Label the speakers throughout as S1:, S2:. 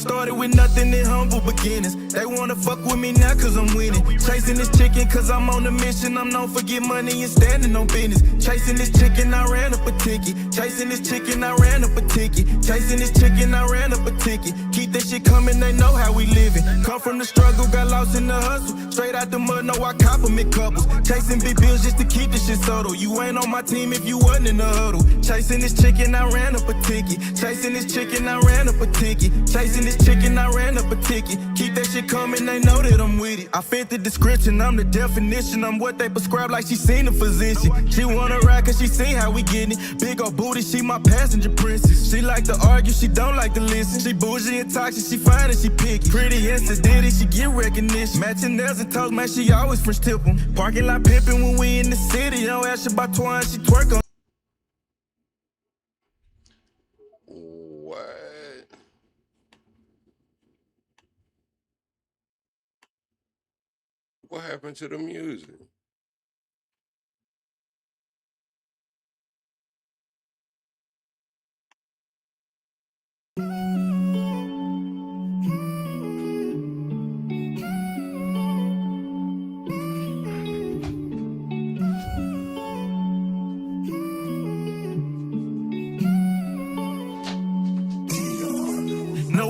S1: started with nothing in humble beginnings. They wanna fuck with me now cause I'm winning. Chasing this chicken cause I'm on a mission. I'm known for get money and standing on business. Chasing this chicken, I ran up a ticket. Chasing this chicken, I ran up a ticket. Chasing this chicken, I ran up a ticket. Keep that shit coming, they know how we living. Come from the struggle, got lost in the hustle. Straight out the mud, no I compliment couples. Chasing big bills just to keep this shit subtle. You ain't on my team if you wasn't in the huddle. Chasing this chicken, I ran up a ticket. Chasing this chicken, I ran up a ticket. Chasing this chicken, I ran up a ticket. Keep that shit coming, they know that I'm with it. I fit the description, I'm the definition. I'm what they prescribe like she seen a physician. She wanna ride cause she seen how we getting it. Big old booty, she my passenger princess. She like to argue, she don't like to listen. She bougie and toxic, she fine and she picky. Pretty and sedity, she get recognition. Matching nails and toes, man, she always French tip 'em. Parking lot pimping when we in the city. Don't ask her about twine, she twerk on.
S2: What happened to the music?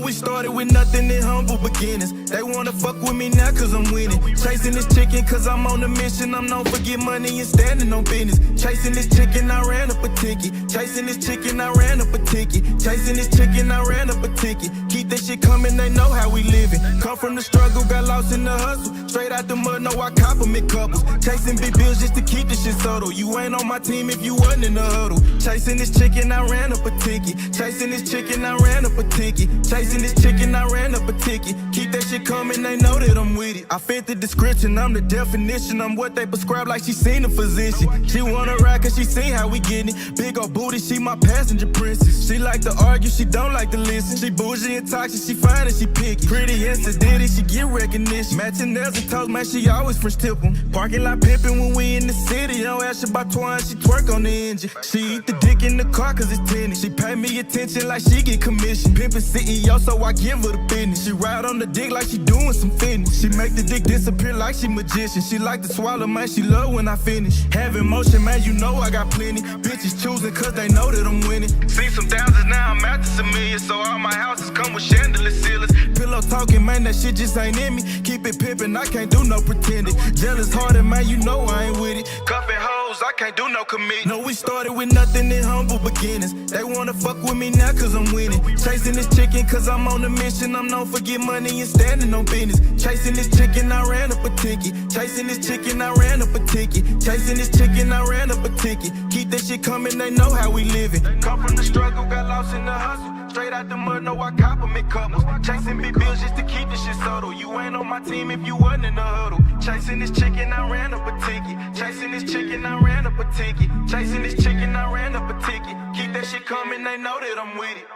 S1: We started with nothing in humble beginnings. They wanna fuck with me now cause I'm winning. Chasing this chicken cause I'm on a mission. I'm known for get money and standing on business. Chasing this chicken, I ran up a ticket. Chasing this chicken, I ran up a ticket. Chasing this chicken, I ran up a ticket. Keep that shit coming, they know how we living. Come from the struggle, got lost in the hustle. Straight out the mud, no I compliment couples. Chasing big bills just to keep this shit subtle. You ain't on my team if you wasn't in the huddle. Chasing this chicken, I ran up a ticket. Chasing this chicken, I ran up a ticket. Chasing this chicken, I ran up a ticket. Keep that shit coming, they know that I'm with it. I fit the description, I'm the definition. I'm what they prescribe like she seen a physician. She wanna ride cause she seen how we getting it. Big old booty, she my passenger princess. She like to argue, she don't like to listen. She bougie and toxic, she fine and she picky. Pretty and sedity, she get recognition. Matching nails and toes, man, she always French tip 'em. Parking lot pimping when we in the city. Don't ask her about twine, she twerk on the engine. She eat the dick in the car cause it's tennis. She pay me attention like she get commission. Pimpin' CEO, so I give her the business. She ride on the dick like she doing some fitness. She make the dick disappear like she magician. She like to swallow, man, she love when I finish. Having motion, man, you know I got plenty. Bitches choosing cause they know that I'm winning. See some thousands, now I'm after some millions. So all my houses come with chandelier ceilings. Pillow talking, man, that shit just ain't in me. Keep it pimpin', I can't do no pretending. Jealous hearted, man, you know I ain't with it. Cuffin' hoes, I can't do no commit. No, we started with nothing in humble beginnings. They wanna fuck with me now cause I'm winning. Chasing this chicken cause I'm on a mission. I'm known for get money and standing on business. Chasing this chicken, I ran up a ticket. Chasing this chicken, I ran up a ticket. Chasing this chicken, I ran up a ticket. Keep that shit coming, they know how we living. Come from the struggle, got lost in the hustle. Straight out the mud, no I compliment couples. Chasing big bills just to keep this shit subtle. You ain't on my team if you wasn't in the huddle. Chasing this chicken, I ran up a ticket. Chasing this chicken, I ran up a ticket. Chasing this chicken, I ran up a ticket. Keep that shit coming, they know that I'm with it.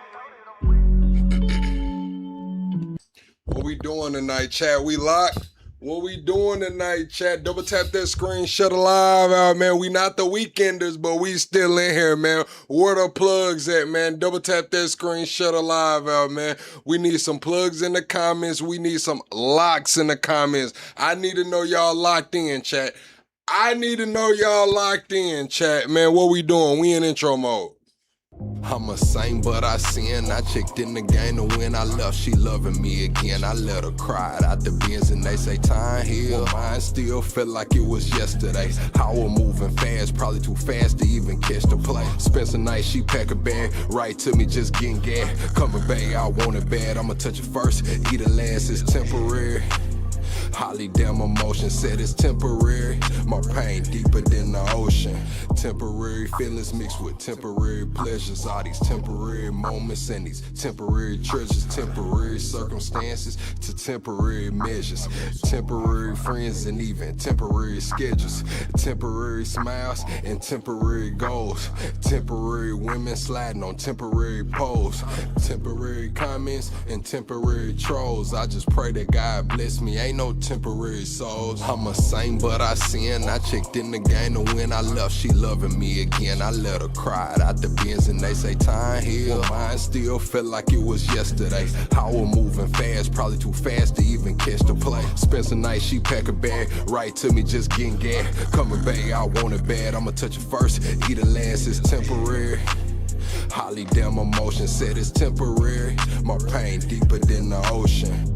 S2: What we doing tonight, chat? We locked? What we doing tonight, chat? Double tap that screen, shut a live out, man. We not the weekenders, but we still in here, man. Where the plugs at, man? Double tap that screen, shut a live out, man. We need some plugs in the comments. We need some locks in the comments. I need to know y'all locked in, chat. I need to know y'all locked in, chat, man. What we doing? We in intro mode. I'm a saint, but I sin. I checked in the game to win. I left, she loving me again. I let her cry out the bins and they say time heal. Mine still felt like it was yesterday. How we're moving fast, probably too fast to even catch the play. Spence a night, she pack a bag, right to me, just getting gas. Coming back, I want it bad. I'ma touch it first, eat it last, it's temporary. Holly damn emotion said it's temporary. My pain deeper than the ocean. Temporary feelings mixed with temporary pleasures. All these temporary moments and these temporary treasures. Temporary circumstances to temporary measures. Temporary friends and even temporary schedules. Temporary smiles and temporary goals. Temporary women sliding on temporary poles. Temporary comments and temporary trolls. I just pray that God bless me. Ain't no temporary souls. I'm a saint, but I sin. I checked in the game to win. I left, she loving me again. I let her cry out the bins and they say time heal. Mine still felt like it was yesterday. I was moving fast, probably too fast to even catch the play. Spent the night, she pack a bag, right to me, just getting gas. Coming back, I want it bad. I'ma touch it first, eat it last, it's temporary. Holly damn emotion said it's temporary. My pain deeper than the ocean.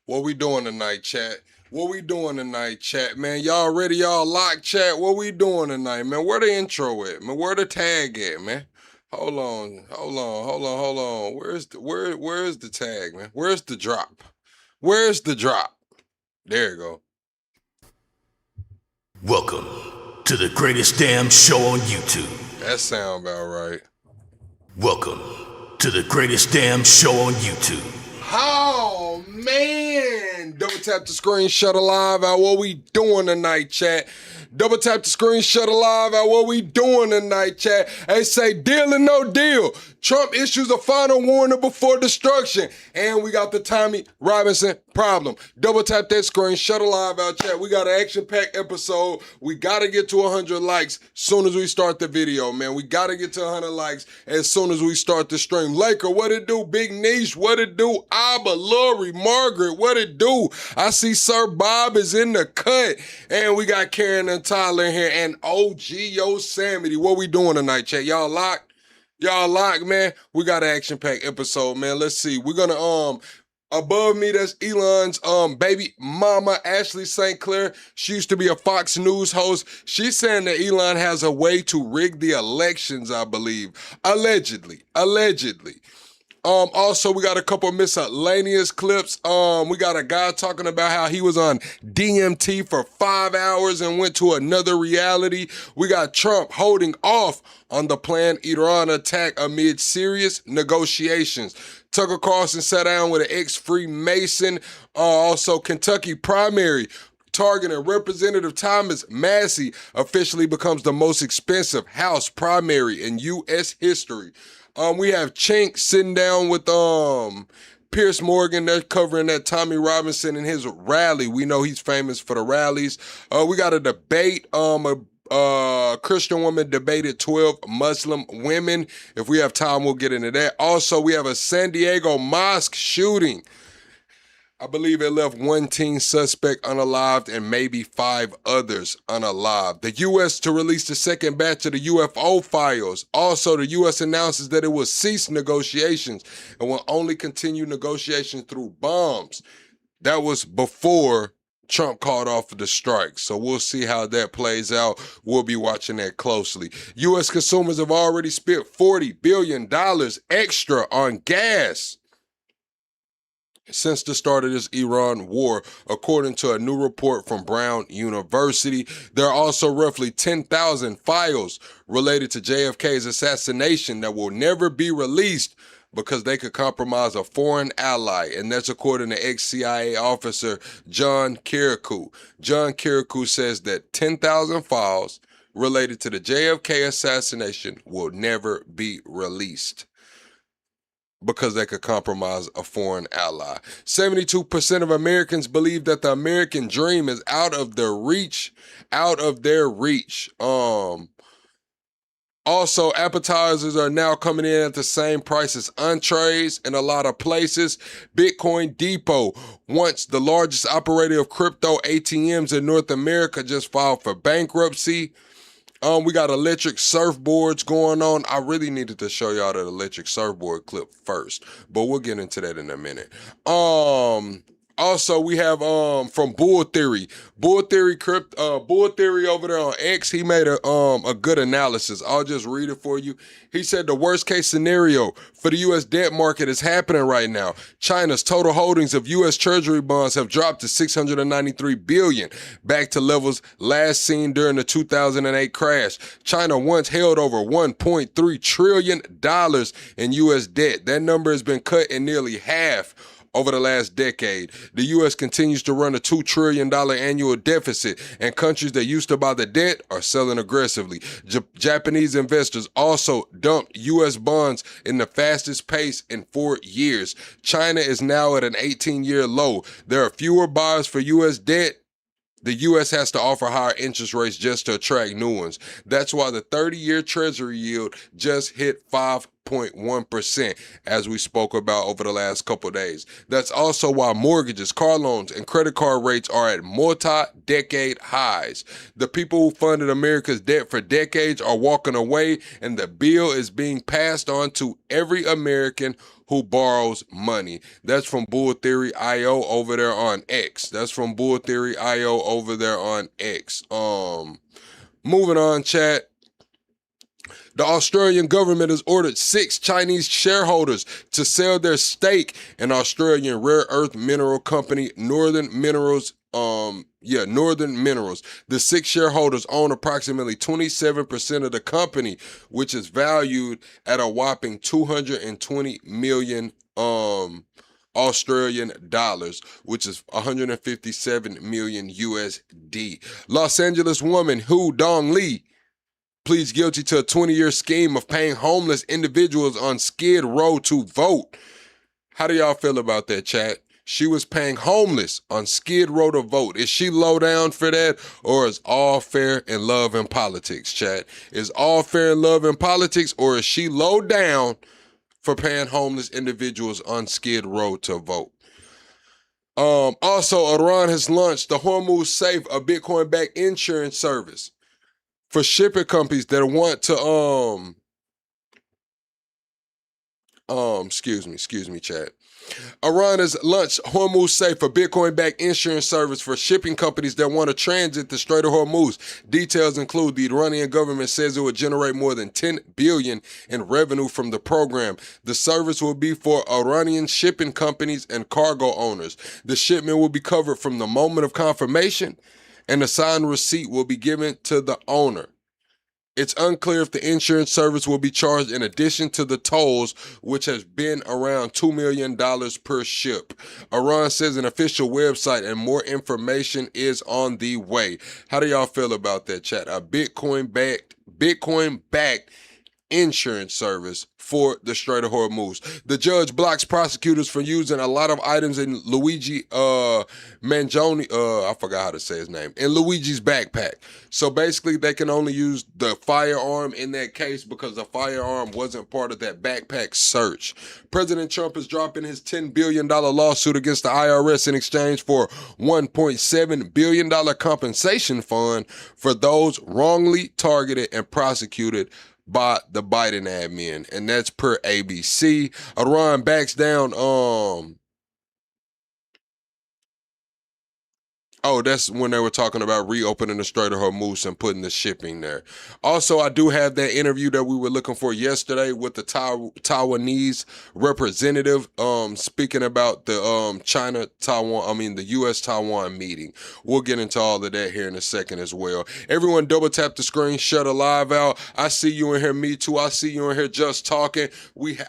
S2: What we doing tonight, chat? What we doing tonight, chat, man? Y'all ready? Y'all locked, chat? What we doing tonight, man? Where the intro at, man? Where the tag at, man? Hold on. Where's the tag, man? Where's the drop? Where's the drop? There you go.
S3: Welcome to the greatest damn show on YouTube.
S2: That sound about right.
S3: Welcome to the greatest damn show on YouTube.
S2: Oh, man. Double tap the screen, shut alive out. What we doing tonight, chat? Double tap the screen, shut alive out. What we doing tonight, chat? They say deal or no deal. Trump issues a final warning before destruction. And we got the Tommy Robinson problem. Double tap that screen, shut alive out, chat. We got an action-packed episode. We got to get to 100 likes soon as we start the video, man. We got to get to 100 likes as soon as we start the stream. Laker, what it do? Big Niche, what it do? Abba, Lori, Margaret, what it do? I see Sir Bob is in the cut. And we got Karen and Tyler in here and OG Yosemite. What we doing tonight, chat? Y'all locked? Y'all locked, man? We got an action-packed episode, man. Let's see. We're gonna, above me, that's Elon's baby mama, Ashley St. Clair. She used to be a Fox News host. She's saying that Elon has a way to rig the elections, I believe. Allegedly. Also, we got a couple miscellaneous clips. We got a guy talking about how he was on DMT for 5 hours and went to another reality. We got Trump holding off on the planned Iran attack amid serious negotiations. Tucker Carlson sat down with an ex-Freemason. Also, Kentucky primary targeting Representative Thomas Massie officially becomes the most expensive House primary in U.S. history. We have Chink sitting down with Pierce Morgan. They're covering that Tommy Robinson and his rally. We know he's famous for the rallies. We got a debate. A Christian woman debated 12 Muslim women. If we have time, we'll get into that. Also, we have a San Diego mosque shooting. I believe it left one teen suspect unalived and maybe 5 others unalived. The U.S. to release the second batch of the UFO files. Also, the U.S. announces that it will cease negotiations and will only continue negotiations through bombs. That was before Trump called off the strike. So we'll see how that plays out. We'll be watching that closely. U.S. consumers have already spent $40 billion extra on gas since the start of this Iran war, according to a new report from Brown University. There are also roughly 10,000 files related to JFK's assassination that will never be released because they could compromise a foreign ally, and that's according to ex-CIA officer John Kirikou. John Kirikou says that 10,000 files related to the JFK assassination will never be released because they could compromise a foreign ally. 72% of Americans believe that the American dream is out of their reach. Also, appetizers are now coming in at the same price as entrees in a lot of places. Bitcoin Depot, once the largest operator of crypto ATMs in North America, just filed for bankruptcy. We got electric surfboards going on. I really needed to show y'all that electric surfboard clip first, but we'll get into that in a minute. Also, we have from Bull Theory over there on X. He made a good analysis. I'll just read it for you. He said the worst case scenario for the U.S. debt market is happening right now. China's total holdings of U.S. Treasury bonds have dropped to $693 billion, back to levels last seen during the 2008 crash. China once held over $1.3 trillion in U.S. debt. That number has been cut in nearly half over the last decade. The U.S. continues to run a $2 trillion annual deficit, and countries that used to buy the debt are selling aggressively. Japanese investors also dumped U.S. bonds in the fastest pace in 4 years. China is now at an 18-year low. There are fewer buyers for U.S. debt. The U.S. has to offer higher interest rates just to attract new ones. That's why the 30-year Treasury yield just hit 5.1%, as we spoke about over the last couple of days. That's also why mortgages, car loans, and credit card rates are at multi-decade highs. The people who funded America's debt for decades are walking away, and the bill is being passed on to every American who borrows money. That's from Bull Theory IO over there on X. That's from Bull Theory IO over there on X. Moving on, chat. The Australian government has ordered 6 Chinese shareholders to sell their stake in Australian rare earth mineral company Northern Minerals. Northern Minerals. The 6 shareholders own approximately 27% of the company, which is valued at a whopping 220 million Australian dollars, which is 157 million USD. Los Angeles woman Hu Dong Lee pleads guilty to a 20-year scheme of paying homeless individuals on Skid Row to vote. How do y'all feel about that, chat? She was paying homeless on Skid Row to vote. Is she low down for that, or is all fair in love and politics, chat? Is all fair in love and politics, or is she low down for paying homeless individuals on Skid Row to vote? Also, Iran has launched the Hormuz Safe, a Bitcoin-backed insurance service for shipping companies that want to excuse me, chat. Iran has launched Hormuz Safe, a Bitcoin-backed insurance service for shipping companies that want to transit the Strait of Hormuz. Details include the Iranian government says it would generate more than $10 billion in revenue from the program. The service will be for Iranian shipping companies and cargo owners. The shipment will be covered from the moment of confirmation, and the signed receipt will be given to the owner. It's unclear if the insurance service will be charged in addition to the tolls, which has been around $2 million per ship. Iran says an official website and more information is on the way. How do y'all feel about that, chat? A Bitcoin-backed insurance service for the Strait of Hormuz. The judge blocks prosecutors from using a lot of items in Luigi Mangione, I forgot how to say his name, in Luigi's backpack. So basically they can only use the firearm in that case because the firearm wasn't part of that backpack search. President Trump is dropping his $10 billion lawsuit against the IRS in exchange for $1.7 billion compensation fund for those wrongly targeted and prosecuted by the Biden admin, and that's per ABC. Iran backs down. Oh, that's when they were talking about reopening the Strait of Hormuz and putting the shipping there. Also, I do have that interview that we were looking for yesterday with the Taiwanese representative, speaking about the the U.S.-Taiwan meeting. We'll get into all of that here in a second as well. Everyone double tap the screen, shut a live out. I see you in here, me too. I see you in here just talking.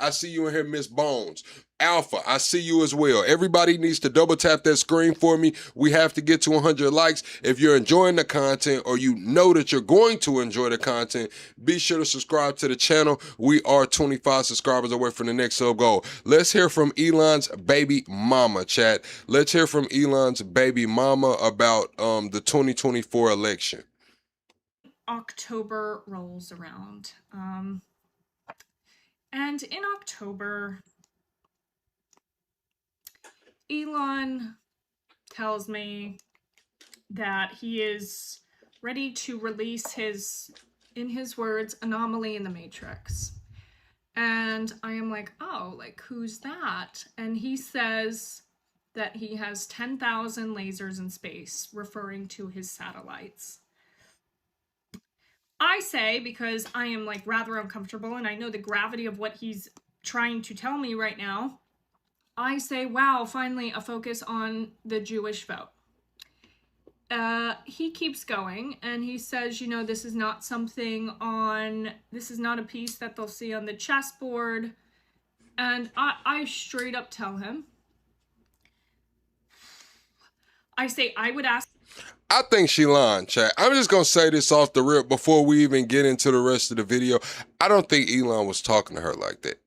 S2: I see you in here, Miss Bones. Alpha, I see you as well. Everybody needs to double tap that screen for me. We have to get to 100 likes. If you're enjoying the content or you know that you're going to enjoy the content, be sure to subscribe to the channel. We are 25 subscribers away from the next sub goal. Let's hear from Elon's baby mama, chat. Let's hear from Elon's baby mama about the 2024 election.
S4: October rolls around. And in October, Elon tells me that he is ready to release his, in his words, anomaly in the Matrix. And I am like, oh, like, who's that? And he says that he has 10,000 lasers in space, referring to his satellites. I say, because I am like rather uncomfortable and I know the gravity of what he's trying to tell me right now, I say, wow, finally a focus on the Jewish vote. He keeps going and he says, you know, this is not a piece that they'll see on the chessboard. And I straight up tell him, I say I would ask.
S2: I think she lying, chat. I'm just gonna say this off the rip before we even get into the rest of the video. I don't think Elon was talking to her like that.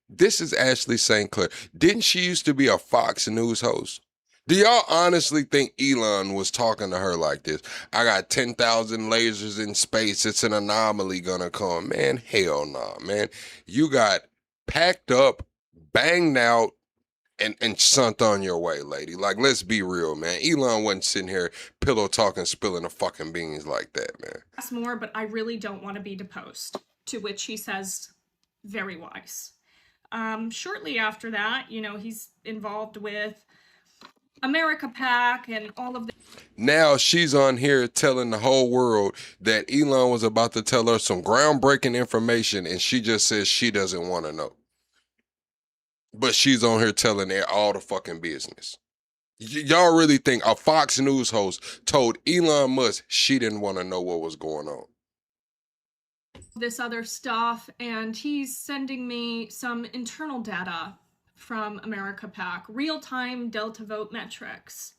S2: This is Ashley St. Clair. Didn't she used to be a Fox News host? Do y'all honestly think Elon was talking to her like this? I got 10,000 lasers in space. It's an anomaly gonna come. Man, hell nah, man. You got packed up, banged out, and sent on your way, lady. Like, let's be real, man. Elon wasn't sitting here pillow talking, spilling the fucking beans like that, man.
S4: More, but I really don't want to be deposed. To which he says, very wise. Shortly after that, you know, he's involved with America PAC and all of the.
S2: Now she's on here telling the whole world that Elon was about to tell her some groundbreaking information, and she just says she doesn't want to know. But she's on here telling all the fucking business. Y'all really think a Fox News host told Elon Musk she didn't want to know what was going on?
S4: This other stuff, and he's sending me some internal data from America PAC, real-time Delta vote metrics.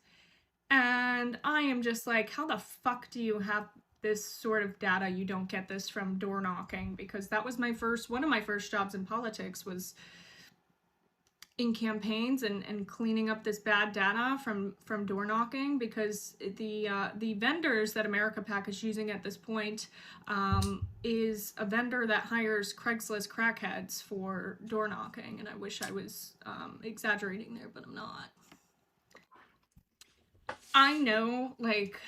S4: And I am just like, how the fuck do you have this sort of data? You don't get this from door knocking, because that was one of my first jobs in politics was in campaigns and cleaning up this bad data from door knocking, because the vendors that America PAC is using at this point is a vendor that hires Craigslist crackheads for door knocking, and I wish I was exaggerating there, but I'm not. I know, like,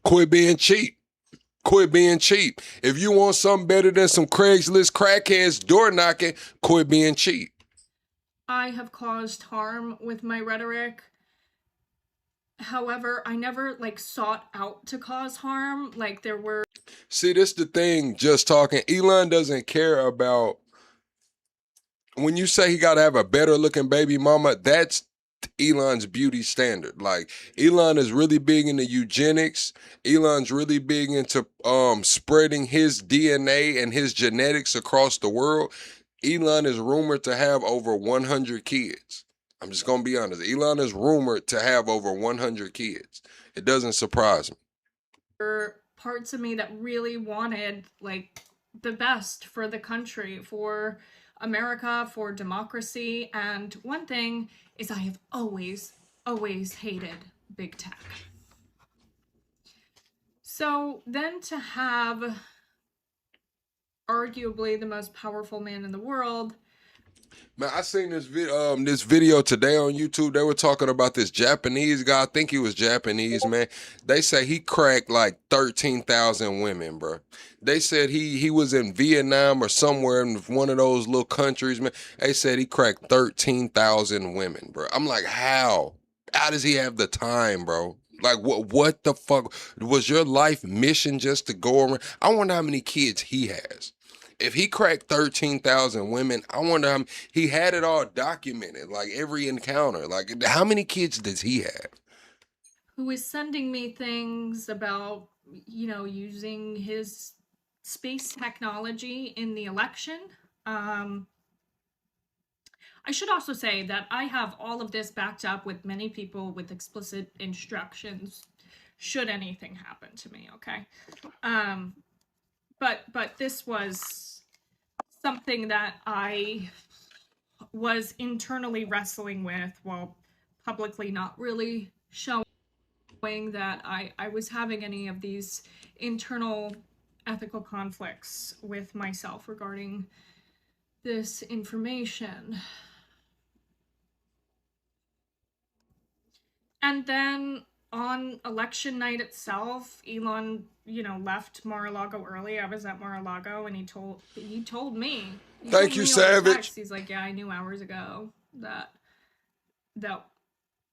S2: quit being cheap. Quit being cheap. If you want something better than some Craigslist crackheads door knocking, quit being cheap.
S4: I have caused harm with my rhetoric. However, I never, like, sought out to cause harm. Like, there were...
S2: See, this the thing, just talking. Elon doesn't care about... When you say he got to have a better looking baby mama, that's Elon's beauty standard. Like, Elon is really big into eugenics. Elon's really big into spreading his DNA and his genetics across the world. Elon is rumored to have over 100 kids. I'm just going to be honest. Elon is rumored to have over 100 kids. It doesn't surprise me.
S4: There were parts of me that really wanted, like, the best for the country, for America, for democracy. And one thing is I have always hated big tech. So then to have arguably the most powerful man in the world.
S2: Man, I seen this video today on YouTube. They were talking about this Japanese guy. I think he was Japanese, man. They say he cracked like 13,000 women, bro. They said he was in Vietnam or somewhere in one of those little countries, man. They said he cracked 13,000 women, bro. I'm like, how? How does he have the time, bro? Like, what the fuck? Was your life mission just to go around? I wonder how many kids he has. If he cracked 13,000 women, I wonder how he had it all documented, like every encounter. Like, how many kids does he have?
S4: Who is sending me things about, you know, using his space technology in the election. I should also say that I have all of this backed up with many people with explicit instructions should anything happen to me, okay? But this was something that I was internally wrestling with while publicly not really showing that I was having any of these internal ethical conflicts with myself regarding this information. And then on election night itself, Elon, you know, left Mar-a-Lago early. I was at Mar-a-Lago, and he told me.
S2: Thank you, Savage.
S4: He's like, yeah, I knew hours ago that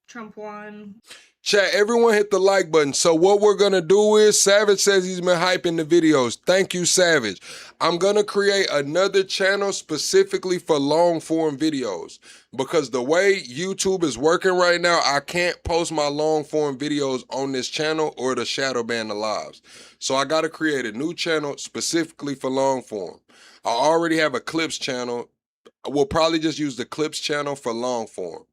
S4: Trump won.
S2: Chat, everyone hit the like button. So what we're going to do is, Savage says he's been hyping the videos. Thank you, Savage. I'm going to create another channel specifically for long form videos, because the way YouTube is working right now, I can't post my long form videos on this channel or the shadow ban the lives. So I got to create a new channel specifically for long form. I already have a clips channel. We'll probably just use the clips channel for long form.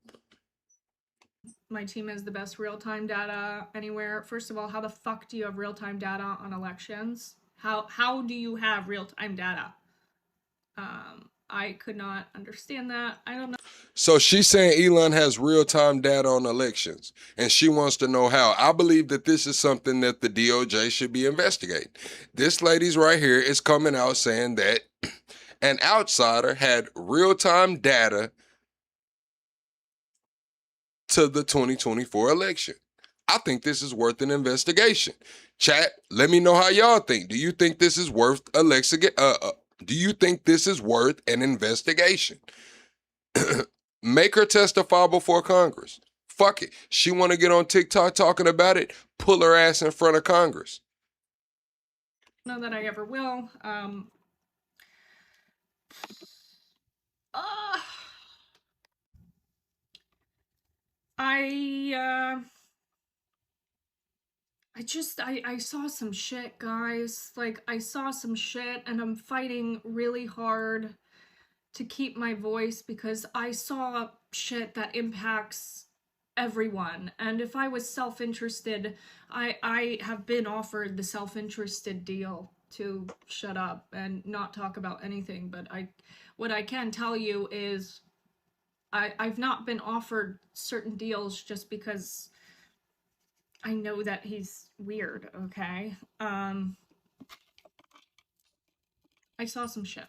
S4: my team has the best real-time data anywhere. First of all, how the fuck do you have real-time data on elections? How do you have real-time data? I could not understand that. I don't know.
S2: So she's saying Elon has real-time data on elections, and she wants to know how. I believe that this is something that the DOJ should be investigating. This lady's right here is coming out saying that an outsider had real-time data to the 2024 election. I think this is worth an investigation. Chat, let me know how y'all think. Do you think this is worth do you think this is worth an investigation? Make her testify before Congress. Fuck it. She want to get on TikTok talking about it, pull her ass in front of Congress.
S4: Know that I ever will. I saw some shit, guys. Like, I saw some shit, and I'm fighting really hard to keep my voice because I saw shit that impacts everyone. And if I was self-interested, I have been offered the self-interested deal to shut up and not talk about anything. But what I can tell you is I've not been offered certain deals just because I know that he's weird, okay? I saw some shit.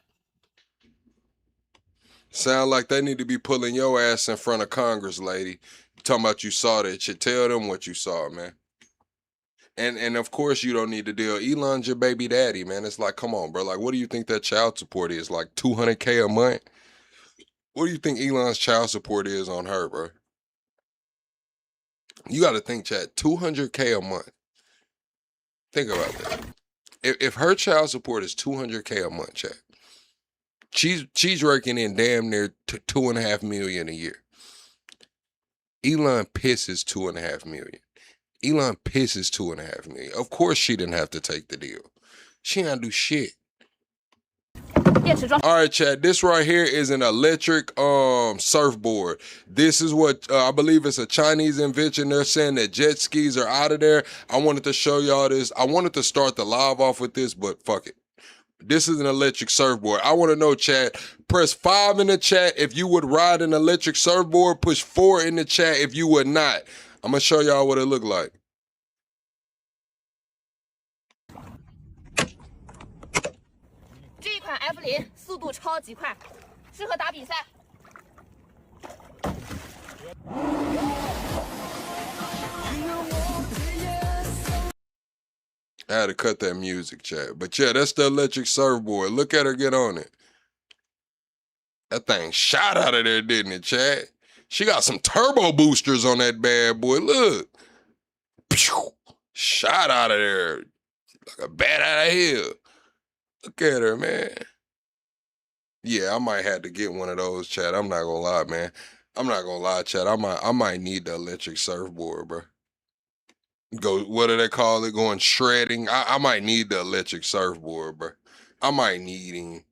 S2: Sound like they need to be pulling your ass in front of Congress, lady. Talking about you saw that shit. Tell them what you saw, man. And of course you don't need to deal. Elon's your baby daddy, man. It's like, come on, bro. Like, what do you think that child support is? Like $200K a month? What do you think Elon's child support is on her, bro? You got to think, chat, $200K a month. Think about that. If her child support is $200K a month, chat, she's raking in damn near $2.5 million a year. Elon pisses $2.5 million. Elon pisses $2.5 million. Of course she didn't have to take the deal. She ain't gotta do shit. All right, chat. This right here is an electric surfboard. This is what I believe it's a Chinese invention. They're saying that jet skis are out of there. I wanted to show y'all this. I wanted to start the live off with this, but fuck it. This is an electric surfboard. I want to know, chat. Press 5 in the chat if you would ride an electric surfboard. Push 4 in the chat if you would not. I'm gonna show y'all what it look like.
S5: F0速度超级快，适合打比赛。
S2: I had to cut that music, chat. But yeah, that's the electric surfboard. Look at her get on it. That thing shot out of there, didn't it, chat? She got some turbo boosters on that bad boy. Look. Pew! Shot out of there. Like a bat out of hell. Look at her, man. Yeah, I might have to get one of those, chat. I'm not gonna lie, man. I'm not gonna lie, chat. I might need the electric surfboard, bro. Go, what do they call it? Going shredding. I might need the electric surfboard, bro. I might need him.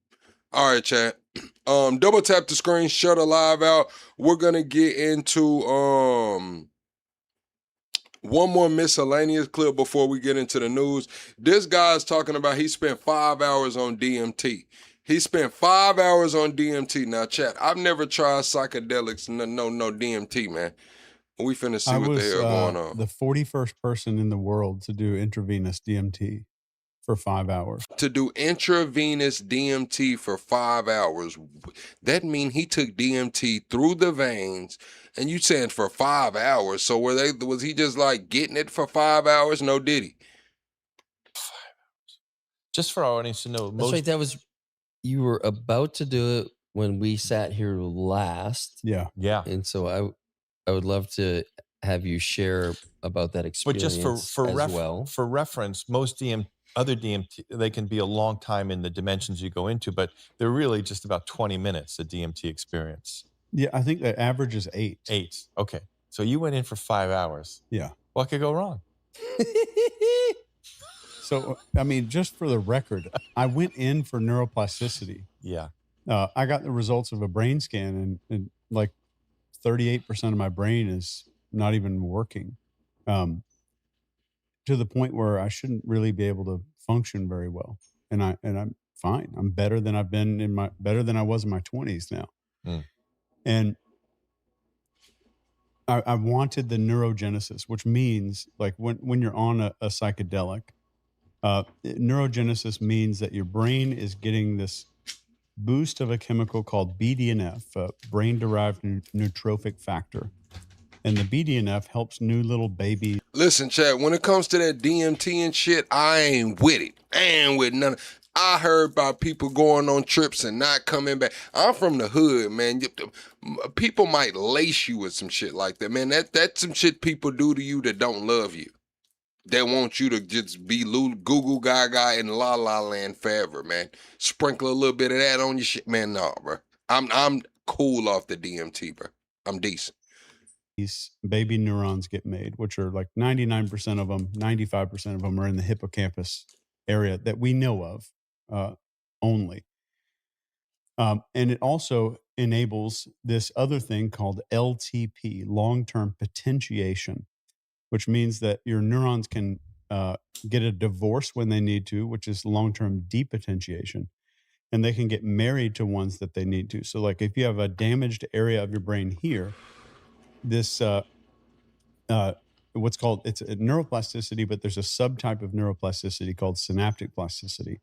S2: All right, chat. Double tap the screen, shut the live out. We're gonna get into one more miscellaneous clip before we get into the news. This guy's talking about he spent 5 hours on DMT. He spent 5 hours on DMT. Now, chat, I've never tried psychedelics, no DMT, man. We finna see what the hell going on.
S6: The 41st person in the world to do intravenous DMT for 5 hours.
S2: To do intravenous DMT for 5 hours. That mean he took DMT through the veins, and you saying for 5 hours. So was he just like getting it for 5 hours? No, did he?
S7: 5 hours. Just for our audience to know.
S8: That's right. You were about to do it when we sat here last.
S6: Yeah.
S7: Yeah.
S8: And so I would love to have you share about that experience.
S7: But just for reference, most other DMT, they can be a long time in the dimensions you go into, but they're really just about 20 minutes, a DMT experience.
S6: Yeah, I think the average is 8.
S7: 8. Okay. So you went in for 5 hours.
S6: Yeah.
S7: What could go wrong?
S6: So, I mean, just for the record, I went in for neuroplasticity.
S7: Yeah.
S6: I got the results of a brain scan, and like 38% of my brain is not even working, to the point where I shouldn't really be able to function very well. And I'm fine. I'm better than I've been better than I was in my 20s now.
S7: Mm.
S6: And I wanted the neurogenesis, which means like when you're on a psychedelic, neurogenesis means that your brain is getting this boost of a chemical called BDNF, brain-derived neurotrophic factor. And the BDNF helps new little babies.
S2: Listen, Chad, when it comes to that DMT and shit, I ain't with it. I ain't with none of I heard about people going on trips and not coming back. I'm from the hood, man. People might lace you with some shit like that, man. That's some shit people do to you that don't love you. They want you to just be Google Gaga in La La Land forever, man. Sprinkle a little bit of that on your shit, man. No, bro. I'm cool off the DMT, bro. I'm decent.
S6: These baby neurons get made, which are like 99% of them, 95% of them are in the hippocampus area that we know of only. And it also enables this other thing called LTP, long-term potentiation, which means that your neurons can get a divorce when they need to, which is long-term depotentiation. And they can get married to ones that they need to. So like if you have a damaged area of your brain here, this what's called, it's a neuroplasticity, but there's a subtype of neuroplasticity called synaptic plasticity,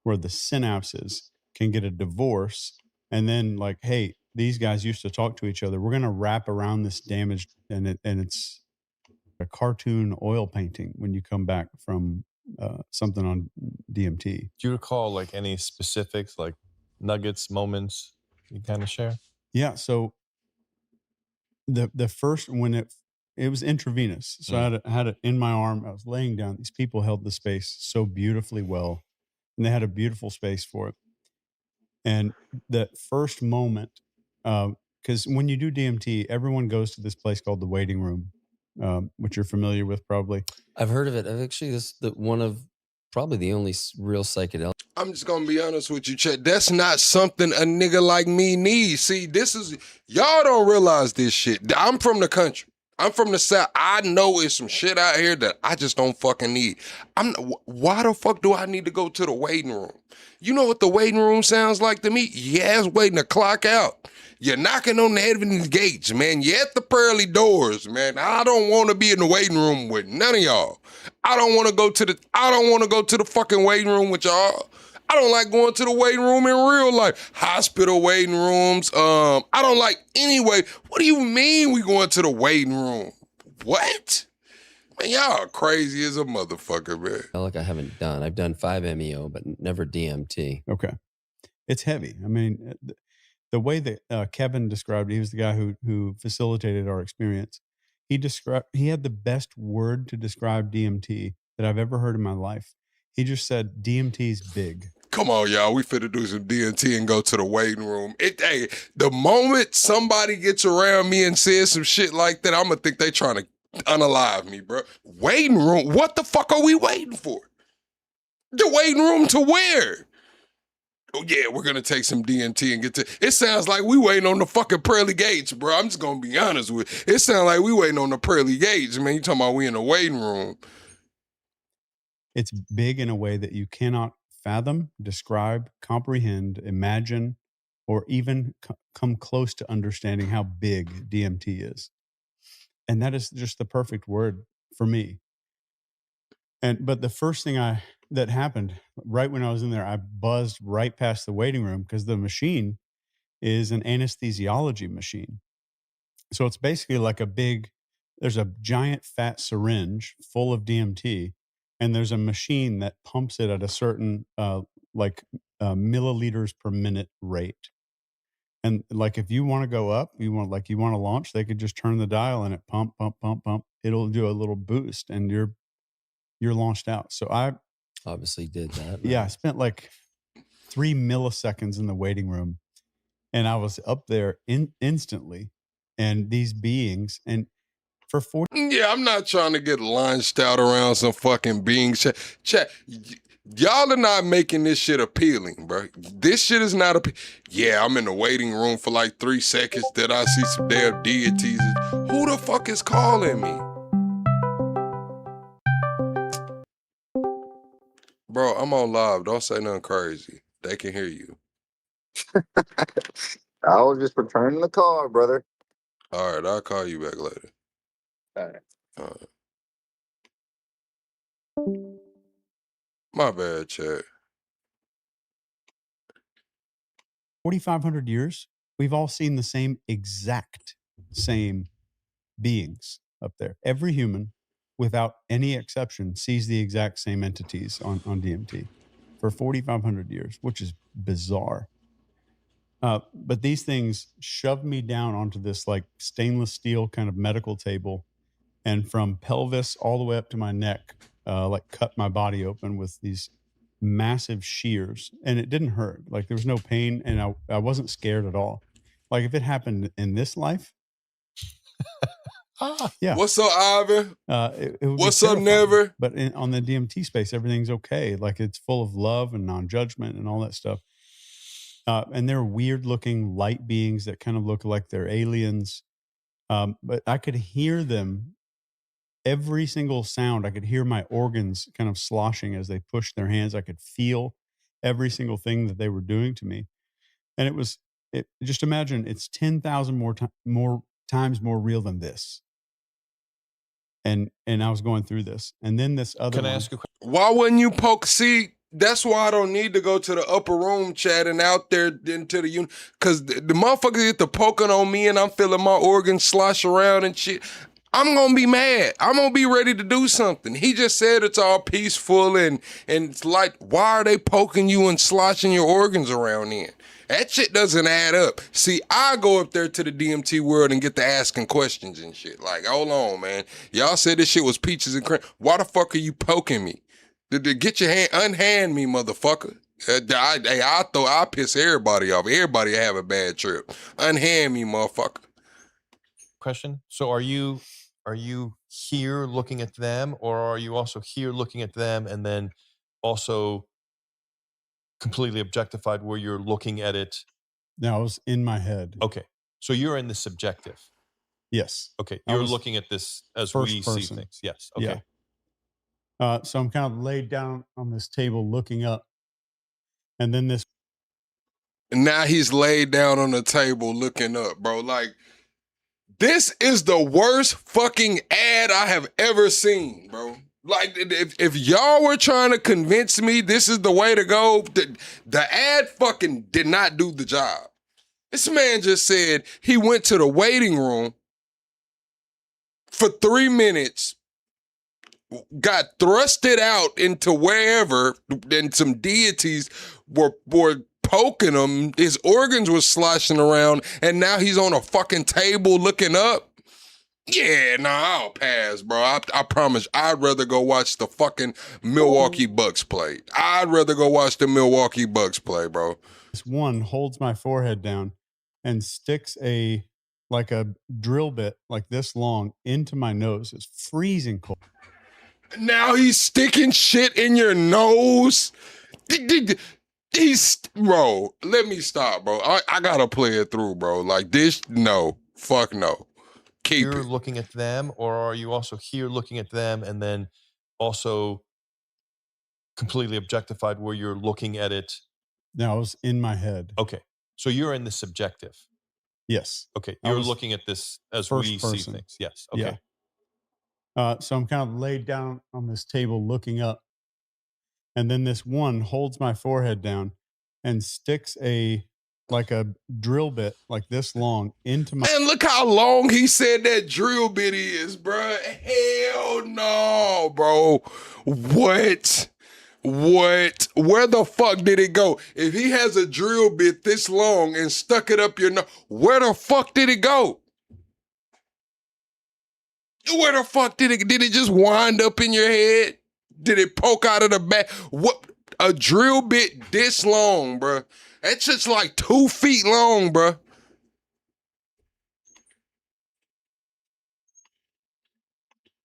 S6: where the synapses can get a divorce and then like, hey, these guys used to talk to each other. We're going to wrap around this damaged, and it's a cartoon oil painting when you come back from something on DMT.
S7: Do you recall like any specifics, like nuggets, moments you kind of share?
S6: Yeah. So the first, when it was intravenous. So I had it in my arm. I was laying down. These people held the space so beautifully well, and they had a beautiful space for it. And that first moment, because when you do DMT, everyone goes to this place called the waiting room, which you're familiar with probably.
S8: I've heard of it. I've actually, this is one of probably the only real psychedelic.
S2: I'm just gonna be honest with you, Chet. That's not something a nigga like me needs. See, y'all don't realize this shit. I'm from the country. I'm from the South. I know it's some shit out here that I just don't fucking need. Why the fuck do I need to go to the waiting room? You know what the waiting room sounds like to me? Your ass waiting to clock out. You're knocking on the heaven's gates, man. You're at the pearly doors, man. I don't want to be in the waiting room with none of y'all. I don't want to go to the fucking waiting room with y'all. I don't like going to the waiting room in real life. Hospital waiting rooms. I don't like anyway. What do you mean we going to the waiting room? What? Man, y'all are crazy as a motherfucker, man.
S8: Like I haven't done. I've done 5-MeO, but never DMT.
S6: Okay. It's heavy. I mean, the way that Kevin described it, he was the guy who facilitated our experience. He had the best word to describe DMT that I've ever heard in my life. He just said, DMT's big.
S2: Come on, y'all. We finna do some DMT and go to the waiting room. Hey, the moment somebody gets around me and says some shit like that, I'm gonna think they trying to unalive me, bro. Waiting room? What the fuck are we waiting for? The waiting room to where? Oh yeah, we're gonna take some DMT and get to. It sounds like we waiting on the fucking pearly gates, bro. I'm just gonna be honest with you. It sounds like we waiting on the pearly gates, man. You talking about we in the waiting room?
S6: It's big in a way that you cannot fathom, describe, comprehend, imagine, or even come close to understanding how big DMT is. And that is just the perfect word for me. But the first thing that happened right when I was in there, I buzzed right past the waiting room because the machine is an anesthesiology machine. So it's basically like there's a giant fat syringe full of DMT, and there's a machine that pumps it at a certain milliliters per minute rate. And like if you want to go up, you want to launch, they could just turn the dial and it pump. It'll do a little boost and you're launched out. So I
S8: obviously did that.
S6: Yeah, I spent like 3 milliseconds in the waiting room, and I was up there instantly. And these beings, and for 40.
S2: Yeah, I'm not trying to get launched out around some fucking beings. Chat, Y'all are not making this shit appealing, bro. This shit is not yeah, I'm in the waiting room for like 3 seconds. Did I see some damn deities? Who the fuck is calling me? Bro, I'm on live. Don't say nothing crazy. They can hear you.
S9: I was just returning the call, brother.
S2: All right, I'll call you back later.
S9: All right.
S2: All right. My bad, chat.
S6: 4,500 years, we've all seen the same beings up there. Every human, without any exception, sees the exact same entities on DMT for 4,500 years, which is bizarre. But these things shoved me down onto this like stainless steel kind of medical table, and from pelvis all the way up to my neck, like cut my body open with these massive shears, and it didn't hurt. Like there was no pain, and I wasn't scared at all. Like if it happened in this life, yeah.
S2: What's up, Ivan?
S6: It would
S2: What's
S6: be
S2: up,
S6: terrifying.
S2: Never?
S6: But on the DMT space, everything's okay. Like it's full of love and non-judgment and all that stuff. And they're weird looking light beings that kind of look like they're aliens. But I could hear them. Every single sound, I could hear my organs kind of sloshing as they pushed their hands. I could feel every single thing that they were doing to me. And just imagine it's 10,000 more times more real than this. And I was going through this. And then this other
S7: Can I ask you a question?
S2: Why wouldn't you poke? See, that's why I don't need to go to the upper room chat and out there into the unit. Because the motherfuckers get to poking on me and I'm feeling my organs slosh around and shit. I'm going to be mad. I'm going to be ready to do something. He just said it's all peaceful and it's like, why are they poking you and sloshing your organs around then? That shit doesn't add up. See, I go up there to the DMT world and get to asking questions and shit. Like, hold on, man. Y'all said this shit was peaches and cream. Why the fuck are you poking me? Get your hand, unhand me, motherfucker. I'll piss everybody off. Everybody have a bad trip. Unhand me, motherfucker.
S7: Question. So are you here looking at them, or are you also here looking at them and then also completely objectified where you're looking at it?
S6: No, I was in my head.
S7: Okay. So you're in the subjective.
S6: Yes.
S7: Okay.
S6: I
S7: You're
S6: was
S7: looking at this as
S6: first
S7: we
S6: person.
S7: see things. Yes. Okay.
S6: Yeah. So I'm kind of laid down on this table looking up. And then this.
S2: Now he's laid down on the table looking up, bro. Like, this is the worst fucking ad I have ever seen, bro. Like, if y'all were trying to convince me this is the way to go, the ad fucking did not do the job. This man just said he went to the waiting room for 3 minutes, got thrusted out into wherever, and some deities were poking him. His organs were sloshing around, and now he's on a fucking table looking up. Yeah, nah, I'll pass, bro. I promise. I'd rather go watch the fucking Milwaukee Bucks play. I'd rather go watch the Milwaukee Bucks play, bro.
S6: This one holds my forehead down and sticks a drill bit like this long into my nose. It's freezing cold.
S2: Now he's sticking shit in your nose. Bro, let me stop, bro. I gotta play it through, bro. Like this, no. Fuck no. Keep
S7: You're
S2: it.
S7: looking at them, or are you also here looking at them and then also completely objectified where you're looking at it?
S6: No, I was in my head.
S7: Okay. So you're in the subjective.
S6: Yes.
S7: Okay.
S6: I
S7: You're
S6: was
S7: looking at this as
S6: first
S7: we
S6: person.
S7: see things. Yes. Okay.
S6: Yeah. So I'm kind of laid down on this table looking up. And then this one holds my forehead down and sticks a drill bit like this long into my.
S2: Man, look how long he said that drill bit is, bro. Hell no, bro. What? Where the fuck did it go? If he has a drill bit this long and stuck it up your nose, where the fuck did it go? Where the fuck did it just wind up in your head? Did it poke out of the back? What? A drill bit this long, bro. That's just like 2 feet long, bro.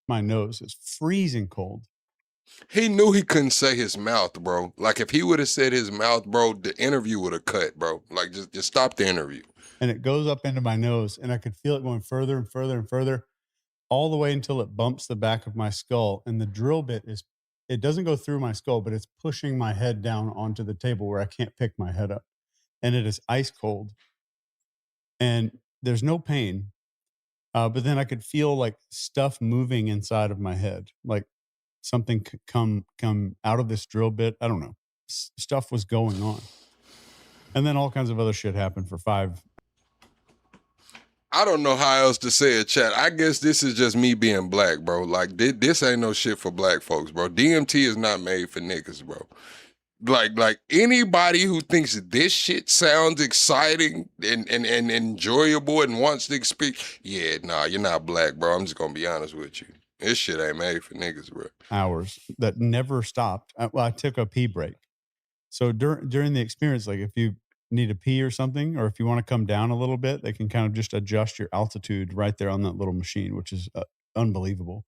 S6: My nose is freezing cold.
S2: He knew he couldn't say his mouth, bro. Like if he would have said his mouth, bro, the interview would have cut, bro. Like just stop the interview.
S6: And it goes up into my nose, and I could feel it going further and further and further, all the way until it bumps the back of my skull. And the drill bit it doesn't go through my skull, but it's pushing my head down onto the table where I can't pick my head up. And it is ice cold. And there's no pain. But then I could feel like stuff moving inside of my head, like something could come out of this drill bit. I don't know. Stuff was going on. And then all kinds of other shit happened for 5.
S2: I don't know how else to say it, chat. I guess this is just me being black, bro. Like this ain't no shit for black folks, bro. DMT is not made for niggas, bro. Like anybody who thinks this shit sounds exciting and enjoyable and wants to experience, yeah, nah, you're not black, bro. I'm just gonna be honest with you. This shit ain't made for niggas, bro.
S6: Hours that never stopped. I took a pee break. So during the experience, like if you need a pee or something, or if you want to come down a little bit, they can kind of just adjust your altitude right there on that little machine, which is unbelievable.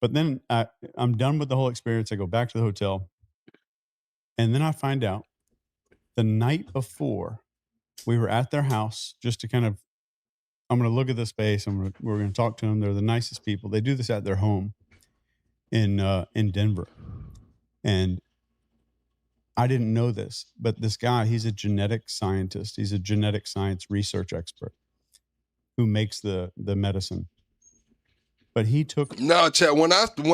S6: But then I'm done with the whole experience. I go back to the hotel, and then I find out the night before we were at their house just to kind of, I'm going to look at the space. We're going to talk to them. They're the nicest people. They do this at their home in Denver. And I didn't know this, but this guy, he's a genetic scientist. He's a genetic science research expert who makes the medicine. But he took...
S2: No, chat, when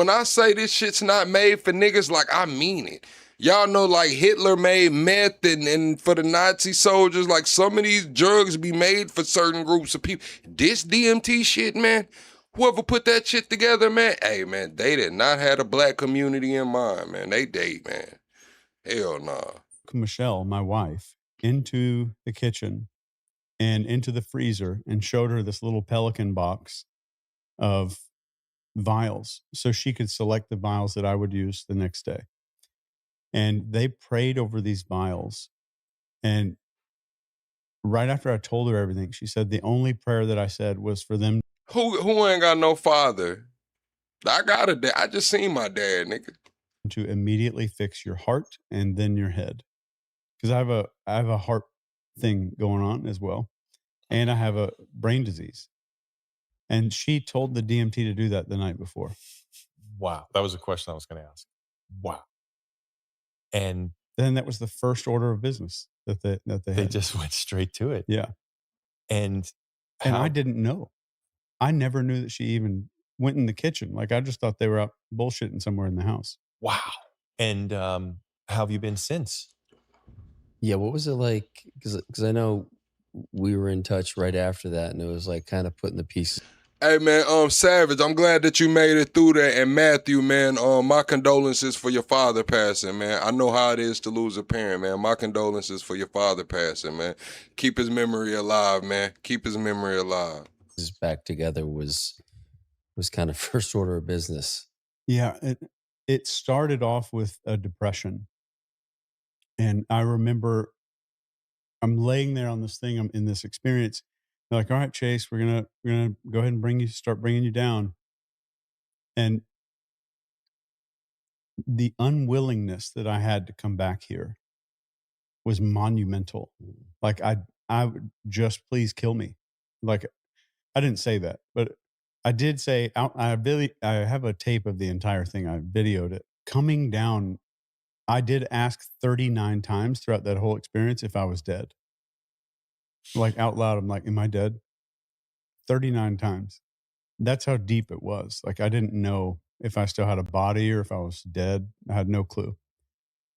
S2: I say this shit's not made for niggas, like I mean it. Y'all know like Hitler made meth and for the Nazi soldiers, like some of these drugs be made for certain groups of people. This DMT shit, man, whoever put that shit together, man, hey, man, they did not have a black community in mind, man. They date, man. Hell nah.
S6: Michelle, my wife, into the kitchen and into the freezer and showed her this little Pelican box of vials so she could select the vials that I would use the next day. And they prayed over these vials. And right after I told her everything, she said the only prayer that I said was for them.
S2: Who ain't got no father? I got a dad. I just seen my dad, nigga.
S6: To immediately fix your heart and then your head. Because I have a heart thing going on as well. And I have a brain disease. And she told the DMT to do that the night before.
S7: Wow. That was a question I was going to ask. Wow. And
S6: then that was the first order of business that they had.
S7: Just went straight to it.
S6: Yeah.
S7: And
S6: I didn't know. I never knew that she even went in the kitchen. Like I just thought they were out bullshitting somewhere in the house.
S7: Wow. And how have you been since?
S8: Yeah, what was it like? Because I know we were in touch right after that, and it was like kind of putting the pieces.
S2: Hey man, Savage, I'm glad that you made it through that. And Matthew, man, my condolences for your father passing, man. I know how it is to lose a parent, man. My condolences for your father passing, man. Keep his memory alive, man. Keep his memory alive.
S8: Back together was kind of first order of business.
S6: Yeah, it started off with a depression. And I remember I'm laying there on this thing, I'm in this experience. They're like, all right, Chase, we're gonna go ahead and start bringing you down. And the unwillingness that I had to come back here was monumental. Like I would just please kill me. Like I didn't say that, but I did say I have a tape of the entire thing. I videoed it. Coming down, I did ask 39 times throughout that whole experience if I was dead. Like out loud, I'm like, am I dead? 39 times. That's how deep it was. Like I didn't know if I still had a body or if I was dead. I had no clue.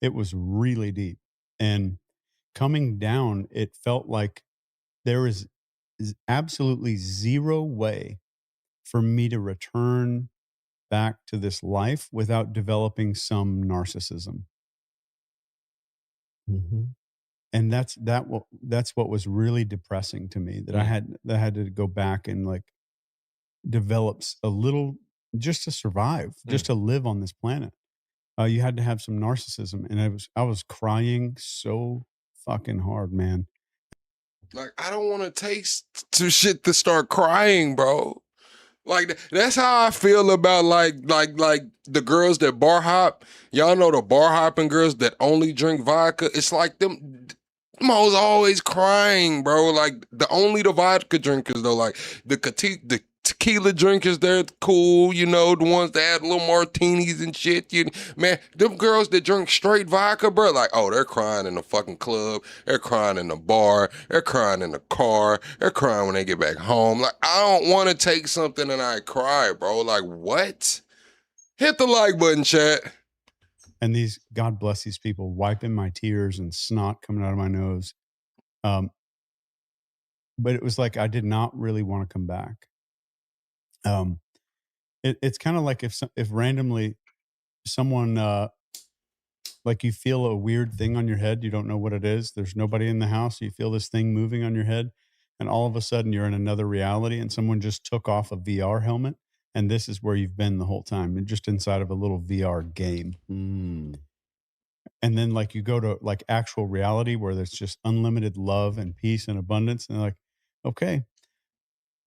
S6: It was really deep. And coming down, it felt like there is absolutely zero way for me to return back to this life without developing some narcissism.
S8: Mm-hmm.
S6: And that's what was really depressing to me, that I had to go back and like develop a little just to survive, just to live on this planet. You had to have some narcissism, and I was crying so fucking hard, man.
S2: Like I don't want to taste to shit to start crying, bro. Like that's how I feel about like the girls that bar hop. Y'all know the bar hopping girls that only drink vodka. It's like them hoes always crying, bro. Like the vodka drinkers though, like the tequila drinkers, they're cool, you know, the ones that had little martinis and shit. Man, them girls that drink straight vodka, bro, like, oh, they're crying in the fucking club, they're crying in the bar, they're crying in the car, they're crying when they get back home. Like, I don't want to take something and I cry, bro. Like, what? Hit the like button, chat.
S6: And these, God bless these people, wiping my tears and snot coming out of my nose. But it was like I did not really want to come back. It's kind of like if randomly someone like you feel a weird thing on your head, you don't know what it is. There's nobody in the house. You feel this thing moving on your head, and all of a sudden you're in another reality, and someone just took off a VR helmet, and this is where you've been the whole time, and just inside of a little VR game. And then like you go to like actual reality where there's just unlimited love and peace and abundance, and they're like, okay,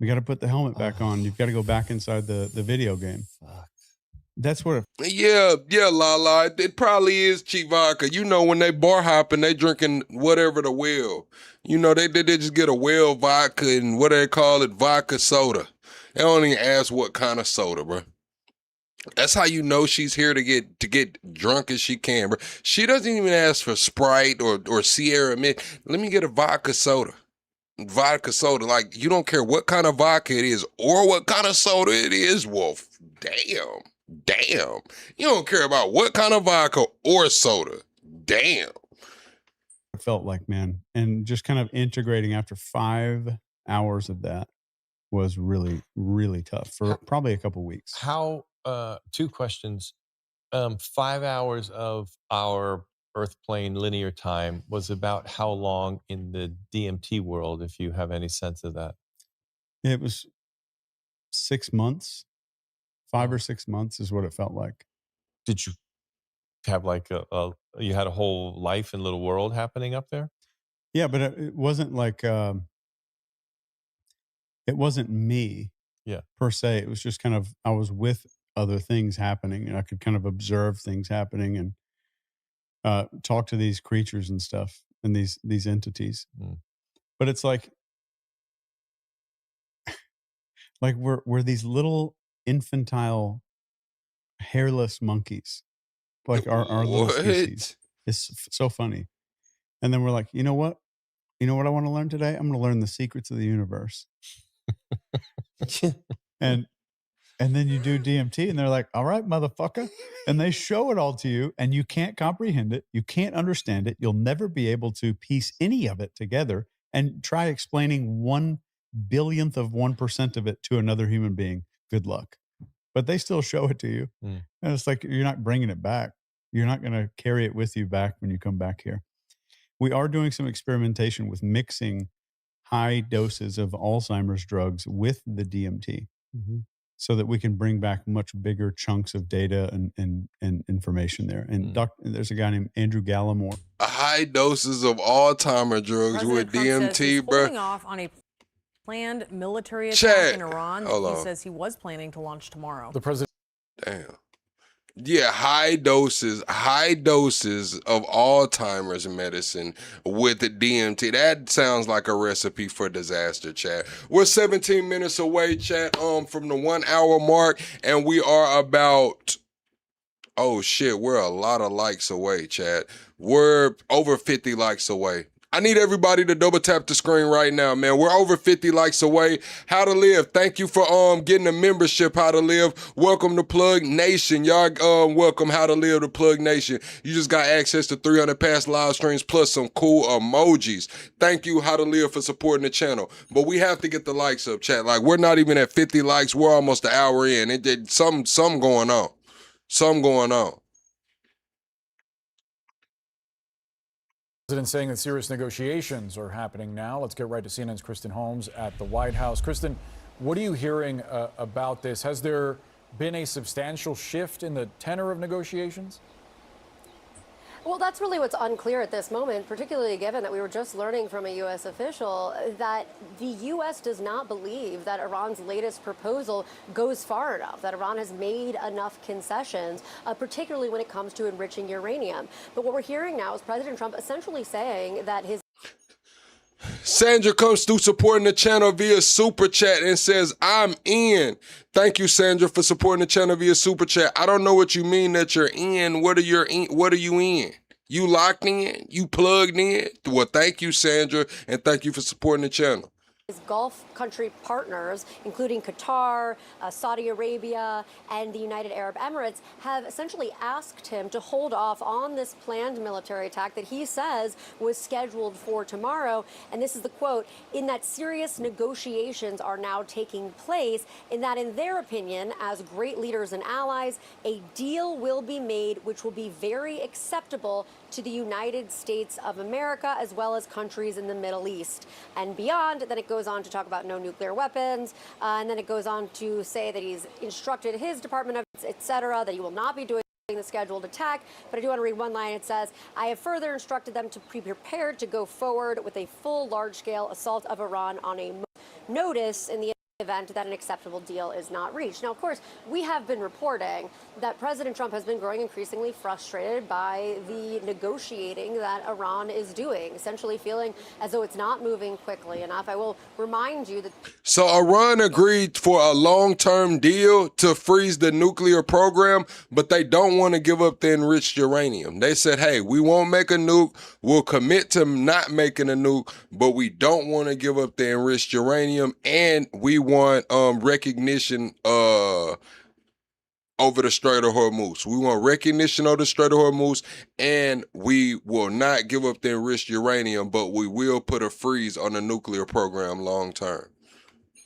S6: we got to put the helmet back on. You've got to go back inside the video game.
S8: Fuck.
S6: That's what.
S2: Yeah, Lala. It probably is cheap vodka. You know, when they bar hopping, they drinking whatever the whale. You know, they just get a whale vodka and what they call it, vodka soda. They don't even ask what kind of soda, bro. That's how you know she's here to get drunk as she can, bro. She doesn't even ask for Sprite or Sierra Mist. Let me get a vodka soda. Vodka soda, like you don't care what kind of vodka it is or what kind of soda it is, Wolf. Damn. You don't care about what kind of vodka or soda. Damn.
S6: It felt like, man, and just kind of integrating after 5 hours of that was really, really tough for probably a couple weeks.
S7: How? 2 questions. 5 hours of our Earth plane linear time was about how long in the DMT world, if you have any sense of that?
S6: It was 6 months. 5 or 6 months is what it felt like.
S7: Did you have like you had a whole life and little world happening up there?
S6: Yeah, but it wasn't like it wasn't me.
S7: Yeah.
S6: Per se. It was just kind of I was with other things happening, and I could kind of observe things happening and talk to these creatures and stuff and these entities. But it's like we're these little infantile hairless monkeys, like our little species. It's so funny. And then we're like, you know what I want to learn today? I'm going to learn the secrets of the universe. and then you do DMT and they're like, all right, motherfucker. And they show it all to you and you can't comprehend it. You can't understand it. You'll never be able to piece any of it together and try explaining 1/10000000th of 1% of it to another human being. Good luck. But they still show it to you. And it's like, you're not bringing it back. You're not going to carry it with you back when you come back here. We are doing some experimentation with mixing high doses of Alzheimer's drugs with the DMT so that we can bring back much bigger chunks of data and information there. And there's a guy named Andrew Gallimore.
S2: High doses of Alzheimer's drugs with DMT, bro.
S10: Off on a planned military attack in Iran. He says he was planning to launch tomorrow.
S7: The president.
S2: Damn. Yeah, high doses of Alzheimer's medicine with the DMT. That sounds like a recipe for disaster, chat. We're 17 minutes away, chat, from the 1 hour mark, and we are about, we're a lot of likes away, chat. We're over 50 likes away. I need everybody to double tap the screen right now, man. We're over 50 likes away. How to Live. Thank you for getting a membership, How to Live. Welcome to Plug Nation. Y'all welcome How to Live to Plug Nation. You just got access to 300 past live streams plus some cool emojis. Thank you, How to Live, for supporting the channel. But we have to get the likes up, chat. Like, we're not even at 50 likes. We're almost an hour in. It did some going on. Something going on.
S11: President saying that serious negotiations are happening now. Let's get right to CNN's Kristen Holmes at the White House. Kristen, what are you hearing about this? Has there been a substantial shift in the tenor of negotiations?
S12: Well, that's really what's unclear at this moment, particularly given that we were just learning from a U.S. official that the U.S. does not believe that Iran's latest proposal goes far enough, that Iran has made enough concessions, particularly when it comes to enriching uranium. But what we're hearing now is President Trump essentially saying that his
S2: Sandra comes through supporting the channel via Super Chat and says, I'm in. Thank you, Sandra, for supporting the channel via Super Chat. I don't know what you mean that you're in. What are you in? You locked in? You plugged in? Well, thank you, Sandra, and thank you for supporting the channel.
S12: His Gulf country partners, including Qatar, Saudi Arabia, and the United Arab Emirates, have essentially asked him to hold off on this planned military attack that he says was scheduled for tomorrow. And this is the quote, in that serious negotiations are now taking place, in that, in their opinion, as great leaders and allies, a deal will be made which will be very acceptable to the United States of America, as well as countries in the Middle East and beyond. Then it goes on to talk about no nuclear weapons, and then it goes on to say that he's instructed his Department of, et cetera, that he will not be doing the scheduled attack. But I do want to read one line. It says, I have further instructed them to be prepared to go forward with a full large-scale assault of Iran on a notice in the event that an acceptable deal is not reached. Now, of course, we have been reporting that President Trump has been growing increasingly frustrated by the negotiating that Iran is doing, essentially feeling as though it's not moving quickly enough. I will remind you that...
S2: So Iran agreed for a long-term deal to freeze the nuclear program, but they don't want to give up the enriched uranium. They said, hey, we won't make a nuke. We'll commit to not making a nuke, but we don't want to give up the enriched uranium, and we want recognition over the Strait of Hormuz. We want recognition of the Strait of Hormuz, and we will not give up the enriched uranium, but we will put a freeze on the nuclear program long term.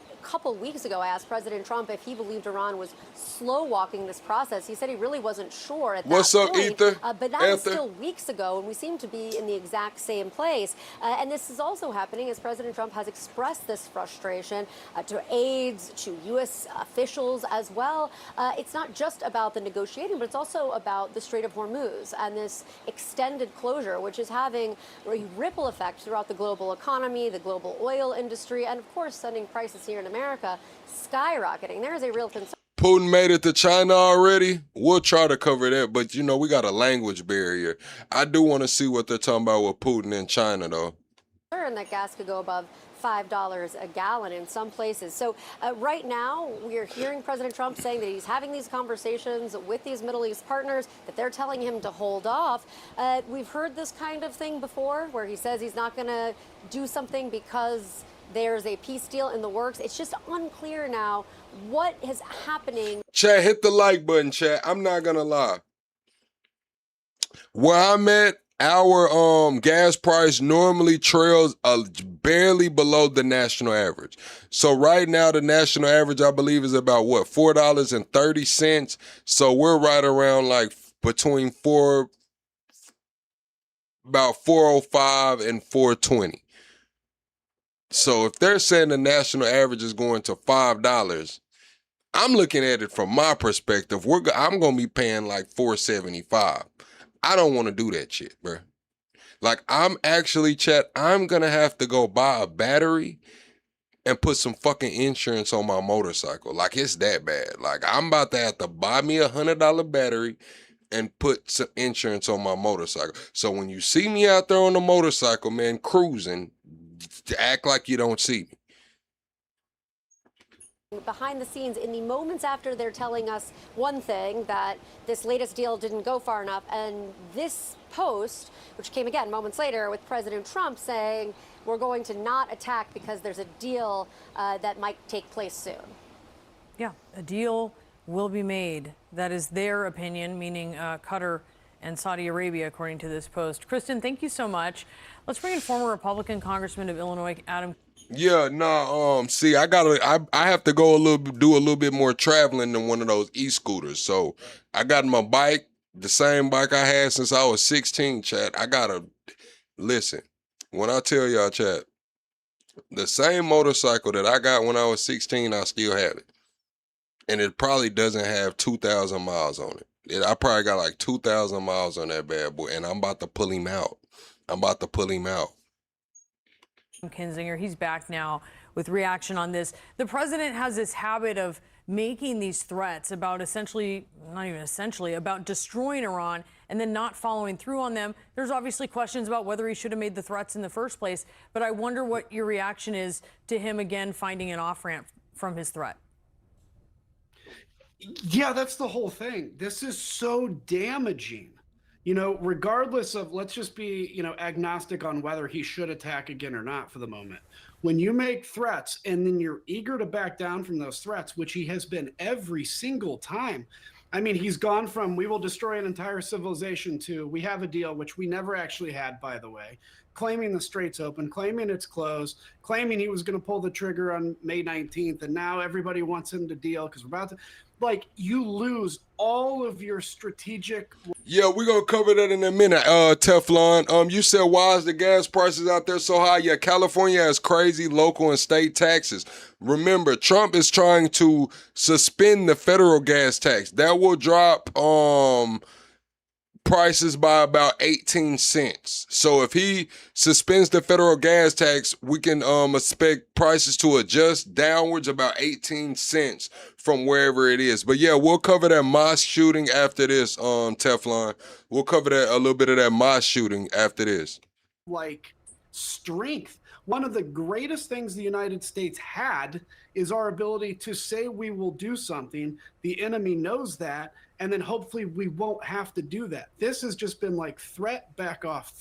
S12: A couple weeks ago, I asked President Trump if he believed Iran was slow walking this process. He said he really wasn't sure at that point.
S2: What's up, Ether?
S12: But that was still weeks ago, and we seem to be in the exact same place. And this is also happening as President Trump has expressed this frustration to aides, to U.S. officials as well. It's not just about the negotiating, but it's also about the Strait of Hormuz and this extended closure, which is having a ripple effect throughout the global economy, the global oil industry, and of course sending prices here in America skyrocketing. There is a real concern.
S2: Putin made it to China already. We'll try to cover that, but you know, we got a language barrier. I do want to see what they're talking about with Putin in China, though.
S12: And that gas could go above $5 a gallon in some places. So right now, we are hearing President Trump saying that he's having these conversations with these Middle East partners, that they're telling him to hold off. We've heard this kind of thing before, where he says he's not going to do something because there's a peace deal in the works. It's just unclear now what is happening.
S2: Chat, hit the like button, chat. I'm not gonna lie. Where I'm at, our gas price normally trails barely below the national average. So right now, the national average, I believe, is about what, $4.30. So we're right around like between about 405 and 420. So if they're saying the national average is going to $5, I'm looking at it from my perspective. I'm going to be paying like $4.75. I don't want to do that shit, bro. Like, I'm actually, chat, I'm going to have to go buy a battery and put some fucking insurance on my motorcycle. Like, it's that bad. Like, I'm about to have to buy me a $100 battery and put some insurance on my motorcycle. So when you see me out there on the motorcycle, man, cruising, act like you don't see me.
S12: Behind the scenes, in the moments after they're telling us one thing, that this latest deal didn't go far enough, and this post, which came again moments later with President Trump saying we're going to not attack because there's a deal that might take place soon.
S10: Yeah, a deal will be made. That is their opinion, meaning Qatar and Saudi Arabia, according to this post. Kristen, thank you so much. Let's bring in former Republican Congressman of Illinois, Adam.
S2: Yeah, see, I have to go do a little bit more traveling than one of those e-scooters. So I got my bike, the same bike I had since I was 16, chat. I gotta, listen, when I tell y'all, chat, the same motorcycle that I got when I was 16, I still have it. And it probably doesn't have 2,000 miles on it. I probably got like 2,000 miles on that bad boy, and I'm about to pull him out.
S10: Kinzinger, he's back now with reaction on this. The president has this habit of making these threats about not even essentially, about destroying Iran and then not following through on them. There's obviously questions about whether he should have made the threats in the first place, but I wonder what your reaction is to him again finding an off-ramp from his threat.
S13: Yeah, that's the whole thing. This is so damaging. You know, regardless of, let's just be, agnostic on whether he should attack again or not for the moment. When you make threats and then you're eager to back down from those threats, which he has been every single time. I mean, he's gone from we will destroy an entire civilization to we have a deal, which we never actually had, by the way, claiming the strait's open, claiming it's closed, claiming he was going to pull the trigger on May 19th. And now everybody wants him to deal because we're about to, you lose all of your strategic.
S2: Yeah, we're going to cover that in a minute, Teflon. You said, why is the gas prices out there so high? Yeah, California has crazy local and state taxes. Remember, Trump is trying to suspend the federal gas tax. That will drop prices by about 18 cents. So if he suspends the federal gas tax, we can expect prices to adjust downwards about 18 cents from wherever it is. But yeah, we'll cover that mosque shooting after this, Teflon. We'll cover that a little bit of that mosque shooting after this.
S13: Strength. One of the greatest things the United States had is our ability to say we will do something. The enemy knows that, and then hopefully we won't have to do that. This has just been threat, back off,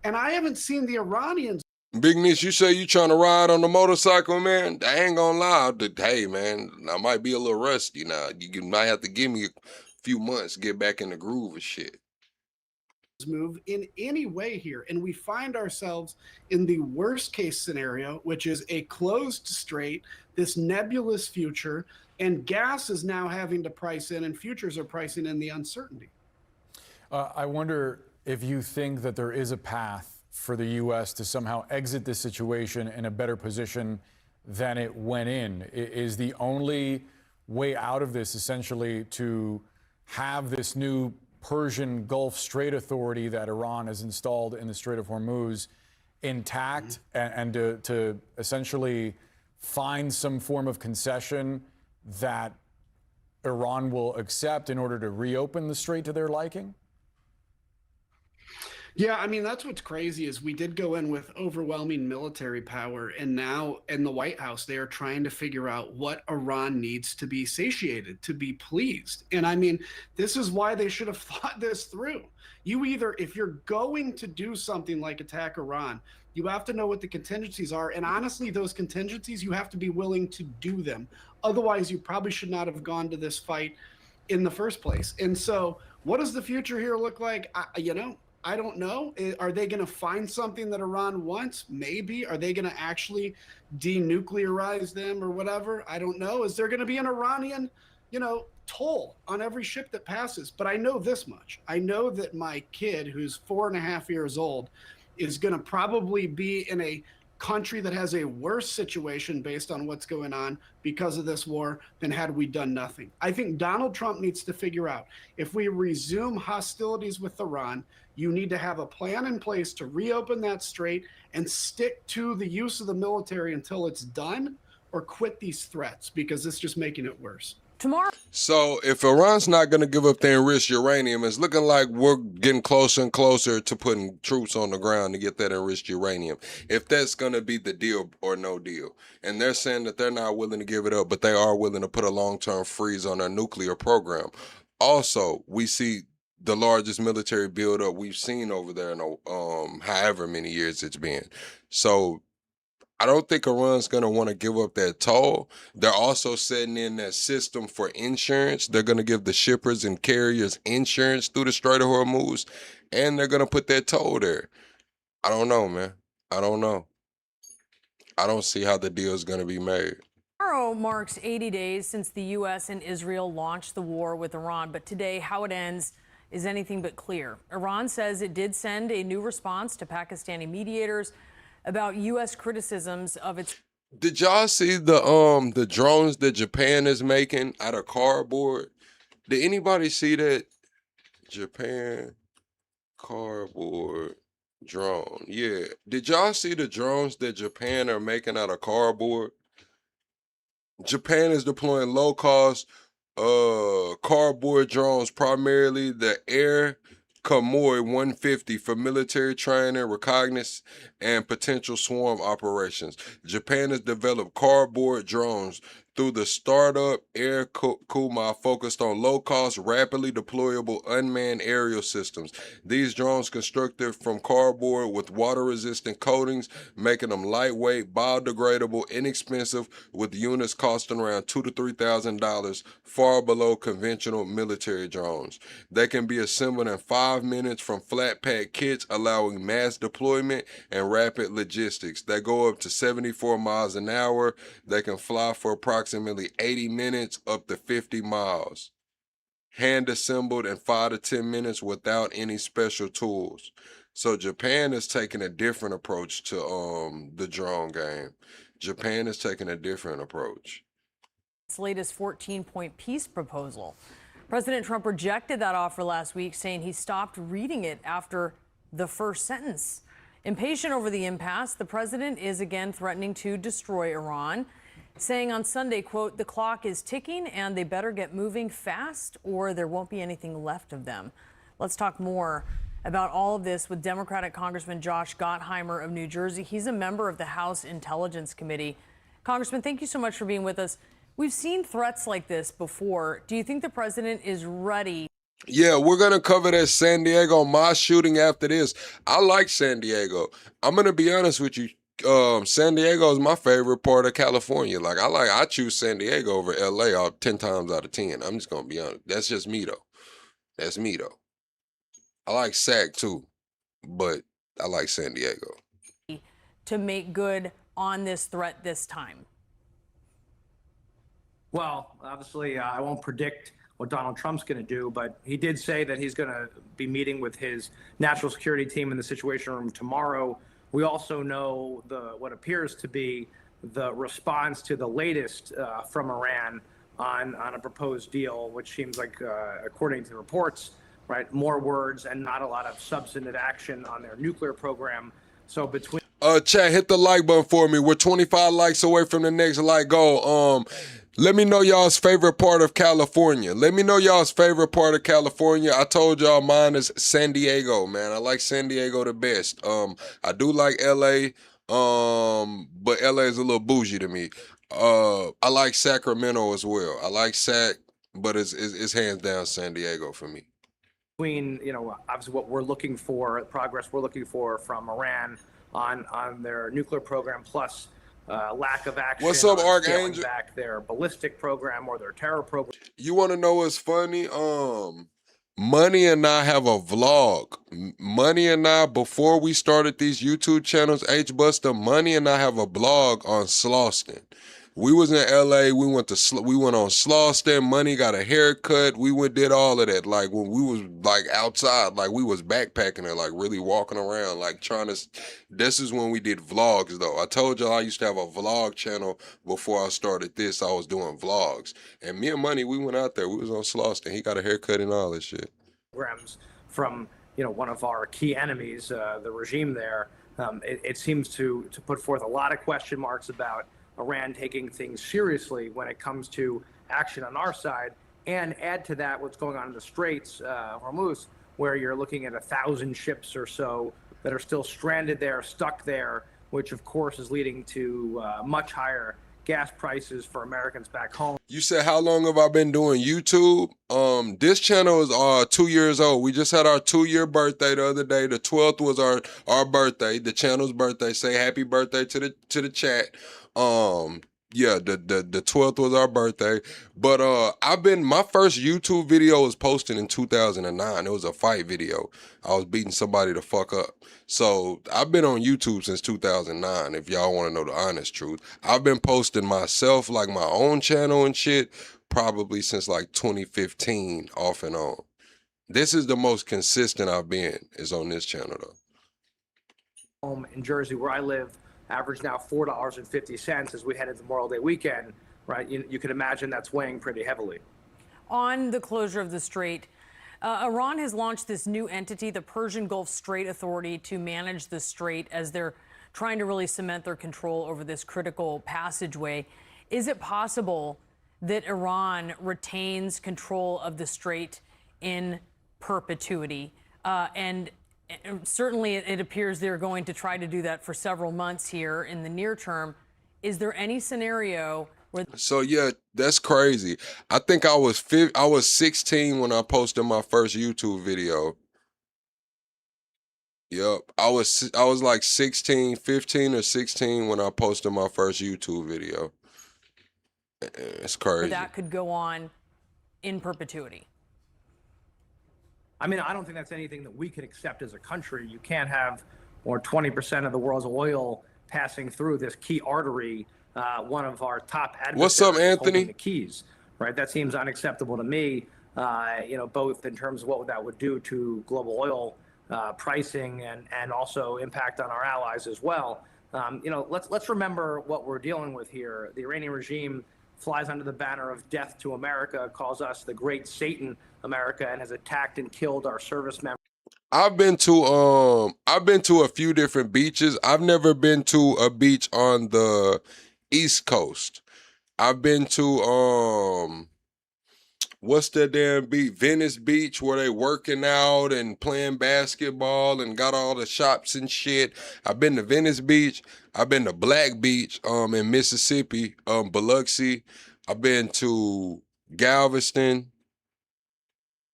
S13: and I haven't seen the Iranians.
S2: Big Niche, you say you trying to ride on the motorcycle, man? I ain't gonna lie. Hey, man, I might be a little rusty now. You might have to give me a few months to get back in the groove of shit.
S13: Move in any way here, and we find ourselves in the worst case scenario, which is a closed strait, this nebulous future, and gas is now having to price in, and futures are pricing in the uncertainty.
S11: I wonder if you think that there is a path for the U.S. to somehow exit this situation in a better position than it went in. Is the only way out of this essentially to have this new Persian Gulf Strait Authority that Iran has installed in the Strait of Hormuz intact, and to essentially find some form of concession that Iran will accept in order to reopen the strait to their liking?
S13: Yeah, I mean, that's what's crazy is we did go in with overwhelming military power, and now in the White House, they are trying to figure out what Iran needs to be satiated, to be pleased. And I mean, this is why they should have thought this through. You either, if you're going to do something like attack Iran, you have to know what the contingencies are. And honestly, those contingencies, you have to be willing to do them. Otherwise, you probably should not have gone to this fight in the first place. And so what does the future here look like? I don't know. Are they going to find something that Iran wants? Maybe. Are they going to actually denuclearize them or whatever? I don't know. Is there going to be an Iranian, toll on every ship that passes? But I know this much. I know that my kid, who's 4.5 years old, is going to probably be in a country that has a worse situation based on what's going on because of this war than had we done nothing. I think Donald Trump needs to figure out, if we resume hostilities with Iran, you need to have a plan in place to reopen that strait and stick to the use of the military until it's done, or quit these threats, because it's just making it worse.
S10: Tomorrow.
S2: So if Iran's not going to give up their enriched uranium, it's looking like we're getting closer and closer to putting troops on the ground to get that enriched uranium, if that's going to be the deal or no deal. And they're saying that they're not willing to give it up, but they are willing to put a long-term freeze on their nuclear program. Also, we see the largest military buildup we've seen over there in however many years it's been. So I don't think Iran's going to want to give up that toll. They're also setting in that system for insurance. They're going to give the shippers and carriers insurance through the Strait of Hormuz, and they're going to put that toll there. I don't know, man. I don't know. I don't see how the deal is going to be made.
S10: Tomorrow marks 80 days since the U.S. and Israel launched the war with Iran, but today how it ends is anything but clear. Iran says it did send a new response to Pakistani mediators about U.S. criticisms of its.
S2: Did y'all see the drones that Japan is making out of cardboard? Did anybody see that Japan cardboard drone? Yeah. Did y'all see the drones that Japan are making out of cardboard? Japan is deploying low-cost cardboard drones, primarily the Air Kamoy 150 for military training, reconnaissance, and potential swarm operations. Japan has developed cardboard drones through the startup Air Kuma, focused on low-cost, rapidly deployable unmanned aerial systems. These drones constructed from cardboard with water-resistant coatings, making them lightweight, biodegradable, inexpensive, with units costing around $2,000 to $3,000, far below conventional military drones. They can be assembled in 5 minutes from flat pack kits, allowing mass deployment and rapid logistics. They go up to 74 miles an hour. They can fly for approximately 80 minutes, up to 50 miles. Hand assembled in 5 to 10 minutes without any special tools. So Japan is taking a different approach to the drone game. Japan is taking a different approach.
S10: Its latest 14-point peace proposal. President Trump rejected that offer last week, saying he stopped reading it after the first sentence. Impatient over the impasse, the president is again threatening to destroy Iran, saying on Sunday, quote, "The clock is ticking and they better get moving fast or there won't be anything left of them." Let's talk more about all of this with Democratic Congressman Josh Gottheimer of New Jersey. He's a member of the House Intelligence Committee. Congressman, thank you so much for being with us. We've seen threats like this before. Do you think the president is ready?
S2: Yeah, we're going to cover that San Diego mosque shooting after this. I like San Diego. I'm going to be honest with you. San Diego is my favorite part of California. I choose San Diego over LA 10 times out of 10. I'm just going to be honest. That's just me, though. That's me, though. I like SAC, too, but I like San Diego.
S10: To make good on this threat this time?
S14: Well, obviously, I won't predict what Donald Trump's going to do, but he did say that he's going to be meeting with his national security team in the Situation Room tomorrow. We also know what appears to be the response to the latest from Iran on a proposed deal, which seems like, according to reports, right, more words and not a lot of substantive action on their nuclear program. So between
S2: chat, hit the like button for me. We're 25 likes away from the next like goal. Let me know y'all's favorite part of California. Let me know y'all's favorite part of California. I told y'all mine is San Diego, man. I like San Diego the best. I do like LA, but LA is a little bougie to me. I like Sacramento as well. I like Sac, but it's hands down San Diego for me.
S14: Between, obviously what we're looking for, progress we're looking for from Iran on their nuclear program, plus lack of action.
S2: What's up,
S14: on
S2: Archangel?
S14: scaling back their ballistic program or their terror program.
S2: You want to know what's funny? Money and I have a vlog. Money and I, before we started these YouTube channels, H-Buster, Money and I have a blog on Slauson. We was in LA, we went on Slauson, Money got a haircut, did all of that. Like when we was like outside, like we was backpacking and like really walking around, like this is when we did vlogs though. I told y'all I used to have a vlog channel before I started this. I was doing vlogs. And me and Money, we went out there, we was on Slauson. He got a haircut and all that shit.
S14: Programs from, one of our key enemies, the regime there. It seems to put forth a lot of question marks about Iran taking things seriously when it comes to action on our side, and add to that what's going on in the Straits, Hormuz, where you're looking at 1,000 ships or so that are still stranded there, stuck there, which of course is leading to much higher gas prices for Americans back home.
S2: You said, how long have I been doing YouTube? This channel is 2 years old. We just had our 2-year birthday the other day. The 12th was our birthday, the channel's birthday. Say happy birthday to the chat. Yeah, the 12th was our birthday. But my first YouTube video was posted in 2009. It was a fight video. I was beating somebody the fuck up. So I've been on YouTube since 2009, if y'all want to know the honest truth. I've been posting myself, like my own channel and shit, probably since like 2015, off and on. This is the most consistent I've been, is on this channel though.
S14: Home in Jersey, where I live, average now $4.50 as we head into Memorial Day weekend, right? You can imagine that's weighing pretty heavily.
S10: on the closure of the strait, Iran has launched this new entity, the Persian Gulf Strait Authority, to manage the strait as they're trying to really cement their control over this critical passageway. Is it possible that Iran retains control of the strait in perpetuity? And certainly it appears they're going to try to do that for several months here in the near term. Is there any scenario where...
S2: So yeah, that's crazy. I think I was 16 when I posted my first YouTube video. Yep. I was like 15 or 16 when I posted my first YouTube video. It's crazy.
S10: that could go on in perpetuity?
S14: I mean, I don't think that's anything that we could accept as a country. You can't have more 20% of the world's oil passing through this key artery, one of our top adversaries.
S2: What's up,
S14: holding
S2: Anthony?
S14: the keys, right? That seems unacceptable to me, both in terms of what that would do to global oil pricing and also impact on our allies as well. Let's remember what we're dealing with here. The Iranian regime flies under the banner of death to America, calls us the great Satan America, and has attacked and killed our service members.
S2: I've been to a few different beaches. I've never been to a beach on the East Coast. I've been to what's that damn beach? Venice Beach, where they working out and playing basketball and got all the shops and shit. I've been to Venice Beach. I've been to Black Beach in Mississippi, Biloxi. I've been to Galveston.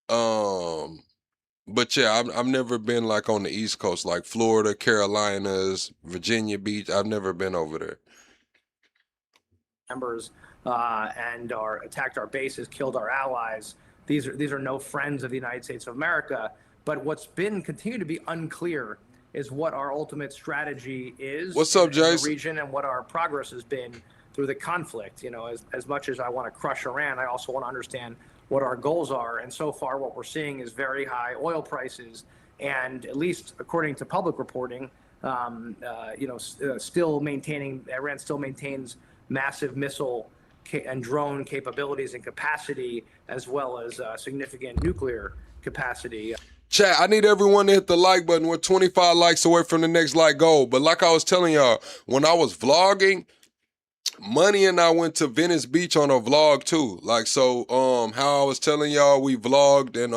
S2: But yeah, I've never been like on the East Coast, like Florida, Carolinas, Virginia Beach. I've never been over there.
S14: Members and attacked our bases, killed our allies. These are no friends of the United States of America. But what's been continued to be unclear is what our ultimate strategy is.
S2: What's up,
S14: in
S2: Jason?
S14: the region, and what our progress has been through the conflict. As much as I want to crush Iran, I also want to understand what our goals are. And so far, what we're seeing is very high oil prices, and at least according to public reporting, Iran still maintains massive missile and drone capabilities and capacity, as well as significant nuclear capacity.
S2: Chat, I need everyone to hit the like button. We're 25 likes away from the next like goal. But like I was telling y'all, when I was vlogging, Money and I went to Venice Beach on a vlog too. Like, so how I was telling y'all we vlogged in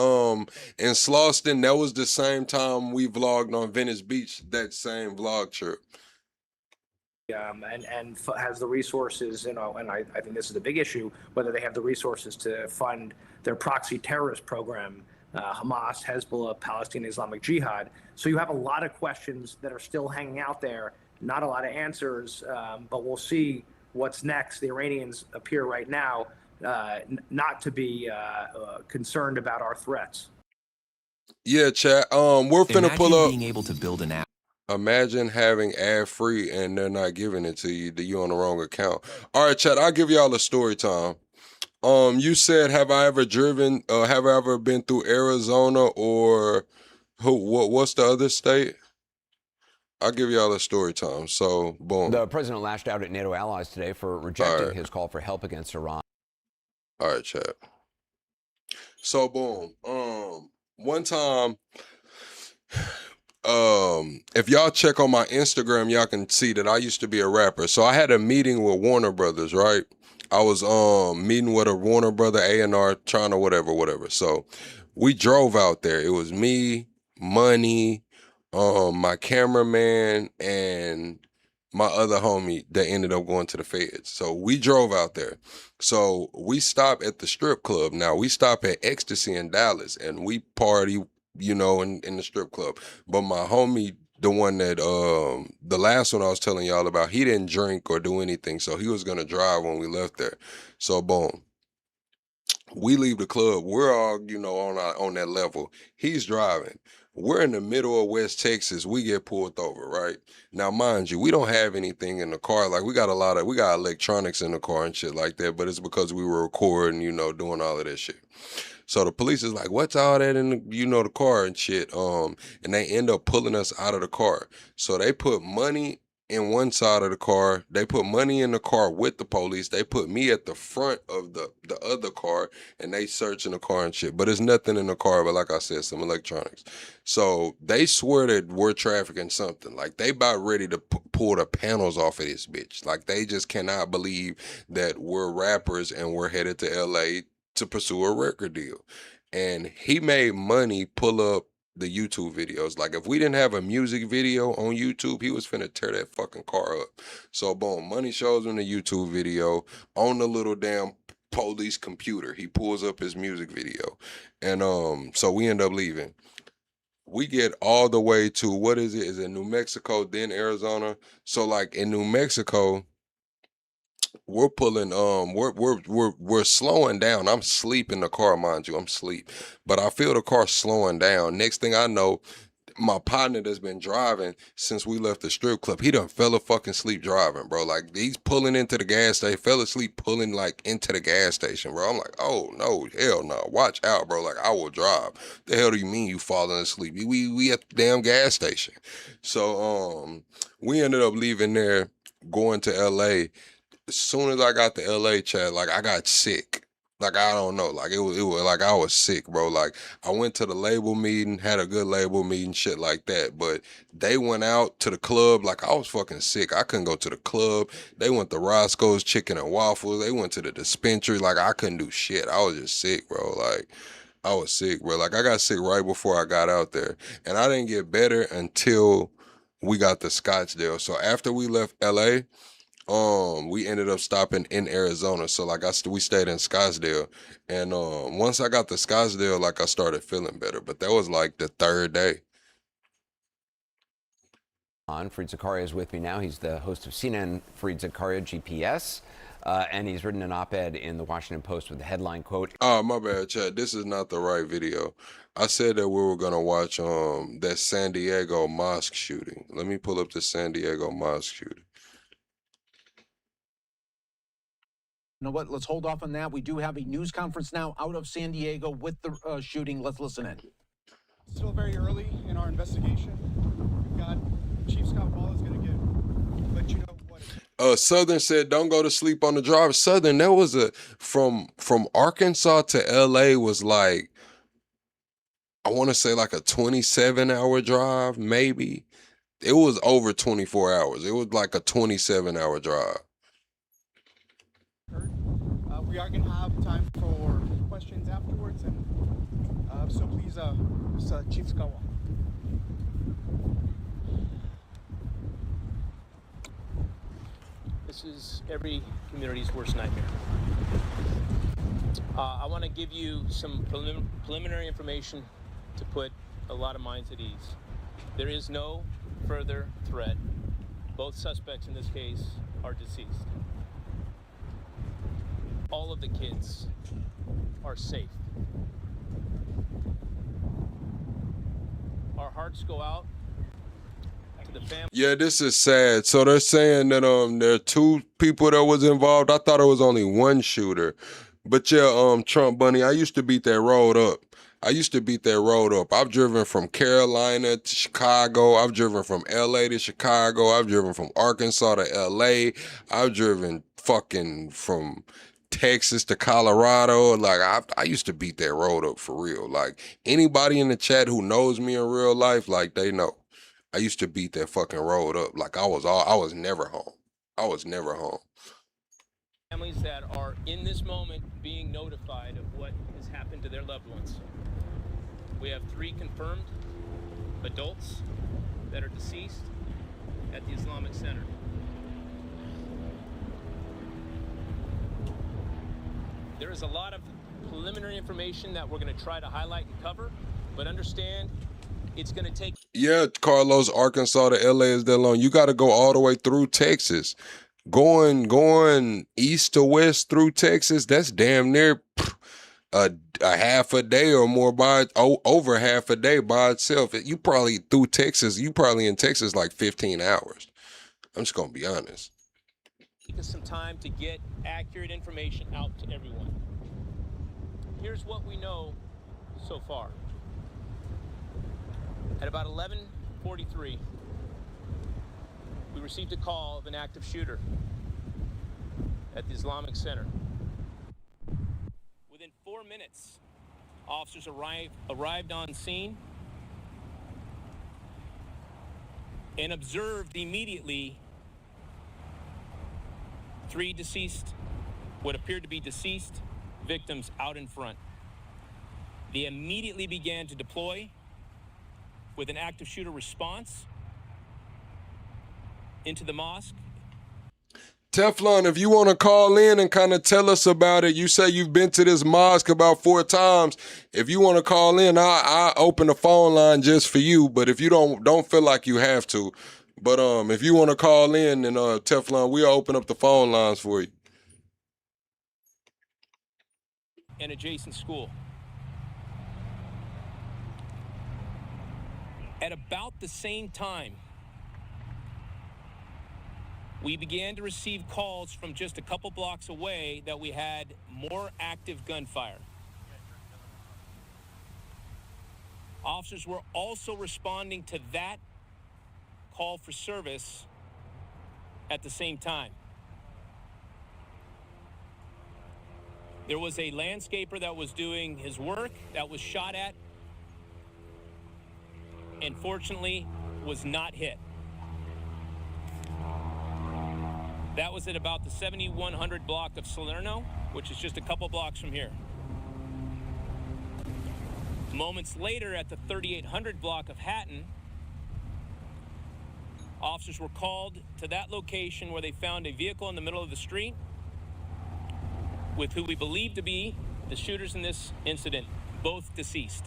S2: Slauson, that was the same time we vlogged on Venice Beach, that same vlog trip.
S14: And has the resources, and I think this is a big issue, whether they have the resources to fund their proxy terrorist program, Hamas, Hezbollah, Palestinian Islamic Jihad. So you have a lot of questions that are still hanging out there, not a lot of answers, but we'll see what's next. The Iranians appear right now not to be concerned about our threats.
S2: Yeah, chat. We're finna pull up.
S15: Being able to build an app.
S2: Imagine having ad-free and they're not giving it to you, that you on the wrong account. All right, chat, I'll give y'all a story time. You said, have I ever driven, have I ever been through Arizona or what's the other state? I'll give y'all a story time. So, boom.
S15: The president lashed out at NATO allies today for rejecting his call for help against Iran.
S2: All right, chat. So, boom. One time, if y'all check on my Instagram, y'all can see that I used to be a rapper. So I had a meeting with Warner Brothers, right? I was meeting with a Warner Brother A&R, trying to whatever. So we drove out there. It was me, Money, my cameraman, and my other homie that ended up going to the feds. So we drove out there. So we stopped at the strip club. Now we stop at Ecstasy in Dallas and we party, you know, in the strip club. But my homie, the one that, the last one I was telling y'all about, he didn't drink or do anything. So he was going to drive when we left there. So boom. We leave the club. We're all, you know, on that level. He's driving. We're in the middle of West Texas. We get pulled over, right? Now, mind you, we don't have anything in the car. Like, we got electronics in the car and shit like that, but it's because we were recording, you know, doing all of that shit. So the police is like, what's all that in the, you know, the car and shit? And they end up pulling us out of the car. So they put Money in one side of the car. They put money in the car with the police. They put me at the front of the other car, and they searching the car and shit. But there's nothing in the car, but like I said, some electronics. So they swear that we're trafficking something. Like, they about ready to pull the panels off of this bitch. Like, they just cannot believe that we're rappers and we're headed to LA to pursue a record deal. And he made money pull up the YouTube videos. Like, if we didn't have a music video on YouTube, he was finna tear that fucking car up. So boom, money shows him the YouTube video on the little damn police computer. He pulls up his music video. And so we end up leaving. We get all the way to, what is it? Is it New Mexico, then Arizona? So like in New Mexico, we're pulling we're slowing down. I'm asleep in the car, mind you. I'm asleep. But I feel the car slowing down. Next thing I know, my partner that's been driving since we left the strip club, he done fell asleep driving, bro. Like, he's pulling into the gas station, fell asleep pulling like into the gas station, bro. I'm like, oh no, hell no. Watch out, bro. Like, I will drive. The hell do you mean you falling asleep? We at the damn gas station. So we ended up leaving there, going to LA. As soon as I got to LA, Chad, like, I got sick. Like, I don't know. Like, it was like I was sick, bro. Like, I went to the label meeting, had a good label meeting, shit like that. But they went out to the club. Like, I was fucking sick. I couldn't go to the club. They went to Roscoe's Chicken and Waffles. They went to the dispensary. Like, I couldn't do shit. I was just sick, bro. Like, I was sick, bro. Like, I got sick right before I got out there. And I didn't get better until we got to Scottsdale. So after we left LA, we ended up stopping in Arizona. So like we stayed in Scottsdale, and once I got to Scottsdale, like, I started feeling better. But that was like the third day.
S15: Fareed Zakaria is with me now. He's the host of CNN Fareed Zakaria GPS, and he's written an op-ed in the Washington Post with the headline, quote,
S2: Oh, my bad, Chad. This is not the right video. I said that we were gonna watch that San Diego mosque shooting. Let me pull up the San Diego mosque shooting.
S16: You know what? Let's hold off on that. We do have a news conference now out of San Diego with the shooting. Let's listen in.
S17: Still very early in our investigation. We've got Chief Scott Wallace going to let you know what.
S2: Southern said, "Don't go to sleep on the drive." Southern, that was from Arkansas to LA was like, I want to say like a 27-hour drive, maybe. It was over 24 hours. It was like a 27-hour drive.
S17: We are going to have time for questions afterwards, and so please, Chief Scott.
S18: This is every community's worst nightmare. I want to give you some preliminary information to put a lot of minds at ease. There is no further threat. Both suspects in this case are deceased. All of the kids are safe. Our hearts go out to the family.
S2: Yeah, this is sad. So they're saying that there are two people that was involved. I thought it was only one shooter. But yeah, Trump Bunny, I used to beat that road up. I've driven from Carolina to Chicago. I've driven from LA to Chicago. I've driven from Arkansas to LA. I've driven fucking from Texas to Colorado. Like, I used to beat that road up for real. Like, anybody in the chat who knows me in real life, like, they know. I used to beat that fucking road up. Like, I was never home.
S18: Families that are in this moment being notified of what has happened to their loved ones. We have 3 confirmed adults that are deceased at the Islamic Center. There is a lot of preliminary information that we're going to try to highlight and cover, but understand it's going to take...
S2: Yeah, Carlos, Arkansas to LA is that long. You got to go all the way through Texas. Going east to west through Texas, that's damn near a half a day or more over half a day by itself. You probably in Texas like 15 hours. I'm just going to be honest.
S18: Take us some time to get accurate information out to everyone. Here's what we know so far. At about 11:43, we received a call of an active shooter at the Islamic Center. Within 4 minutes, officers arrived on scene and observed immediately 3 deceased, what appeared to be deceased victims out in front. They immediately began to deploy with an active shooter response into the mosque.
S2: Teflon, if you want to call in and kind of tell us about it, you say you've been to this mosque about 4 times. If you want to call in, I open the phone line just for you. But if you don't feel like you have to, but if you want to call in, and Teflon, we'll open up the phone lines for you.
S18: An adjacent school. At about the same time, we began to receive calls from just a couple blocks away that we had more active gunfire. Officers were also responding to that call for service at the same time. There was a landscaper that was doing his work that was shot at and fortunately was not hit. That was at about the 7100 block of Salerno, which is just a couple blocks from here. Moments later, at the 3800 block of Hatton, officers were called to that location where they found a vehicle in the middle of the street with who we believe to be the shooters in this incident, both deceased.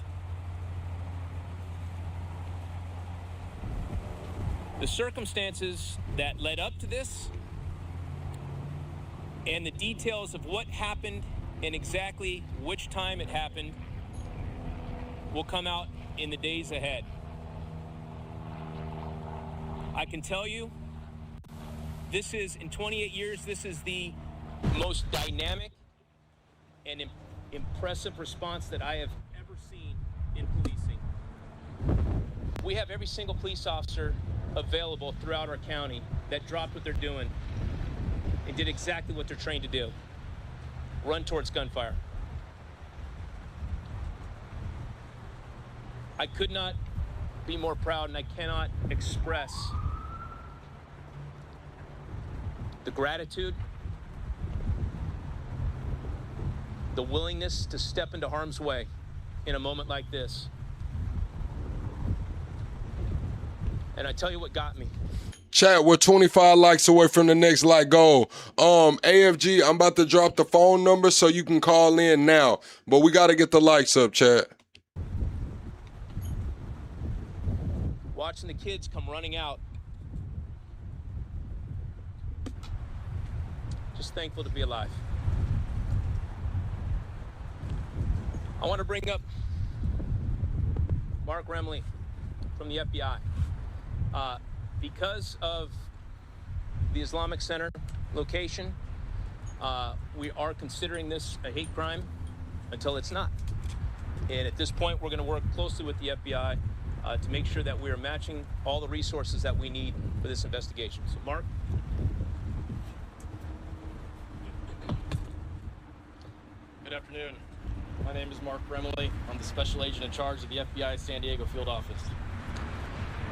S18: The circumstances that led up to this and the details of what happened and exactly which time it happened will come out in the days ahead. I can tell you, this is, in 28 years, this is the most dynamic and impressive response that I have ever seen in policing. We have every single police officer available throughout our county that dropped what they're doing and did exactly what they're trained to do: run towards gunfire. I could not be more proud, and I cannot express the gratitude, the willingness to step into harm's way in a moment like this. And I tell you what got me.
S2: Chat, we're 25 likes away from the next like goal. AFG, I'm about to drop the phone number so you can call in now. But we got to get the likes up, chat.
S18: Watching the kids come running out. Just thankful to be alive. I want to bring up Mark Remley from the FBI. Because of the Islamic Center location, we are considering this a hate crime until it's not. And at this point, we're going to work closely with the FBI to make sure that we are matching all the resources that we need for this investigation. So, Mark?
S19: Good afternoon. My name is Mark Remley. I'm the special agent in charge of the FBI San Diego field office.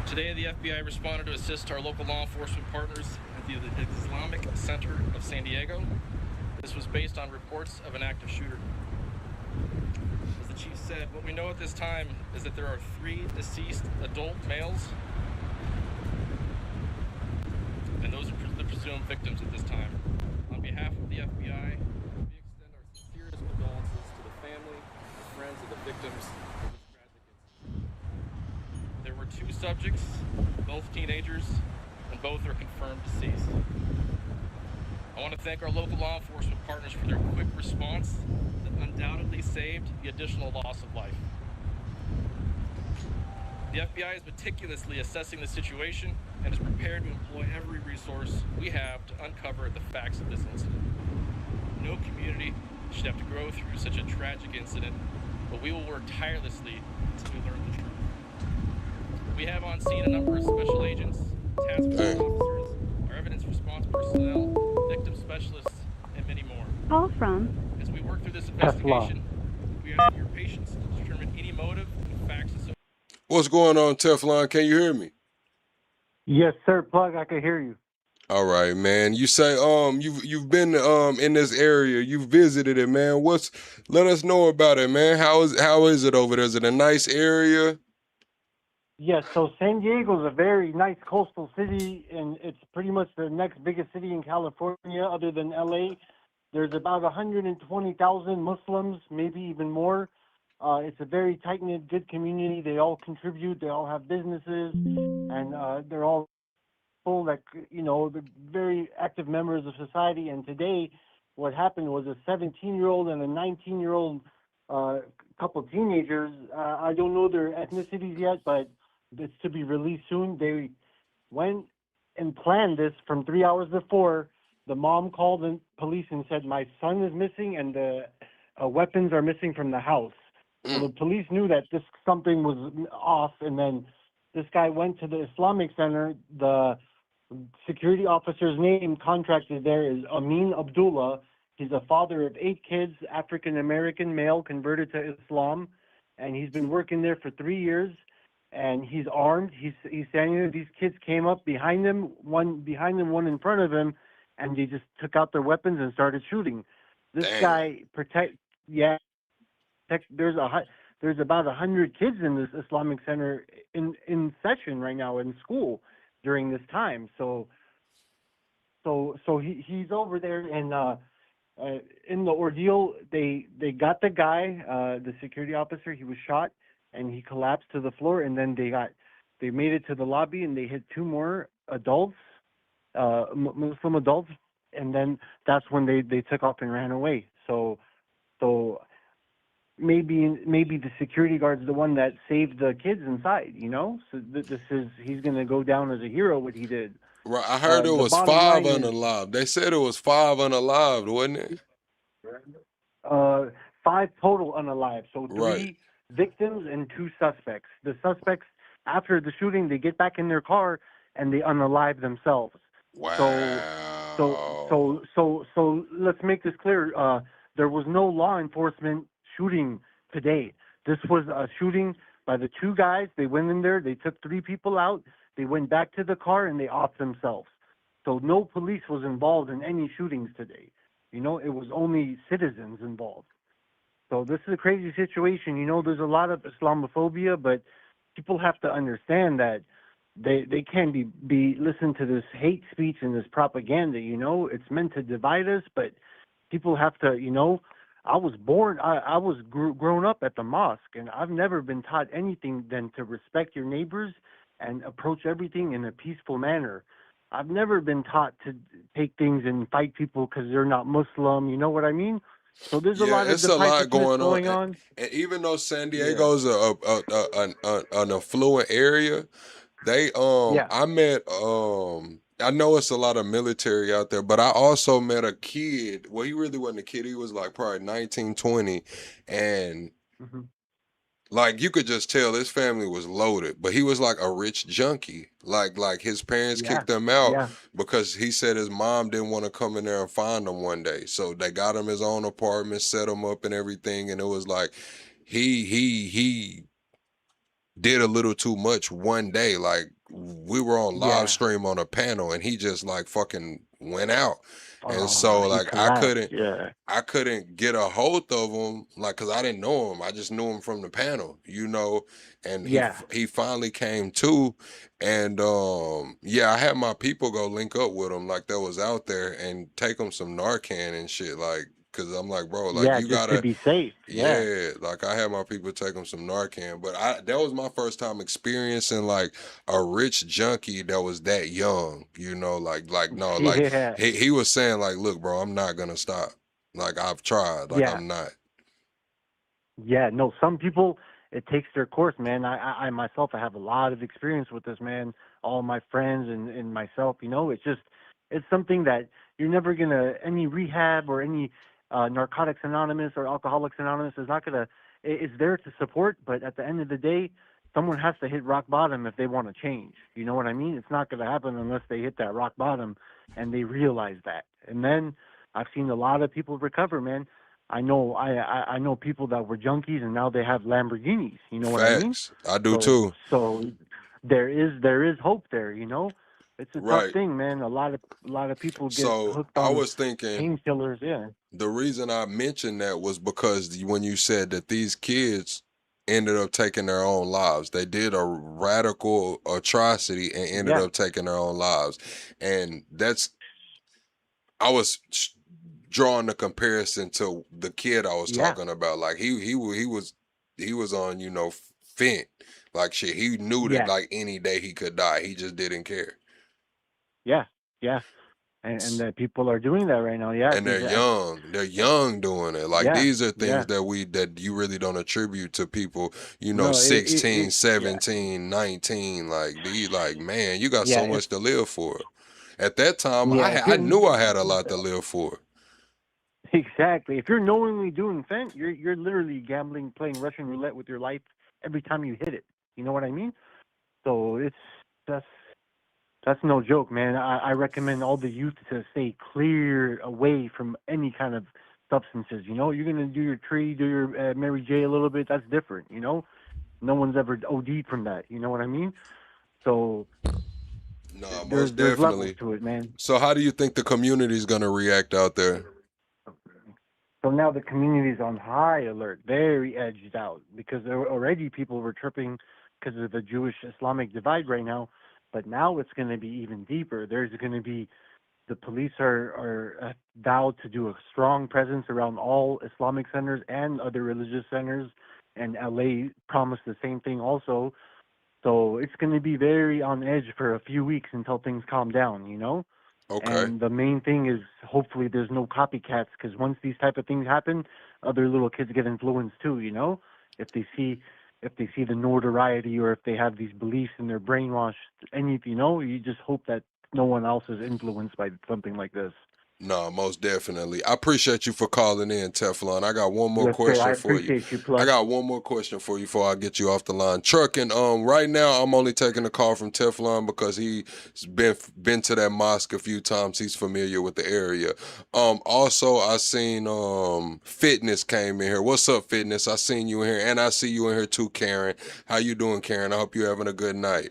S19: Today, the FBI responded to assist our local law enforcement partners at the Islamic Center of San Diego. This was based on reports of an active shooter. As the chief said, what we know at this time is that there are 3 deceased adult males, and those are the presumed victims at this time. On behalf of the FBI, we extend our sincerest condolences to the family and friends of the victims. There were 2 subjects, both teenagers, and both are confirmed deceased. I want to thank our local law enforcement partners for their quick response that undoubtedly saved the additional loss of life. The FBI is meticulously assessing the situation and is prepared to employ every resource we have to uncover the facts of this incident. No community should have to go through such a tragic incident, but we will work tirelessly to learn the truth. We have on scene a number of special agents, task force officers,
S20: call from?
S19: As we work through this investigation, we ask for your patience to determine any motive and facts associated.
S2: What's going on, Teflon? Can you hear me?
S21: Yes, sir. Plug, I can hear you.
S2: All right, man. You say you've been in this area, you visited it, man. Let us know about it, man. How is it over there? Is it a nice area?
S21: Yes, so San Diego is a very nice coastal city, and it's pretty much the next biggest city in California other than LA. There's about 120,000 Muslims, maybe even more. It's a very tight-knit, good community. They all contribute. They all have businesses, and they're all full, like, they're very active members of society. And today, what happened was a 17-year-old and a 19-year-old couple teenagers. I don't know their ethnicities yet, but it's to be released soon. They went and planned this from 3 hours before. The mom called the police and said, my son is missing and the weapons are missing from the house. So the police knew that something was off, and then this guy went to the Islamic Center. The security officer's name contracted there is Amin Abdullah. He's a father of 8 kids, African-American male, converted to Islam, and he's been working there for 3 years, and he's armed. He's standing there. These kids came up behind him, one behind him, one in front of him, and they just took out their weapons and started shooting. This guy there's about 100 kids in this Islamic Center in session right now in school during this time. So he's over there, and in the ordeal, they got the guy, the security officer. He was shot, and he collapsed to the floor. And then they made it to the lobby, and they hit 2 more adults, Muslim adults, and then that's when they took off and ran away. So maybe the security guard's the one that saved the kids inside. So he's gonna go down as a hero what he did.
S2: Right, I heard it was 5 unalived. They said it was 5 unalived, wasn't it?
S21: 5 total unalived. So 3 victims and 2 suspects. The suspects, after the shooting, they get back in their car and they unalive themselves.
S2: Wow.
S21: So let's make this clear. There was no law enforcement shooting today. This was a shooting by the 2 guys. They went in there. They took 3 people out. They went back to the car and they offed themselves. So no police was involved in any shootings today. It was only citizens involved. So this is a crazy situation. There's a lot of Islamophobia, but people have to understand that they can't be listen to this hate speech and this propaganda. It's meant to divide us, but people have to, I was grown up at the mosque, and I've never been taught anything than to respect your neighbors and approach everything in a peaceful manner. I've never been taught to take things and fight people because they're not Muslim. You know what I mean? So there's a lot of
S2: it's a lot going
S21: on.
S2: And even though San Diego's an affluent area, I met I know it's a lot of military out there, but I also met a kid. Well, he really wasn't a kid. He was like probably 19, 20, and like you could just tell his family was loaded, but he was like a rich junkie. Like his parents kicked him out because he said his mom didn't want to come in there and find him one day. So they got him his own apartment, set him up and everything, and it was like he did a little too much one day. Like we were on live stream on a panel and he just like fucking went out. And so like I couldn't get a hold of him, like, cause I didn't know him. I just knew him from the panel, and he finally came to, and I had my people go link up with him like that was out there and take him some Narcan and shit, like, cause I'm like, bro, like you gotta
S21: to be safe.
S2: Like I had my people take him some Narcan, but that was my first time experiencing like a rich junkie that was that young, he was saying like, look, bro, I'm not gonna stop. Like I've tried, like I'm not.
S21: Yeah, no, some people, it takes their course, man. I myself, I have a lot of experience with this, man. All my friends and myself, it's something that you're never gonna, any rehab or any Narcotics Anonymous or Alcoholics Anonymous is not gonna, it's there to support, but at the end of the day, someone has to hit rock bottom if they want to change. You know what I mean? It's not gonna happen unless they hit that rock bottom and they realize that. And then I've seen a lot of people recover, man. I know people that were junkies and now they have Lamborghinis. You know what I mean?
S2: Facts. I do
S21: So
S2: too.
S21: so there is hope there. It's a tough
S2: Right.
S21: thing, man. A lot of people get
S2: So
S21: hooked
S2: I
S21: on
S2: was thinking
S21: painkillers. Yeah.
S2: the reason I mentioned that was because when you said that these kids ended up taking their own lives, they did a radical atrocity and ended
S21: Yeah.
S2: up taking their own lives. And I was drawing the comparison to the kid I was
S21: Yeah.
S2: talking about. Like he was on, fent. Like shit, he knew that
S21: Yeah.
S2: like any day he could die. He just didn't care.
S21: Yeah. Yeah. And that people are doing that right now. Yeah.
S2: And they're young. They're young doing it. Like
S21: Yeah.
S2: these are things
S21: Yeah.
S2: that you really don't attribute to people,
S21: No.
S2: 16,
S21: Yeah.
S2: 17, 19. Like these, like, man, you got
S21: Yeah.
S2: so much to live for. At that time,
S21: Yeah. If
S2: I
S21: you're
S2: knew I had a lot to live for.
S21: exactly, if you're knowingly doing fent, you're literally gambling, playing Russian roulette with your life every time you hit it. You know what I mean? So that's that's no joke, man. I recommend all the youth to stay clear away from any kind of substances. You're gonna do your tree, do your Mary J a little bit. That's different. No one's ever OD'd from that. You know what I mean? So
S2: No, most
S21: there's levels
S2: definitely.
S21: to it, man.
S2: So how do you think the community is gonna react out there?
S21: So now the community's on high alert, very edged out, because there were already people were tripping because of the Jewish-Islamic divide right now. But now it's going to be even deeper. There's going to be the police are vowed to do a strong presence around all Islamic centers and other religious centers, and LA promised the same thing also. So it's going to be very on edge for a few weeks until things calm down.
S2: Okay.
S21: And the main thing is hopefully there's no copycats, because once these type of things happen, other little kids get influenced too. If they see the notoriety, or if they have these beliefs and they're brainwashed, you just hope that no one else is influenced by something like this.
S2: No, most definitely. I appreciate you for calling in, Teflon. I got one more
S21: Yes, sir. I
S2: question for you.
S21: appreciate you,
S2: I
S21: Plug.
S2: got one more question for you before I get you off the line. Trucking, right now I'm only taking a call from Teflon because he's been to that mosque a few times. He's familiar with the area. Also I seen Fitness came in here. What's up, Fitness? I seen you in here, and I see you in here too, Karen. How you doing, Karen? I hope you're having a good night.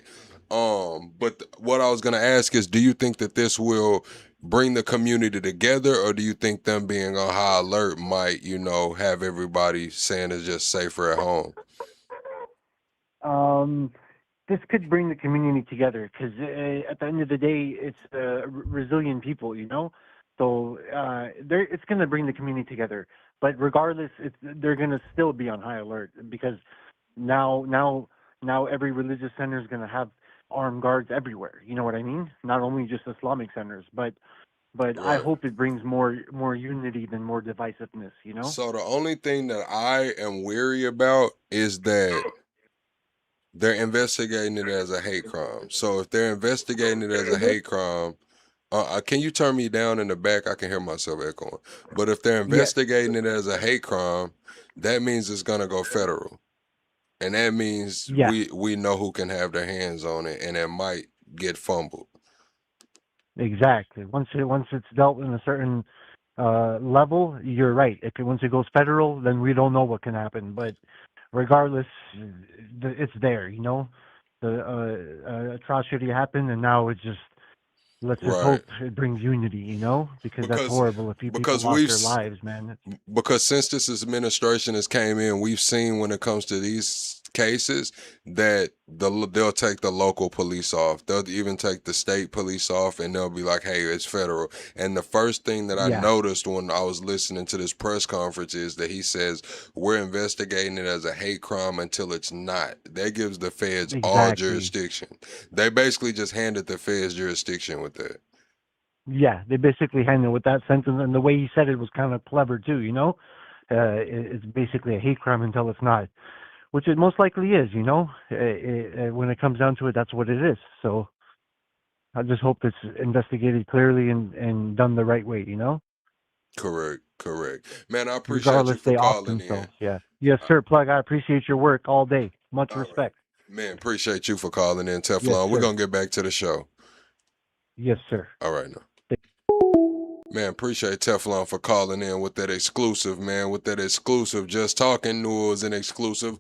S2: But what I was gonna ask is, do you think that this will bring the community together, or do you think them being on high alert might, have everybody saying it's just safer at home?
S21: This could bring the community together, because at the end of the day, it's resilient people. So it's going to bring the community together. But regardless, they're going to still be on high alert, because now every religious center is going to have armed guards everywhere. You know what I mean? Not only just Islamic centers, but I
S2: Right.
S21: hope it brings more unity than more divisiveness.
S2: So the only thing that I am weary about is that they're investigating it as a hate crime. So if they're investigating it as a hate crime, can you turn me down in the back? I can hear myself echoing. But if they're
S21: Yes.
S2: investigating it as a hate crime, that means it's gonna go federal, and that means
S21: Yeah.
S2: we know who can have their hands on it, and it might get fumbled.
S21: Exactly. Once it's dealt in a certain level, you're right. Once it goes federal, then we don't know what can happen. But regardless, it's there. The atrocity happened, and now it's just let's just
S2: Right.
S21: hope it brings unity. Because that's horrible if people
S2: Because
S21: lost their lives, man.
S2: because since this administration has came in, we've seen when it comes to these cases that they'll take the local police off. They'll even take the state police off, and they'll be like, "Hey, it's federal." And the first thing that I
S21: Yeah.
S2: noticed when I was listening to this press conference is that he says we're investigating it as a hate crime until it's not. That gives the feds all
S21: Exactly.
S2: jurisdiction. They basically just handed the feds jurisdiction with that.
S21: Yeah, they basically handled it with that sentence, and the way he said it was kind of clever too. It's basically a hate crime until it's not, which it most likely is. When it comes down to it, that's what it is. So I just hope it's investigated clearly and done the right way.
S2: Correct. Man, I appreciate
S21: Regardless,
S2: you for
S21: they off
S2: calling in.
S21: themselves. Yeah. Yes, sir. Plug. I appreciate your work all day. Much
S2: All right.
S21: respect.
S2: Man, appreciate you for calling in, Teflon.
S21: Yes,
S2: We're
S21: sir.
S2: gonna get back to the show.
S21: Yes, sir.
S2: All right now. Man, appreciate Teflon for calling in with that exclusive, man. With that exclusive, just talking news and exclusive.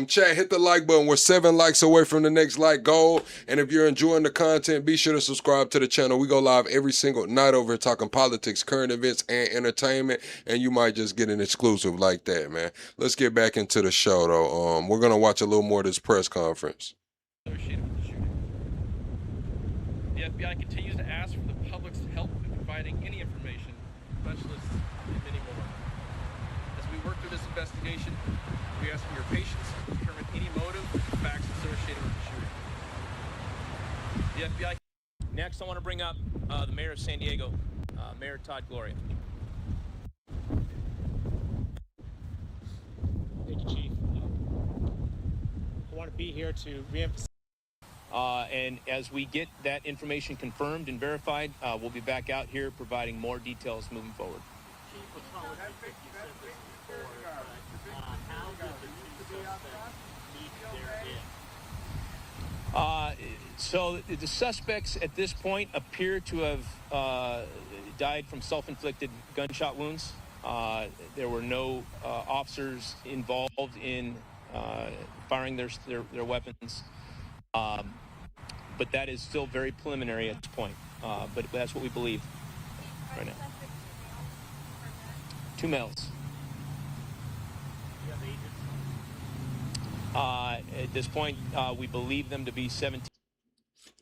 S2: Chat, hit the like button. We're 7 likes away from the next like goal. And if you're enjoying the content, be sure to subscribe to the channel. We go live every single night over here talking politics, current events, and entertainment. And you might just get an exclusive like that, man. Let's get back into the show, though. We're gonna watch a little more of this press conference.
S19: Associated with the shooting. The FBI continues to ask for the public's help in providing any information, specialists, and many more. As we work through this investigation, we ask for your patience to determine any motive and facts associated with the shooting. The FBI.
S18: Next, I want to bring up the mayor of San Diego, Mayor Todd Gloria.
S20: Thank you, Chief. I want to be here to reemphasize.
S18: And as we get that information confirmed and verified, we'll be back out here providing more details moving forward. So the suspects at this point appear to have died from self-inflicted gunshot wounds. There were no officers involved in firing their weapons. But that is still very preliminary at this point. But that's what we believe right now. 2 males. At this point, we believe them to be 17.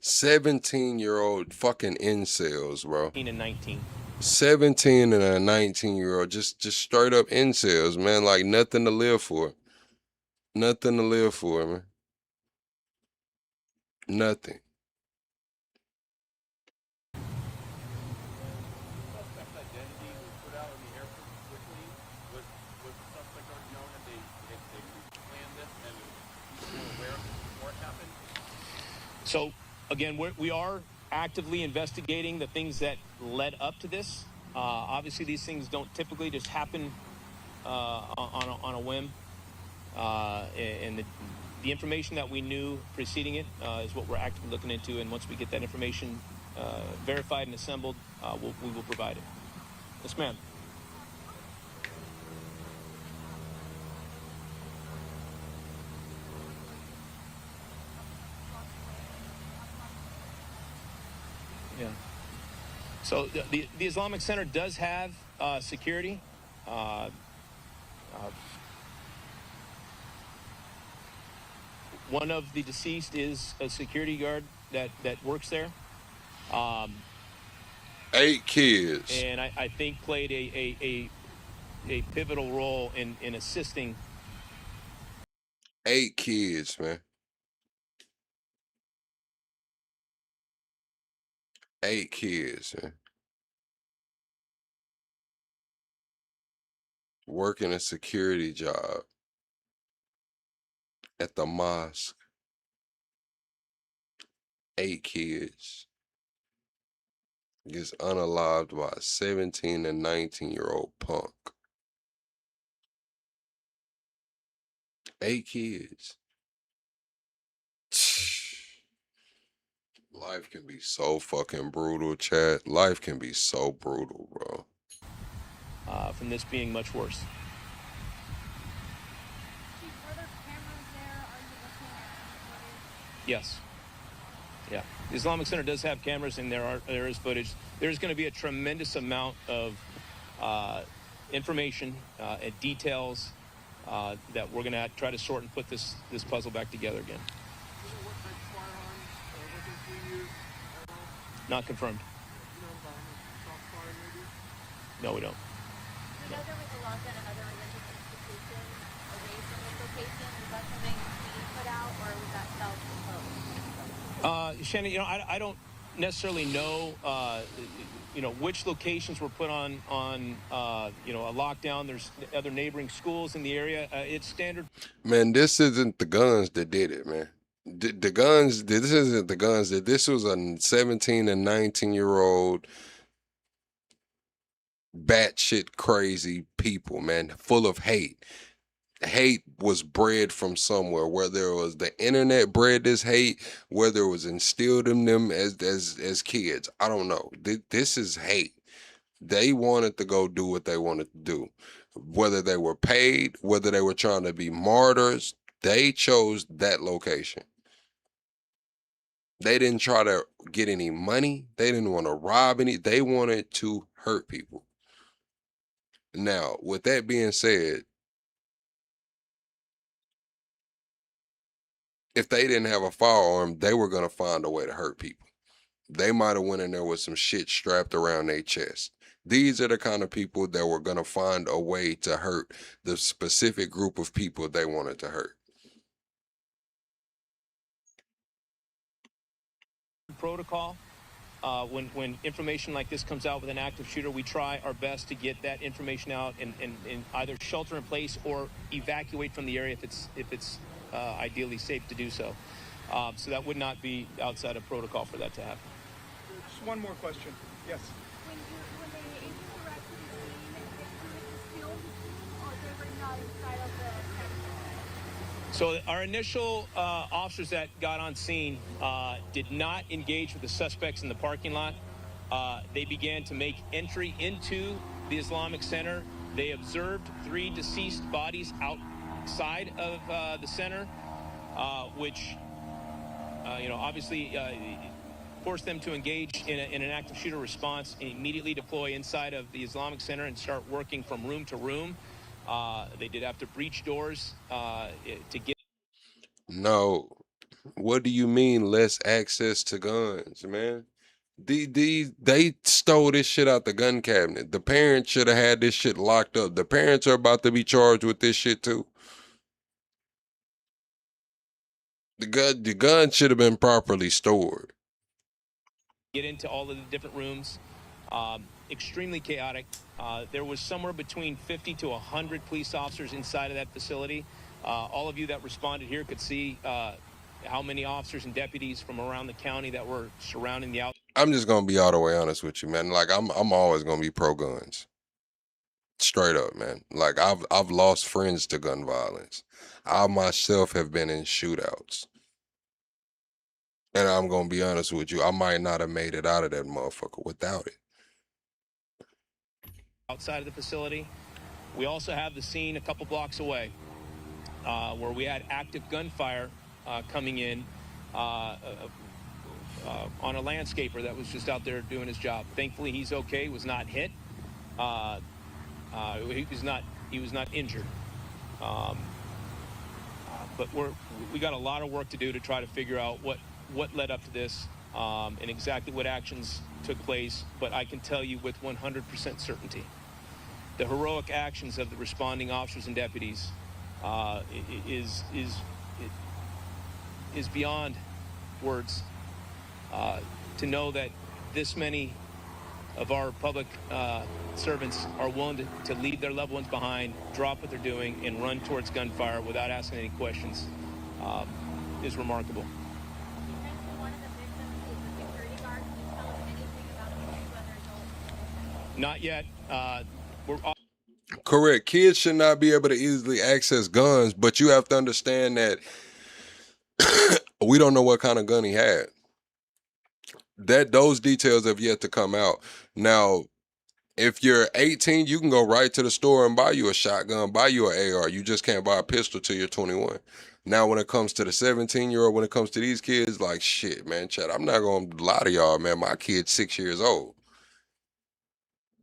S2: 17-year-old fucking incels, bro.
S18: 18 and 19.
S2: 17 and a 19-year-old, just straight up incels, man. Like nothing to live for. Nothing to live for, man. Nothing.
S18: So, again, we are actively investigating the things that led up to this. Obviously, these things don't typically just happen on a whim. And the information that we knew preceding it is what we're actively looking into. And once we get that information verified and assembled, we will provide it. Yes, ma'am. Yeah. So the Islamic Center does have security. One of the deceased is a security guard that works there.
S2: 8 kids.
S18: And I think played a pivotal role in assisting.
S2: 8 kids, man. 8 kids, man. Working a security job at the mosque. 8 kids. Gets unalived by a 17 and 19-year-old punk. 8 kids. Life can be so fucking brutal, chat. Life can be so brutal, bro.
S18: From this being much worse. Yes. Yeah. The Islamic Center does have cameras, and there is footage. There's going to be a tremendous amount of information and details that we're going to try to sort and put this puzzle back together again. Not confirmed. No, we don't.
S5: You know there was a lockdown at other religious institutions away from this location. Was that something being put out, or was that self-imposed?
S18: Shannon, I don't necessarily know, which locations were put on a lockdown. There's other neighboring schools in the area. It's standard.
S2: Man, this isn't the guns that did it, man. The guns, this isn't the guns that this was a 17 and 19-year-old batshit crazy people, man, full of hate. Hate was bred from somewhere, whether it was the internet bred this hate, whether it was instilled in them as kids. I don't know. This is hate. They wanted to go do what they wanted to do. Whether they were paid, whether they were trying to be martyrs, they chose that location. They didn't try to get any money. They didn't want to rob any. They wanted to hurt people. Now, with that being said, if they didn't have a firearm, they were going to find a way to hurt people. They might have went in there with some shit strapped around their chest. These are the kind of people that were going to find a way to hurt the specific group of people they wanted to hurt.
S18: Protocol. When information like this comes out with an active shooter, we try our best to get that information out and either shelter in place or evacuate from the area if it's ideally safe to do so. So that would not be outside of protocol for that to happen.
S17: Just one more question. Yes.
S5: When the agents arrived to the scene, the crew was killed, or they were not inside of the tent?
S18: So our initial officers that got on scene did not engage with the suspects in the parking lot. They began to make entry into the Islamic Center. They observed 3 deceased bodies outside of the center, which, obviously forced them to engage in an active shooter response and immediately deploy inside of the Islamic Center and start working from room to room. They did have to breach doors to get.
S2: No. What do you mean less access to guns, man? They stole this shit out the gun cabinet. The parents should have had this shit locked up. The parents are about to be charged with this shit too. The gun should have been properly stored.
S18: Get into all of the different rooms. Extremely chaotic. There was somewhere between 50 to 100 police officers inside of that facility. All of you that responded here could see how many officers and deputies from around the county that were surrounding the out.
S2: I'm just gonna be all the way honest with you, man. Like I'm always gonna be pro guns. Straight up, man. Like I've lost friends to gun violence. I myself have been in shootouts. And I'm gonna be honest with you, I might not have made it out of that motherfucker without it.
S18: Outside of the facility. We also have the scene a couple blocks away where we had active gunfire coming in on a landscaper that was just out there doing his job. Thankfully, he's okay. Was not hit. He was not injured. But we got a lot of work to do to try to figure out what led up to this and exactly what actions took place. But I can tell you with 100% certainty, the heroic actions of the responding officers and deputies is beyond words. To know that this many of our public servants are willing to leave their loved ones behind, drop what they're doing, and run towards gunfire without asking any questions is remarkable. Not yet.
S2: Correct. Kids should not be able to easily access guns, but you have to understand that we don't know what kind of gun he had. Those details have yet to come out. Now, if you're 18, you can go right to the store and buy you a shotgun, buy you an AR. You just can't buy a pistol till you're 21. Now, when it comes to the 17-year-old, when it comes to these kids, like, shit, man, Chad, I'm not going to lie to y'all, man. My kid's 6 years old.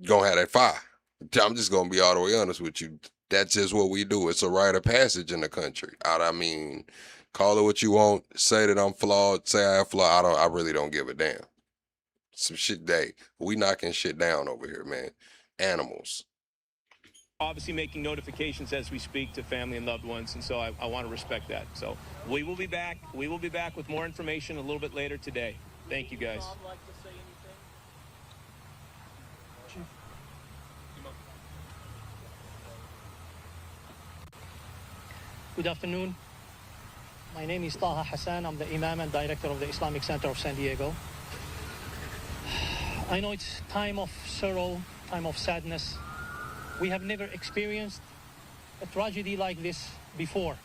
S2: Gonna have that fire. I'm just going to be all the way honest with you. That's just what we do. It's a rite of passage in the country. I mean, call it what you want. Say that I'm flawed. Say I am flawed. I really don't give a damn. Some shit we knocking shit down over here, man. Animals.
S18: Obviously making notifications as we speak to family and loved ones, and so I want to respect that. So we will be back. We will be back with more information a little bit later today. Thank you, guys.
S20: Good afternoon. My name is Taha Hassan. I'm the Imam and Director of the Islamic Center of San Diego. I know it's time of sorrow, time of sadness. We have never experienced a tragedy like this before.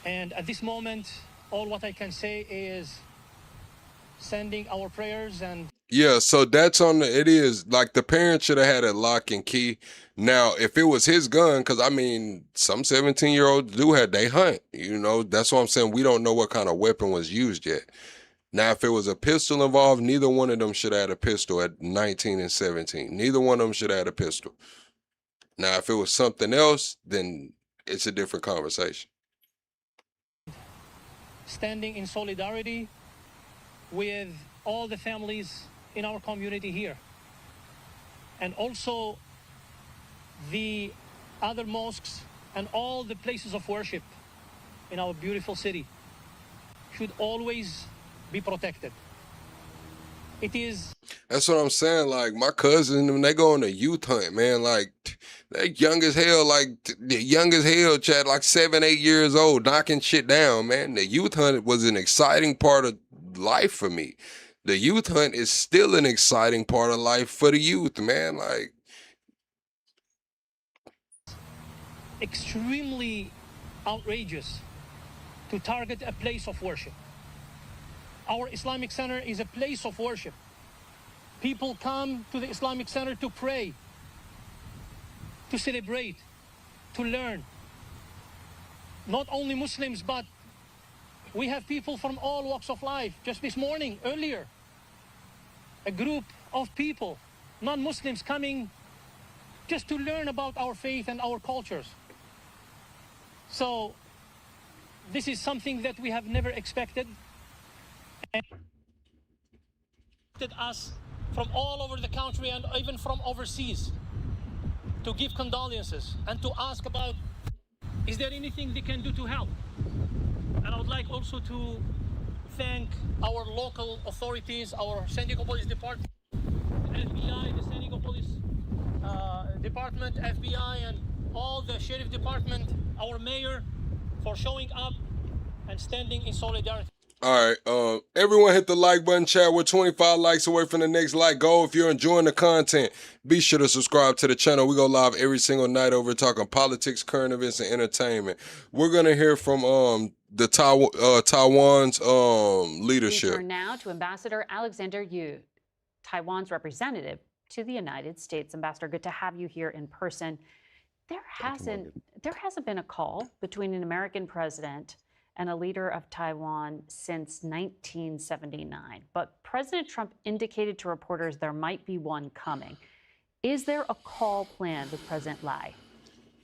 S20: And at this moment, all what I can say is sending our prayers and
S2: Yeah, so that's on the, it is like the parent should have had a lock and key. Now, if it was his gun, because I mean, some 17-year-olds do have, they hunt, that's what I'm saying. We don't know what kind of weapon was used yet. Now, if it was a pistol involved, neither one of them should have had a pistol at 19 and 17. Neither one of them should have had a pistol. Now, if it was something else, then it's a different conversation.
S20: Standing in solidarity with all the families in our community here. And also the other mosques and all the places of worship in our beautiful city should always be protected. It is.
S2: That's what I'm saying. Like my cousin, when they go on a youth hunt, man, like they young as hell, Chad, like 7, 8 years old, knocking shit down, man. The youth hunt was an exciting part of life for me. The youth hunt is still an exciting part of life for the youth, man. Like
S20: Extremely outrageous to target a place of worship. Our Islamic Center is a place of worship. People come to the Islamic Center to pray, to celebrate, to learn. Not only Muslims, but we have people from all walks of life. Just this morning, earlier, a group of people, non-Muslims, coming just to learn about our faith and our cultures. So this is something that we have never expected. And us from all over the country and even from overseas to give condolences and to ask about, is there anything they can do to help? And I would like also to thank our local authorities, our San Diego Police Department, FBI, the San Diego Police Department, FBI, and all the Sheriff Department, our mayor, for showing up and standing in solidarity.
S2: all right, everyone hit the like button, chat. We're 25 likes away from the next like goal. If you're enjoying the content, be sure to subscribe to the channel. We go live every single night over talking politics, current events, and entertainment. We're gonna hear from the Taiwan's leadership.
S1: We turn now to Ambassador Alexander Yu, Taiwan's representative to the United States. Ambassador, good to have you here in person. There hasn't been a call between an American president and a leader of Taiwan since 1979. But President Trump indicated to reporters there might be one coming. Is there a call planned with President Lai?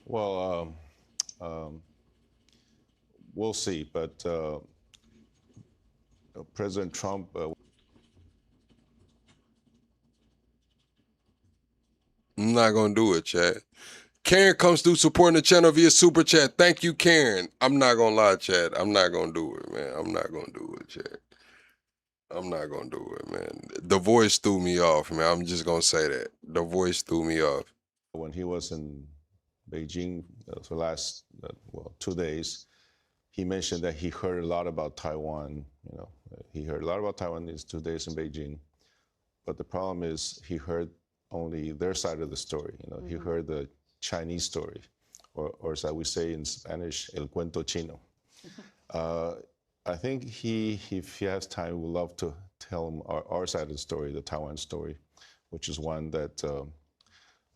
S22: Well, we'll see. But President Trump...
S2: I'm not going to do it, Chad. Karen comes through supporting the channel via Super Chat. Thank you, Karen. I'm not going to lie, Chad. I'm not going to do it, man. I'm not going to do it, Chad. I'm not going to do it, man. The voice threw me off, man. I'm just going to say that. The voice threw me off.
S22: When he was in Beijing for the last 2 days, he mentioned that he heard a lot about Taiwan. He heard a lot about Taiwan these 2 days in Beijing. But the problem is he heard only their side of the story. He heard the Chinese story, or as we say in Spanish, el cuento chino. I think if he has time, would love to tell him our side of the story, the Taiwan story, which is one that of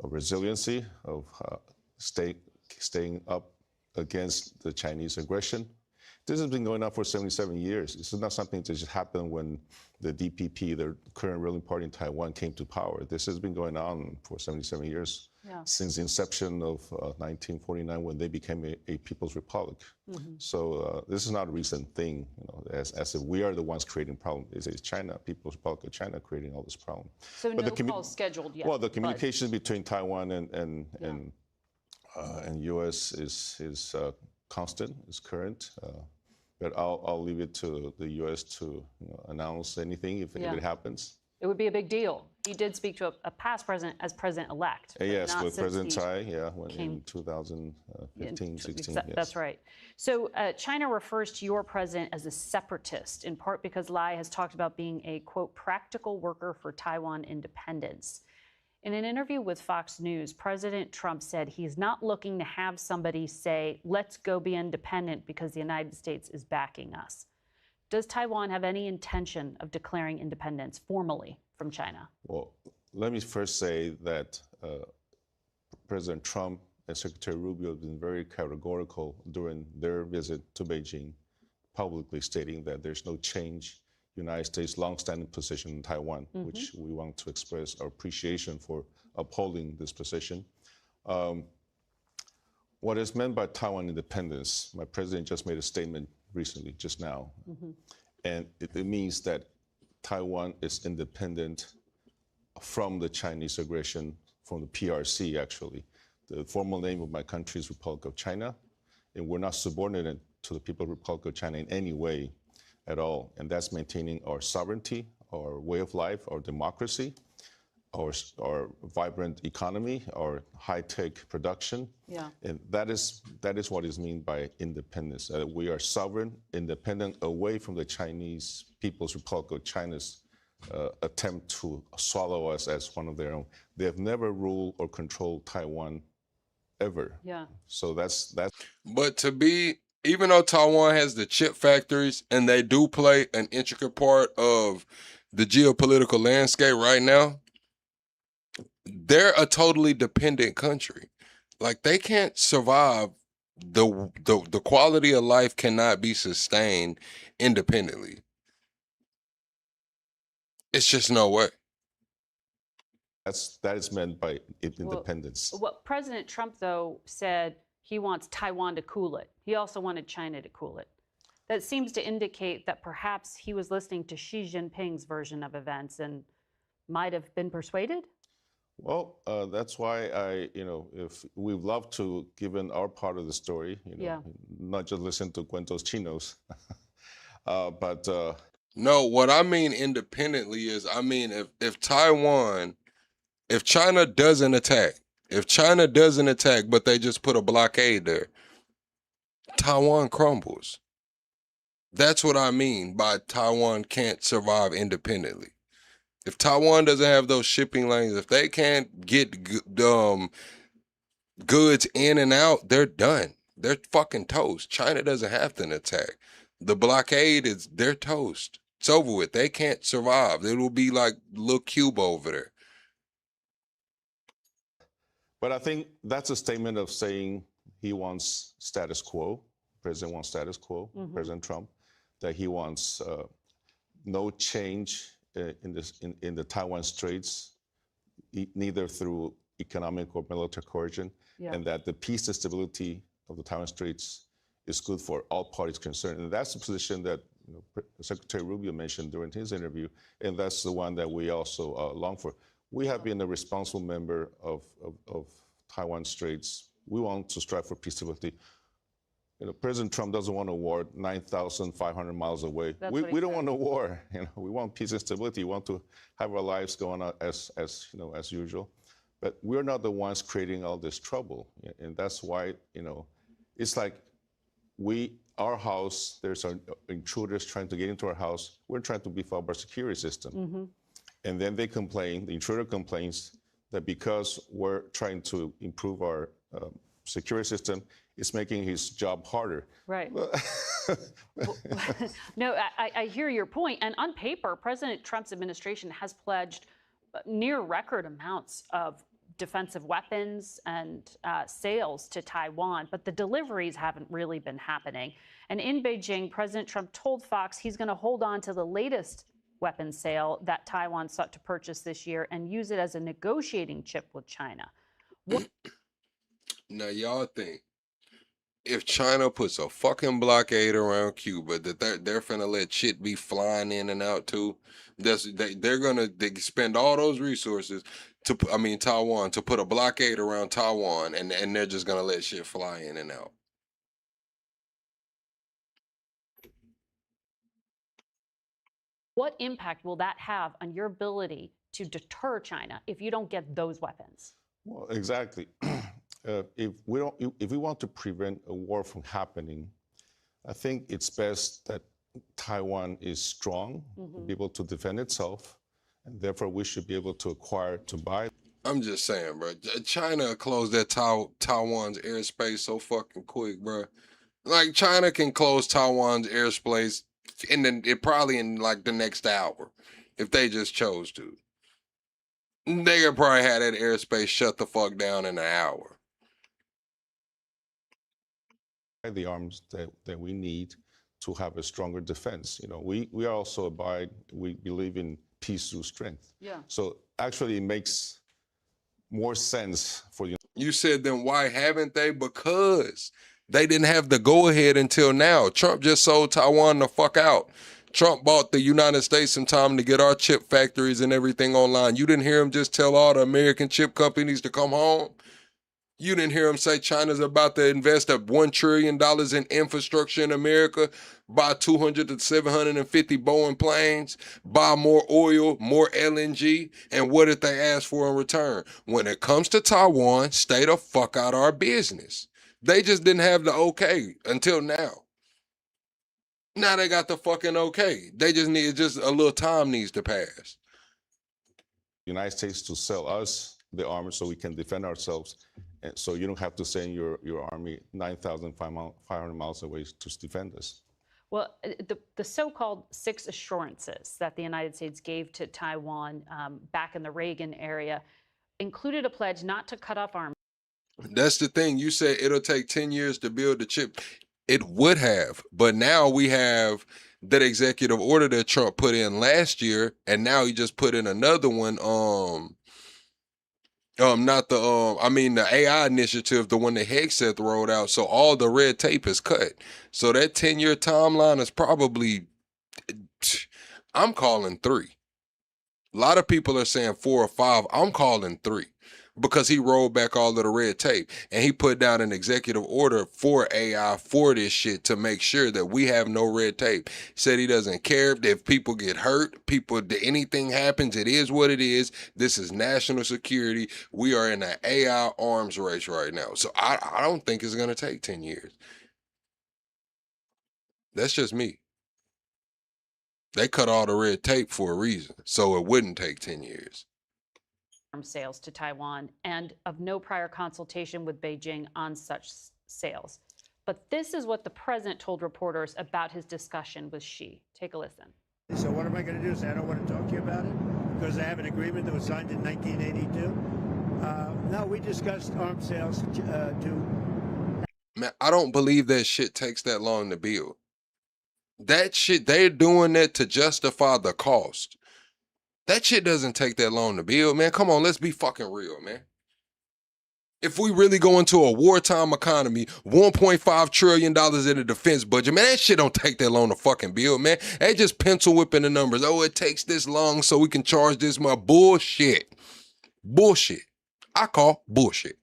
S22: resiliency, of staying up against the Chinese aggression. This has been going on for 77 years. This is not something that just happened when the DPP, the current ruling party in Taiwan, came to power. This has been going on for 77 years, since the inception of 1949, when they became a People's Republic. So this is not a recent thing, as if we are the ones creating problems. It's China, People's Republic of China, creating all this problem.
S1: So no calls scheduled yet?
S22: Well, the communication between Taiwan and U.S. is constant, is current. But I'll leave it to the U.S. to announce anything if it happens.
S1: It would be a big deal. He did speak to a past president as president-elect.
S22: Yes, with President Tsai, in 2015, 16.
S1: That's right. So China refers to your president as a separatist, in part because Lai has talked about being a, quote, practical worker for Taiwan independence. In an interview with Fox News, President Trump said he's not looking to have somebody say, let's go be independent because the United States is backing us. Does Taiwan have any intention of declaring independence formally from China?
S22: Well, let me first say that President Trump and Secretary Rubio have been very categorical during their visit to Beijing, publicly stating that there's no change United States' longstanding position in Taiwan, which we want to express our appreciation for upholding this position. What is meant by Taiwan independence, my president just made a statement recently, just now, and it means that Taiwan is independent from the Chinese aggression, from the PRC, actually. The formal name of my country is Republic of China, and we're not subordinate to the People's Republic of China in any way at all. And that's maintaining our sovereignty, our way of life, our democracy, our vibrant economy, our high-tech production.
S1: Yeah.
S22: And that is what is meant by independence. We are sovereign, independent, away from the Chinese People's Republic of China's attempt to swallow us as one of their own. They have never ruled or controlled Taiwan ever.
S1: Yeah.
S22: So that's.
S2: But even though Taiwan has the chip factories and they do play an intricate part of the geopolitical landscape right now, they're a totally dependent country. Like, they can't survive. The quality of life cannot be sustained independently. It's just no way.
S22: That is meant by independence.
S1: Well, President Trump, though, said he wants Taiwan to cool it. He also wanted China to cool it. That seems to indicate that perhaps he was listening to Xi Jinping's version of events and might have been persuaded.
S22: Well, that's why if we'd love to give in our part of the story, not just listen to Cuentos Chinos, but.
S2: No, what I mean independently is, I mean, if China doesn't attack, but they just put a blockade there, Taiwan crumbles. That's what I mean by Taiwan can't survive independently. If Taiwan doesn't have those shipping lanes, if they can't get goods in and out, they're done. They're fucking toast. China doesn't have to attack. The blockade they're toast. It's over with. They can't survive. It will be like little Cuba over there.
S22: But I think that's a statement of saying he wants status quo. President wants status quo. President Trump, that he wants no change in the Taiwan Straits, neither through economic or military coercion, and that the peace and stability of the Taiwan Straits is good for all parties concerned. And that's the position that Secretary Rubio mentioned during his interview, and that's the one that we also long for. We have been a responsible member of Taiwan Straits. We want to strive for peace and stability. President Trump doesn't want a war 9,500 miles away. We don't want a war. We want peace and stability. We want to have our lives going on as usual. But we're not the ones creating all this trouble, and that's why it's like our house. There's intruders trying to get into our house. We're trying to beef up our security system, and then they complain. The intruder complains that because we're trying to improve our security system, it's making his job harder.
S1: Right. No, I hear your point. And on paper, President Trump's administration has pledged near record amounts of defensive weapons and sales to Taiwan, but the deliveries haven't really been happening. And in Beijing, President Trump told Fox he's going to hold on to the latest weapons sale that Taiwan sought to purchase this year and use it as a negotiating chip with China.
S2: Now, y'all think if China puts a fucking blockade around Cuba, that they're finna let shit be flying in and out too? They're gonna spend all those resources Taiwan, to put a blockade around Taiwan, and they're just gonna let shit fly in and out.
S1: What impact will that have on your ability to deter China if you don't get those weapons?
S22: Well, exactly. If we want to prevent a war from happening, I think it's best that Taiwan is strong, be able to defend itself, and therefore we should be able to buy.
S2: I'm just saying, bro. China closed that Taiwan's airspace so fucking quick, bro. Like, China can close Taiwan's airspace And then it probably in like the next hour, if they just chose to. They could probably have that airspace shut the fuck down in an hour.
S22: The arms that we need to have a stronger defense. You know, we also we believe in peace through strength.
S1: Yeah.
S22: So actually it makes more sense for you.
S2: You said, then why haven't they? Because they didn't have the go-ahead until now. Trump just sold Taiwan the fuck out. Trump bought the United States some time to get our chip factories and everything online. You didn't hear him just tell all the American chip companies to come home? You didn't hear him say China's about to invest up $1 trillion in infrastructure in America, buy 200 to 750 Boeing planes, buy more oil, more LNG, and what did they ask for in return? When it comes to Taiwan, stay the fuck out of our business. They just didn't have the okay until now. Now they got the fucking okay. They just a little time needs to pass.
S22: United States to sell us the armor so we can defend ourselves. And so you don't have to send your army 9,500 miles away to defend us.
S1: Well, the so-called 6 assurances that the United States gave to Taiwan back in the Reagan era included a pledge not to cut off arms.
S2: That's the thing. You said it'll take 10 years to build the chip. It would have, but now we have that executive order that Trump put in last year, and now he just put in another one. The AI initiative, the one that Hegseth rolled out. So all the red tape is cut. So that 10-year timeline is probably, I'm calling 3. A lot of people are saying 4 or 5. I'm calling 3 because he rolled back all of the red tape and he put down an executive order for AI for this shit to make sure that we have no red tape. He said he doesn't care if people get hurt, anything happens, it is what it is. This is national security. We are in an AI arms race right now. So I don't think it's going to take 10 years. That's just me. They cut all the red tape for a reason, so it wouldn't take 10 years.
S1: Sales to Taiwan and of no prior consultation with Beijing on such sales. But this is what the president told reporters about his discussion with Xi. Take a listen.
S3: So what am I going to do? Say I don't want to talk to you about it because I have an agreement that was signed in 1982? No, we discussed arms sales to...
S2: Man, I don't believe that shit takes that long to build. That shit, they're doing that to justify the cost. That shit doesn't take that long to build, man. Come on, let's be fucking real, man. If we really go into a wartime economy, $1.5 trillion in the defense budget, man, that shit don't take that long to fucking build, man. They just pencil whipping the numbers. Oh, it takes this long so we can charge this much. Bullshit. Bullshit. I call bullshit.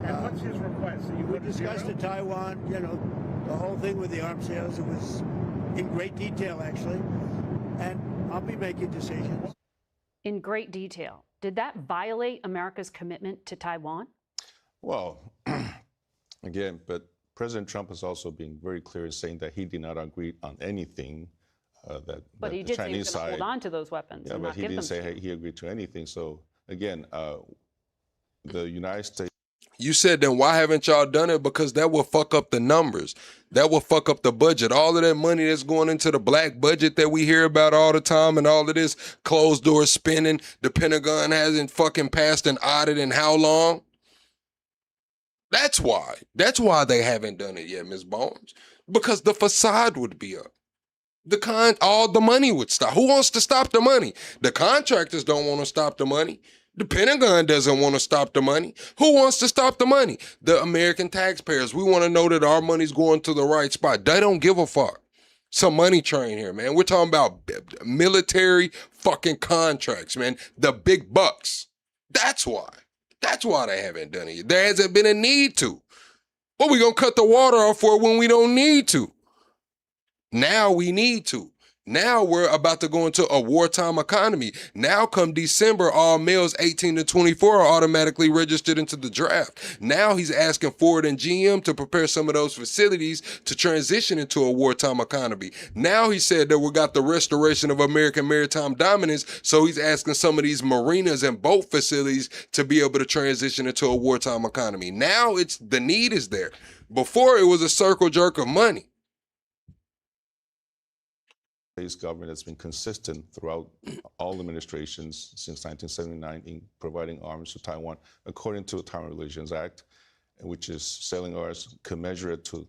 S3: And what's his request? We discussed in Taiwan, the whole thing with the arms sales. It was in great detail, actually. And I'll be making decisions.
S1: In great detail. Did that violate America's commitment to Taiwan?
S22: Well, again, but President Trump has also been very clear in saying that he did not agree on anything
S1: But he did say he was going to hold on to those weapons.
S22: Yeah, but he didn't say he agreed to anything. So again, the United States.
S2: You said, then why haven't y'all done it? Because that will fuck up the numbers. That will fuck up the budget. All of that money that's going into the black budget that we hear about all the time and all of this closed door spending, the Pentagon hasn't fucking passed an audit in how long? That's why. That's why they haven't done it yet, Ms. Bones. Because the facade would be up. All the money would stop. Who wants to stop the money? The contractors don't want to stop the money. The Pentagon doesn't want to stop the money. Who wants to stop the money? The American taxpayers. We want to know that our money's going to the right spot. They don't give a fuck. Some money train here, man. We're talking about military fucking contracts, man. The big bucks. That's why. That's why they haven't done it. There hasn't been a need to. What we gonna cut the water off for when we don't need to? Now we need to. Now we're about to go into a wartime economy. Now come December, all males 18 to 24 are automatically registered into the draft. Now he's asking Ford and GM to prepare some of those facilities to transition into a wartime economy. Now he said that we got the restoration of American maritime dominance, so he's asking some of these marinas and boat facilities to be able to transition into a wartime economy. Now the need is there. Before it was a circle jerk of money.
S22: States government has been consistent throughout all administrations since 1979 in providing arms to Taiwan according to the Taiwan Relations Act, which is selling arms commensurate to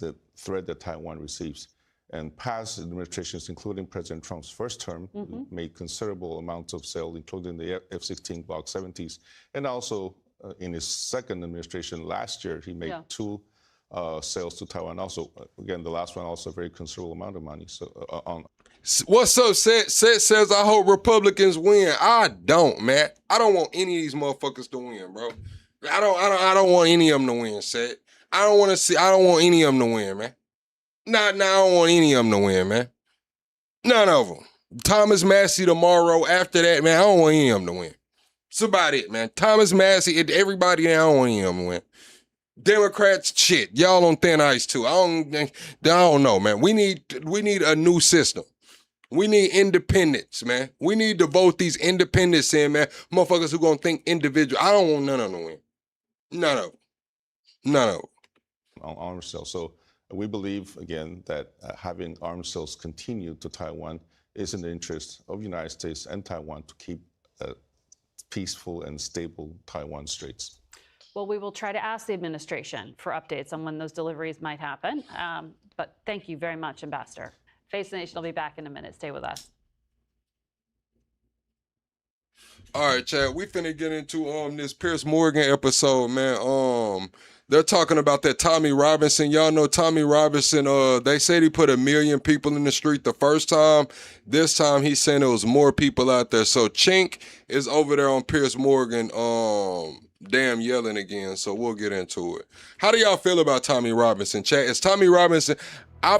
S22: the threat that Taiwan receives. And past administrations, including President Trump's first term, made considerable amounts of sales, including the F-16 Block 70s. And also in his second administration last year, he made two sales to Taiwan. Also, again, the last one also a very considerable amount of money. So
S2: What's up, Seth? Seth says, I hope Republicans win. I don't, man. I don't want any of these motherfuckers to win, bro. I don't want any of them to win, Seth. I don't want any of them to win, man. I don't want any of them to win, man. None of them. Thomas Massey tomorrow. After that, man, I don't want any of them to win. That's about it, man. Thomas Massey, everybody there, I don't want any of them to win. Democrats, shit. Y'all on thin ice too. I don't know, man. We need a new system. We need independence, man. We need to vote these independents in, man. Motherfuckers who gonna think individual. I don't want none of them to win. None of them. None of them.
S22: On arms sales. So we believe, again, that having arms sales continue to Taiwan is in the interest of the United States and Taiwan to keep peaceful and stable Taiwan straits.
S1: Well, we will try to ask the administration for updates on when those deliveries might happen. But thank you very much, Ambassador. Face the Nation will be back in a minute. Stay with us.
S2: All right, Chad, we finna get into this Piers Morgan episode, man. They're talking about that Tommy Robinson. Y'all know Tommy Robinson, they said he put 1 million people in the street the first time. This time he's saying there was more people out there. So Chink is over there on Piers Morgan, damn yelling again. So we'll get into it. How do y'all feel about Tommy Robinson, Chad? Is Tommy Robinson, I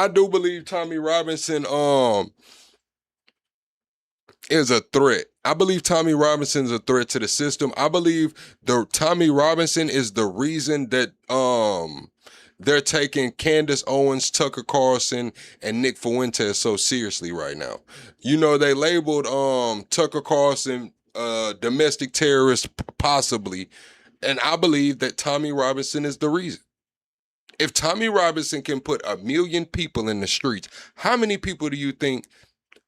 S2: do believe Tommy Robinson, is a threat. I believe Tommy Robinson is a threat to the system. I believe Tommy Robinson is the reason that they're taking Candace Owens, Tucker Carlson, and Nick Fuentes so seriously right now. You know, they labeled Tucker Carlson domestic terrorist possibly, and I believe that Tommy Robinson is the reason. If Tommy Robinson can put 1 million people in the streets, how many people do you think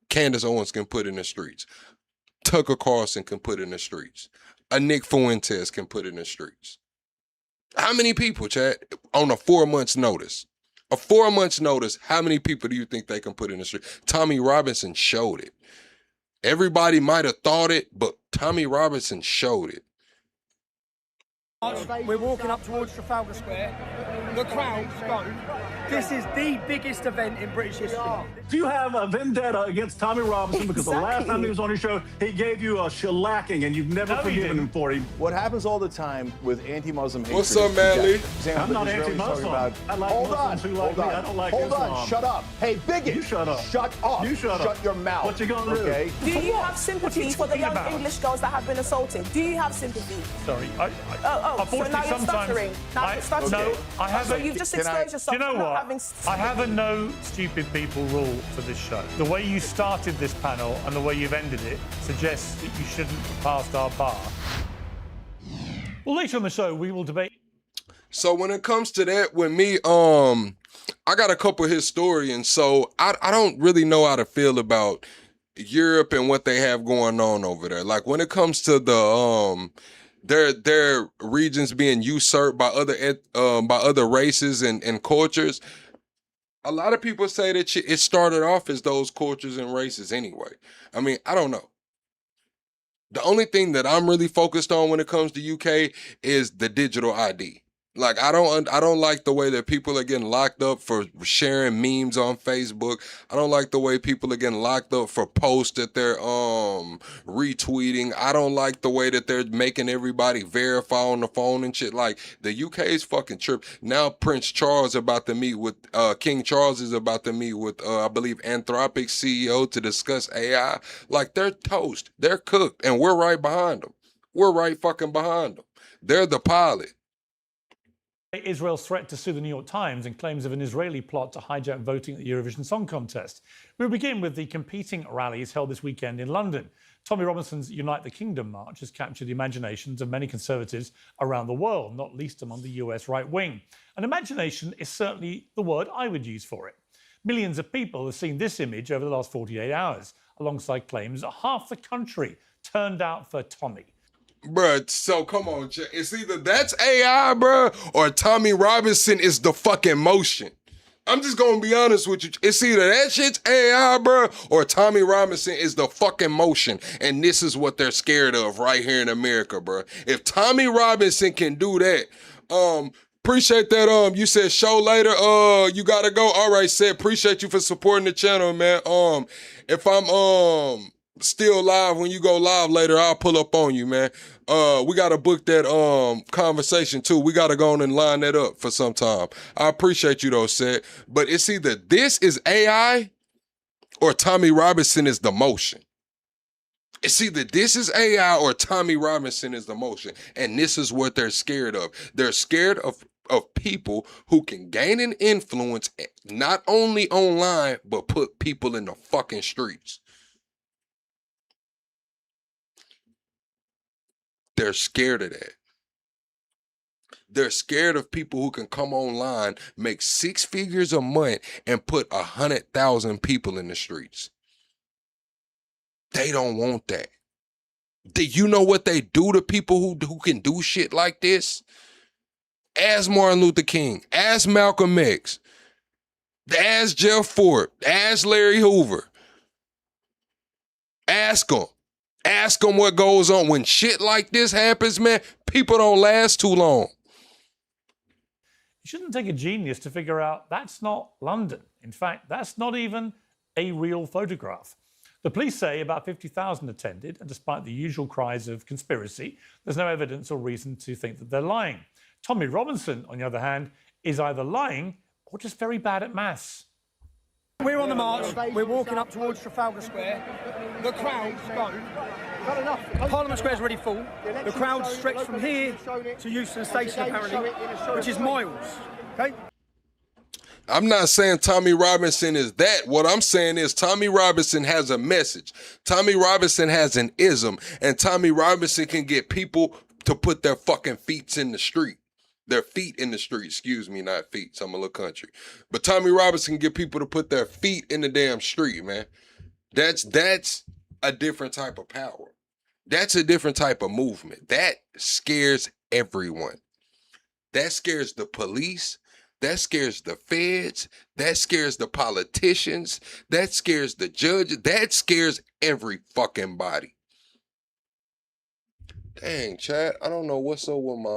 S2: Candace Owens can put in the streets? Tucker Carlson can put in the streets. A Nick Fuentes can put in the streets. How many people, Chad, on a 4 months notice? A 4 months notice, how many people do you think they can put in the street? Tommy Robinson showed it. Everybody might have thought it, but Tommy Robinson showed it.
S4: We're walking up towards Trafalgar Square. The crowd's gone. This is the biggest event in British history.
S9: Do you have a vendetta against Tommy Robinson because the last time he was on your show, he gave you a shellacking and you've never forgiven him for him?
S23: What happens all the time with anti-Muslim hatred?
S2: What's up, Manly?
S9: I'm not anti-Muslim. I like Muslims who like me. I don't like Islam.
S23: Hold on, shut up. Hey, bigot.
S9: You shut up.
S23: Shut up.
S9: You shut up.
S23: Shut your mouth.
S9: What you gonna do?
S23: Okay?
S24: Do you have sympathy for the young English girls that have been assaulted? Do you have sympathy?
S9: Sorry.
S24: So now you're stuttering. Now you're stuttering.
S9: No, I haven't.
S24: So you've just exposed yourself.
S9: Do you know
S24: for not
S9: what?
S24: having
S9: I have a no stupid people rule for this show. The way you started this panel and the way you've ended it suggests that you shouldn't have passed our bar. Well, later on the show, we will debate.
S2: So when it comes to that, with me, I got a couple historians, so I don't really know how to feel about Europe and what they have going on over there. Like when it comes to the their regions being usurped by other races and cultures. A lot of people say that it started off as those cultures and races anyway. I mean, I don't know. The only thing that I'm really focused on when it comes to UK is the digital ID. Like, I don't like the way that people are getting locked up for sharing memes on Facebook. I don't like the way people are getting locked up for posts that they're retweeting. I don't like the way that they're making everybody verify on the phone and shit. Like, the UK is fucking trip. Now Prince Charles about to meet with, King Charles is about to meet with, I believe, Anthropic CEO to discuss AI. Like, they're toast. They're cooked. And we're right behind them. We're right fucking behind them. They're the pilot.
S9: Israel's threat to sue the New York Times and claims of an Israeli plot to hijack voting at the Eurovision Song Contest. We'll begin with the competing rallies held this weekend in London. Tommy Robinson's Unite the Kingdom march has captured the imaginations of many conservatives around the world, not least among the US right wing. And imagination is certainly the word I would use for it. Millions of people have seen this image over the last 48 hours, alongside claims that half the country turned out for Tommy.
S2: Bruh, so come on, it's either that's AI, bruh, or Tommy Robinson is the fucking motion. I'm just gonna be honest with you. It's either that shit's AI, bruh, or Tommy Robinson is the fucking motion. And this is what they're scared of right here in America, bruh. If Tommy Robinson can do that, appreciate that. You said show later. You gotta go. All right, Seth. Appreciate you for supporting the channel, man. If I'm still live when you go live later, I'll pull up on you, man. We gotta book that conversation too. We gotta go on and line that up for some time. I appreciate you though, Seth. But it's either this is AI or Tommy Robinson is the motion. It's either this is AI or Tommy Robinson is the motion. And this is what they're scared of. They're scared of people who can gain an influence not only online, but put people in the fucking streets. They're scared of that. They're scared of people who can come online, make 6 figures a month, and put 100,000 people in the streets. They don't want that. Do you know what they do to people who can do shit like this? Ask Martin Luther King. Ask Malcolm X. Ask Jeff Ford. Ask Larry Hoover. Ask them. Ask them what goes on. When shit like this happens, man, people don't last too long.
S9: You shouldn't take a genius to figure out that's not London. In fact, that's not even a real photograph. The police say about 50,000 attended, and despite the usual cries of conspiracy, there's no evidence or reason to think that they're lying. Tommy Robinson, on the other hand, is either lying or just very bad at maths.
S4: We're on the march. We're walking up towards Trafalgar Square. The crowd's gone. Parliament Square's already full. The crowd's stretched from here to Euston Station, apparently, which is miles. Okay?
S2: I'm not saying Tommy Robinson is that. What I'm saying is Tommy Robinson has a message. Tommy Robinson has an ism, and Tommy Robinson can get people to put their fucking feet in the street. Their feet in the street, excuse me, not feet. So I'm a little country. But Tommy Robinson can get people to put their feet in the damn street, man. That's a different type of power. That's a different type of movement. That scares everyone. That scares the police. That scares the feds. That scares the politicians. That scares the judges. That scares every fucking body. Dang, chat, I don't know what's up with my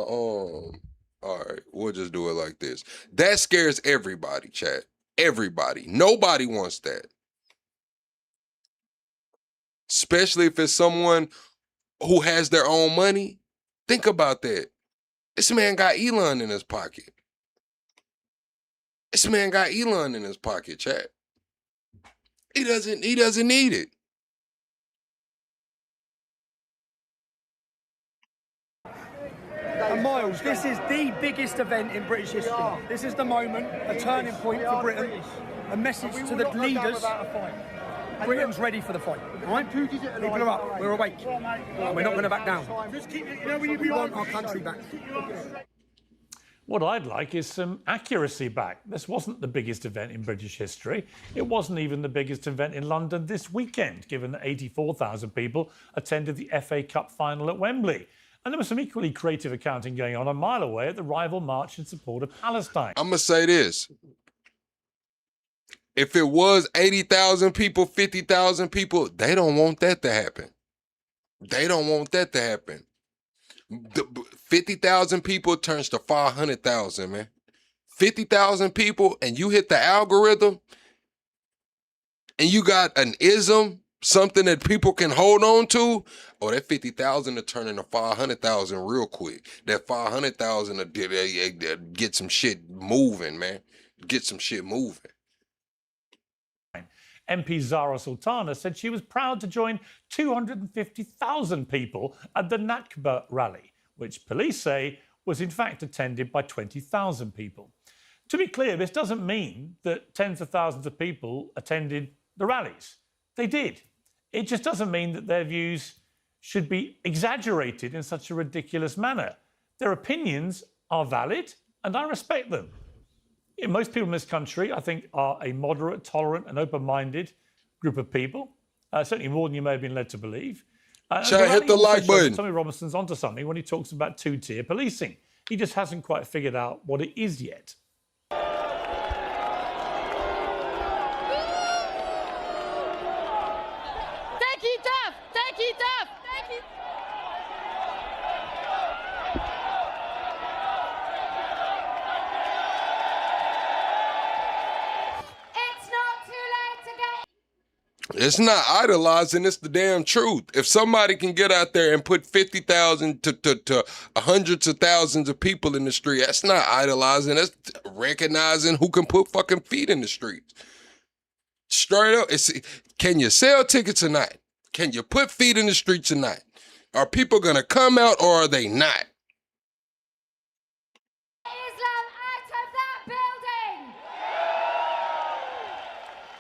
S2: all right, we'll just do it like this. That scares everybody, chat. Everybody. Nobody wants that. Especially if it's someone who has their own money. Think about that. This man got Elon in his pocket. This man got Elon in his pocket, chat. He doesn't need it.
S4: And Miles, this is the biggest event in British history. This is the moment, a turning point for Britain, a message to the leaders. Britain's ready for the fight, all right? People are up, we're awake, and we're not going to back down. We want our country back.
S9: What I'd like is some accuracy back. This wasn't the biggest event in British history. It wasn't even the biggest event in London this weekend, given that 84,000 people attended the FA Cup final at Wembley. And there was some equally creative accounting going on a mile away at the rival march in support of Palestine.
S2: I'm going to say this. If it was 80,000 people, 50,000 people, they don't want that to happen. They don't want that to happen. 50,000 people turns to 500,000, man. 50,000 people and you hit the algorithm and you got an ism, something that people can hold on to, oh, that 50,000 will turn into 500,000 real quick. That 500,000 will get some shit moving, man. Get some shit moving.
S9: MP Zara Sultana said she was proud to join 250,000 people at the Nakba rally, which police say was in fact attended by 20,000 people. To be clear, this doesn't mean that tens of thousands of people attended the rallies. They did. It just doesn't mean that their views should be exaggerated in such a ridiculous manner. Their opinions are valid, and I respect them. Most people in this country, I think, are a moderate, tolerant, and open-minded group of people. Certainly more than you may have been led to believe.
S2: Chat, hit the like button.
S9: Tommy Robinson's onto something when he talks about two-tier policing. He just hasn't quite figured out what it is yet.
S5: Thank you, Duff. Thank you, Duff. Thank you. It's not too late to get.
S2: It's not idolizing, it's the damn truth. If somebody can get out there and put 50,000 to hundreds of thousands of people in the street, that's not idolizing, that's recognizing who can put fucking feet in the streets. Straight up, can you sell tickets or not? Can you put feet in the streets or not? Are people gonna come out or are they not?
S5: Islam out of that building.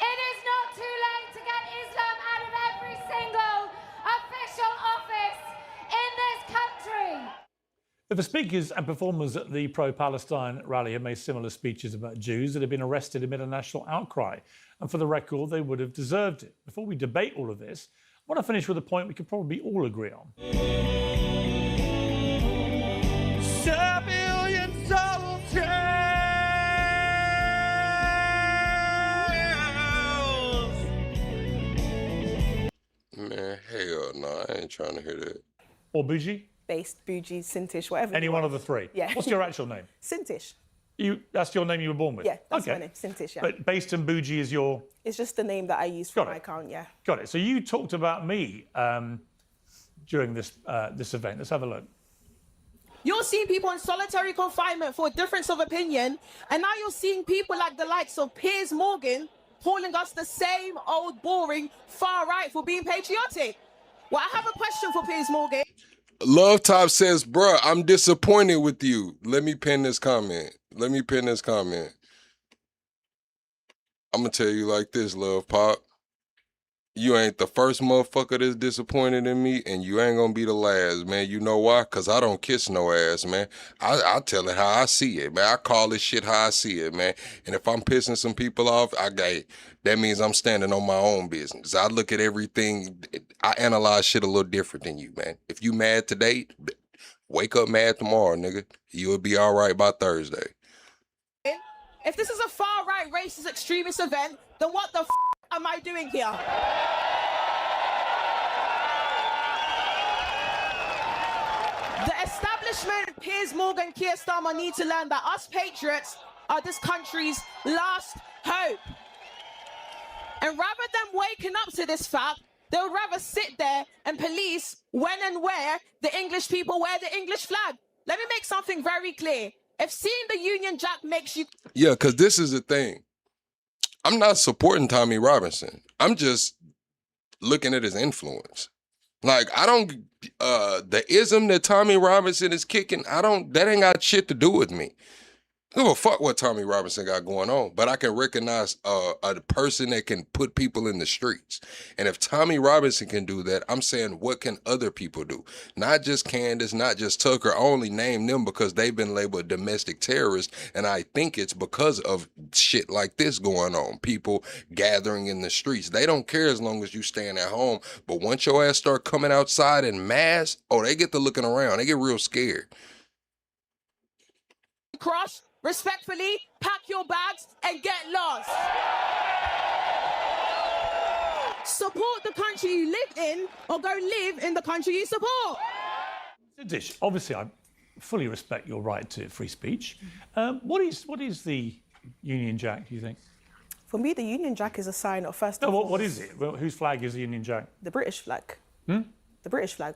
S5: It is not too late to get Islam out of every single official office in this country.
S9: The speakers and performers at the pro-Palestine rally have made similar speeches about Jews that have been arrested amid a national outcry. And for the record, they would have deserved it. Before we debate all of this, I want to finish with a point we could probably all agree on.
S6: Civilian soldiers.
S2: Man, hell no, I ain't trying to hear that.
S9: Or bougie?
S7: Based, bougie, Sintish, whatever.
S9: Any one of the three?
S7: Yeah.
S9: What's your actual name?
S7: Sintish.
S9: That's your name you were born with?
S7: Yeah, that's
S9: okay.
S7: my name, Sintish, yeah.
S9: But based and bougie is your...
S7: It's just the name that I use for my account, yeah.
S9: Got it. So you talked about me during this event. Let's have a look.
S24: You're seeing people in solitary confinement for a difference of opinion, and now you're seeing people like the likes of Piers Morgan calling us the same old boring far right for being patriotic. Well, I have a question for Piers Morgan.
S2: Love Top says, bruh, I'm disappointed with you. Let me pin this comment. I'm gonna tell you like this, Love Pop. You ain't the first motherfucker that's disappointed in me, and you ain't gonna be the last, man. You know why? Because I don't kiss no ass, man. I tell it how I see it, man. I call this shit how I see it, man. And if I'm pissing some people off, that means I'm standing on my own business. I look at everything, I analyze shit a little different than you, man. If you mad today, wake up mad tomorrow, nigga. You'll be all right by Thursday.
S24: If this is a far-right racist extremist event, then what the am I doing here? The establishment, Piers Morgan, Keir Starmer need to learn that us patriots are this country's last hope. And rather than waking up to this fact, they would rather sit there and police when and where the English people wear the English flag. Let me make something very clear. If seeing the Union Jack makes you...
S2: Yeah, because this is the thing. I'm not supporting Tommy Robinson. I'm just looking at his influence. Like, I don't... the ism that Tommy Robinson is kicking, that ain't got shit to do with me. I don't give a fuck what Tommy Robinson got going on, but I can recognize a person that can put people in the streets. And if Tommy Robinson can do that, I'm saying, what can other people do? Not just Candace, not just Tucker. I only name them because they've been labeled domestic terrorists, and I think it's because of shit like this going on. People gathering in the streets. They don't care as long as you staying at home, but once your ass start coming outside in mass, they get to looking around. They get real scared.
S24: Cross, respectfully, pack your bags and get lost. Support the country you live in, or go live in the country you support.
S9: Dish, obviously, I fully respect your right to free speech. What is the Union Jack, do you think?
S7: For me, the Union Jack is a sign of first of all...
S9: What is it? Well, whose flag is the Union Jack?
S7: The British flag.
S9: Hmm?
S7: The British flag.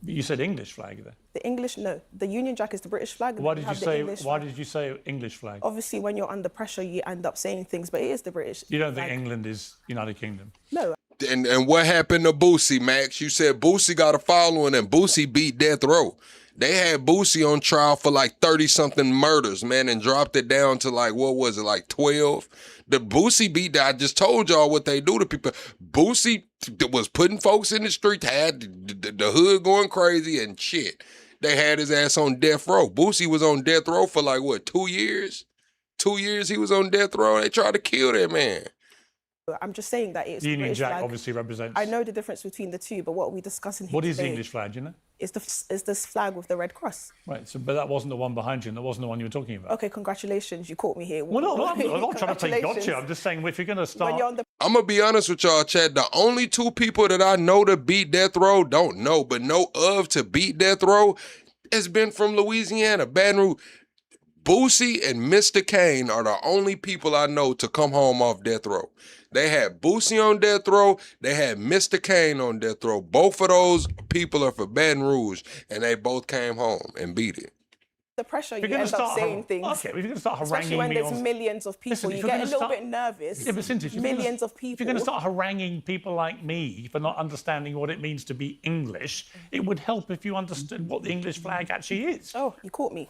S9: You said English flag there.
S7: The English, no. The Union Jack is the British flag.
S9: Why did you say English flag?
S7: Obviously, when you're under pressure, you end up saying things, but it is the British.
S9: You don't think England is United Kingdom?
S7: No.
S2: And what happened to Boosie, Max? You said Boosie got a following and Boosie beat death row. They had Boosie on trial for like 30-something murders, man, and dropped it down to like, what was it, like 12? The Boosie beat, I just told y'all what they do to people. Boosie was putting folks in the street, had the hood going crazy and shit. They had his ass on death row. Boosie was on death row for like, what, 2 years? 2 years he was on death row. They tried to kill that man.
S7: I'm just saying that it's
S9: The Union
S7: British
S9: Jack
S7: flag.
S9: obviously represents.
S7: I know the difference between the two, but what we're discussing here
S9: What is the
S7: today
S9: English flag, do you know?
S7: is this flag with the red cross.
S9: Right, so, but that wasn't the one behind you, and that wasn't the one you were talking about.
S7: Okay, congratulations, you caught me here.
S9: Well, no, I'm not trying to play gotcha.
S7: Congratulations.
S9: I'm just saying if you're going to start.
S2: I'm going to be honest with y'all, Chad. The only two people that I know to beat death row, don't know, but know of to beat death row, has been from Louisiana, Baton Rouge. Boosie and Mr. Kane are the only people I know to come home off death row. They had Boosie on death row. They had Mr. Kane on death row. Both of those people are for Baton Rouge, and they both came home and beat it.
S7: The pressure,
S9: You're
S7: you end up saying things.
S9: Okay, if you're going to start haranguing
S7: Especially when
S9: me
S7: there's
S9: on...
S7: millions of people,
S9: Listen,
S7: you
S9: if you're
S7: get a
S9: gonna
S7: little
S9: start-
S7: bit nervous.
S9: Yeah, but Cynthia, if you're
S7: millions
S9: gonna,
S7: of people.
S9: If you're going to start haranguing people like me for not understanding what it means to be English, it would help if you understood what the English flag actually is.
S7: Oh, you caught me.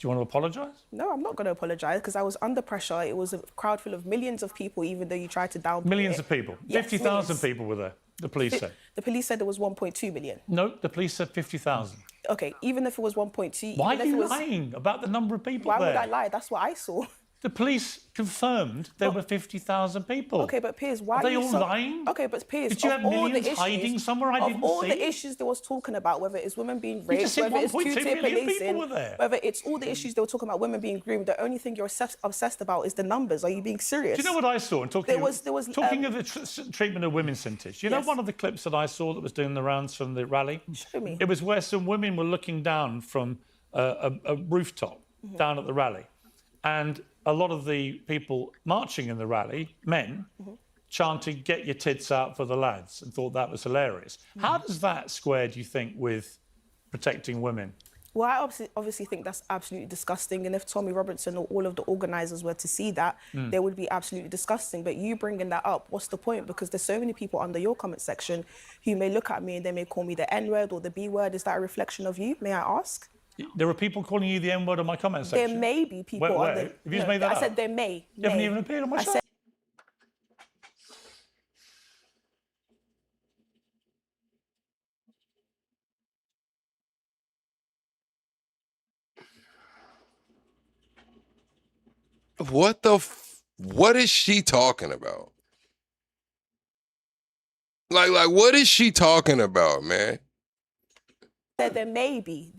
S9: Do you want to apologise?
S7: No, I'm not going to apologise because I was under pressure. It was a crowd full of millions of people, even though you tried to downplay
S9: Millions
S7: it.
S9: of people.
S7: Yes,
S9: 50,000
S7: millions.
S9: people were there, the police said.
S7: The police said there was 1.2 million.
S9: No, the police said 50,000.
S7: Okay, even if it was 1.2...
S9: Why
S7: even
S9: are
S7: if it
S9: you
S7: was,
S9: lying about the number of people
S7: Why
S9: there?
S7: would I lie? That's what I saw.
S9: The police confirmed there were 50,000 people.
S7: Okay, but Piers, why
S9: Are they
S7: you
S9: all
S7: so...
S9: lying?
S7: Okay, but Piers,
S9: Did you
S7: of
S9: have
S7: all the
S9: millions
S7: issues,
S9: hiding somewhere I
S7: of
S9: didn't
S7: all
S9: see?
S7: the issues they was talking about, whether it's women being raped,
S9: just said
S7: whether it's
S9: 1.2
S7: two-tier
S9: million people
S7: policing,
S9: were there.
S7: whether it's all the issues they were talking about women being groomed, the only thing you're obsessed about is the numbers. Are you being serious?
S9: Do you know what I saw? And talking,
S7: There was
S9: talking of the treatment of women, Cynthia, you know
S7: Yes.
S9: one of the clips that I saw that was doing the rounds from the rally?
S7: Show me.
S9: It was where some women were looking down from a rooftop down at the rally. And a lot of the people marching in the rally, men, chanted, "Get your tits out for the lads," and thought that was hilarious. How does that square, do you think, with protecting women?
S7: Well, I obviously think that's absolutely disgusting. And if Tommy Robinson or all of the organisers were to see that, they would be absolutely disgusting. But you bringing that up, what's the point? Because there's so many people under your comment section who may look at me and they may call me the N-word or the B-word. Is that a reflection of you, may I ask?
S9: There are people calling you the N-word on my comment section.
S7: There may be people
S9: Where?
S7: under...
S9: Have you just made that
S7: I
S9: up?
S7: said there may.
S9: You haven't
S7: may.
S9: even appeared on my
S7: I
S9: show.
S7: said
S2: What is she talking about? Like, what is she talking about, man?
S7: there may be,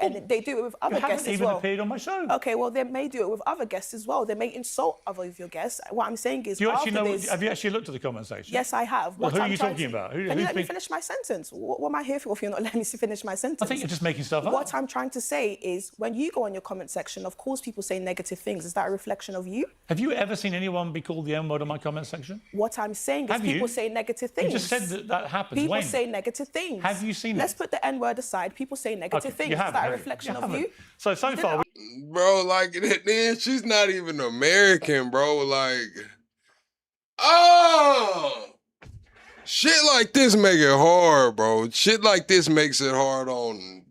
S7: and they do it with other guests as well.
S9: You haven't even appeared on my show.
S7: Okay, well, they may do it with other guests as well. They may insult other of your guests. What I'm saying is,
S9: Do you actually
S7: after
S9: know?
S7: this,
S9: Have you actually looked at the comment section?
S7: yes, I have.
S9: Well,
S7: What
S9: who are
S7: I'm
S9: you
S7: trying
S9: talking
S7: to-
S9: about?
S7: Can you let me finish my sentence? What am I here for if you're not letting me finish my sentence?
S9: I think you're just making stuff up.
S7: What I'm trying to say is, when you go on your comment section, of course, people say negative things. Is that a reflection of you?
S9: Have you ever seen anyone be called the N-word on my comment section?
S7: What I'm saying is,
S9: Have you?
S7: people say negative
S9: You
S7: things.
S9: just said that happens.
S7: People
S9: When?
S7: say negative things.
S9: Have you seen
S7: Let's
S9: it?
S7: put the N-word aside. People say negative
S9: Okay,
S7: things.
S9: you
S7: Is
S9: haven't,
S7: that a
S9: have you?
S7: reflection
S9: You
S7: of
S9: haven't.
S7: you?
S9: So far,
S2: Bro, like, then she's not even American, bro. Like, oh! Shit like this make it hard, bro. Shit like this makes it hard on,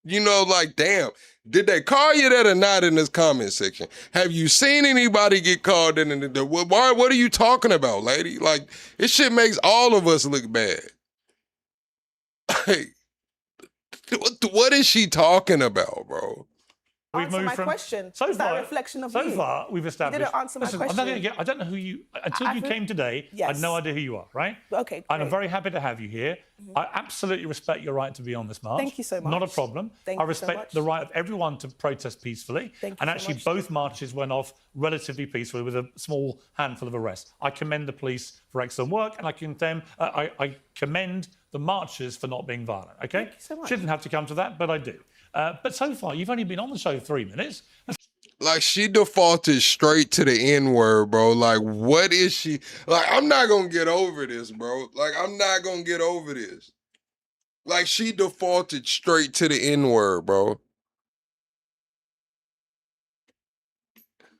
S2: like, damn. Did they call you that or not in this comment section? Have you seen anybody get called in? What are you talking about, lady? Like, this shit makes all of us look bad. Like, what is she talking about, bro?
S7: Answer my question.
S9: So
S7: Is that
S9: far,
S7: a reflection of
S9: so
S7: you?
S9: far, we've established.
S7: You didn't answer my
S9: Listen,
S7: question.
S9: I don't know who you. Until you came today, I had no idea who you are, right?
S7: Okay,
S9: And I'm
S7: great.
S9: very happy to have you here. I absolutely respect your right to be on this march.
S7: Thank you so much.
S9: Not a problem.
S7: Thank
S9: I
S7: you so
S9: respect
S7: much.
S9: the right of everyone to protest peacefully.
S7: Thank you
S9: and
S7: so
S9: actually,
S7: much.
S9: both marches went off relatively peacefully with a small handful of arrests. I commend the police for excellent work, and I commend the marchers for not being violent. Okay.
S7: Thank you so much.
S9: Shouldn't have to come to that, but I do. But so far, you've only been on the show 3 minutes.
S2: Like, she defaulted straight to the N-word, bro. Like, what is she? Like, I'm not gonna get over this, bro. Like, I'm not gonna get over this. Like, she defaulted straight to the N-word, bro.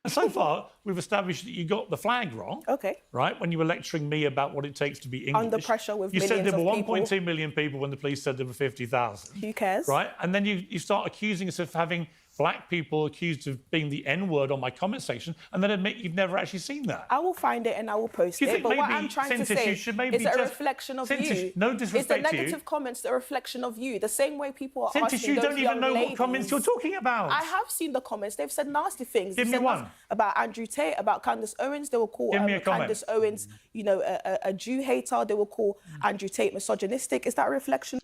S9: So far, we've established that you got the flag wrong.
S7: Okay.
S9: Right? When you were lecturing me about what it takes to be English.
S7: Under pressure with
S9: You said
S7: millions
S9: there were
S7: of people.
S9: 1.2 million people when the police said there were 50,000.
S7: Who cares?
S9: Right? And then you start accusing us of having black people accused of being the N-word on my comment section and then admit you've never actually seen that.
S7: I will find it and I will post
S9: Do you
S7: it.
S9: think
S7: But what
S9: maybe,
S7: I'm trying to
S9: Sentis,
S7: say
S9: you should maybe
S7: is that a
S9: just-
S7: reflection of
S9: Sentis,
S7: you.
S9: no
S7: Is the
S9: disrespect to you.
S7: negative comments a reflection of you? The same way people are
S9: Sentis,
S7: asking
S9: you
S7: those
S9: don't even
S7: young
S9: know
S7: ladies.
S9: what comments you're talking about.
S7: I have seen the comments. They've said nasty things.
S9: Give
S7: They've
S9: me
S7: said
S9: one.
S7: about Andrew Tate, about Candace Owens. They will call
S9: Give me a comment.
S7: Candace Owens, you know, a Jew hater. They will call Andrew Tate misogynistic. Is that a reflection?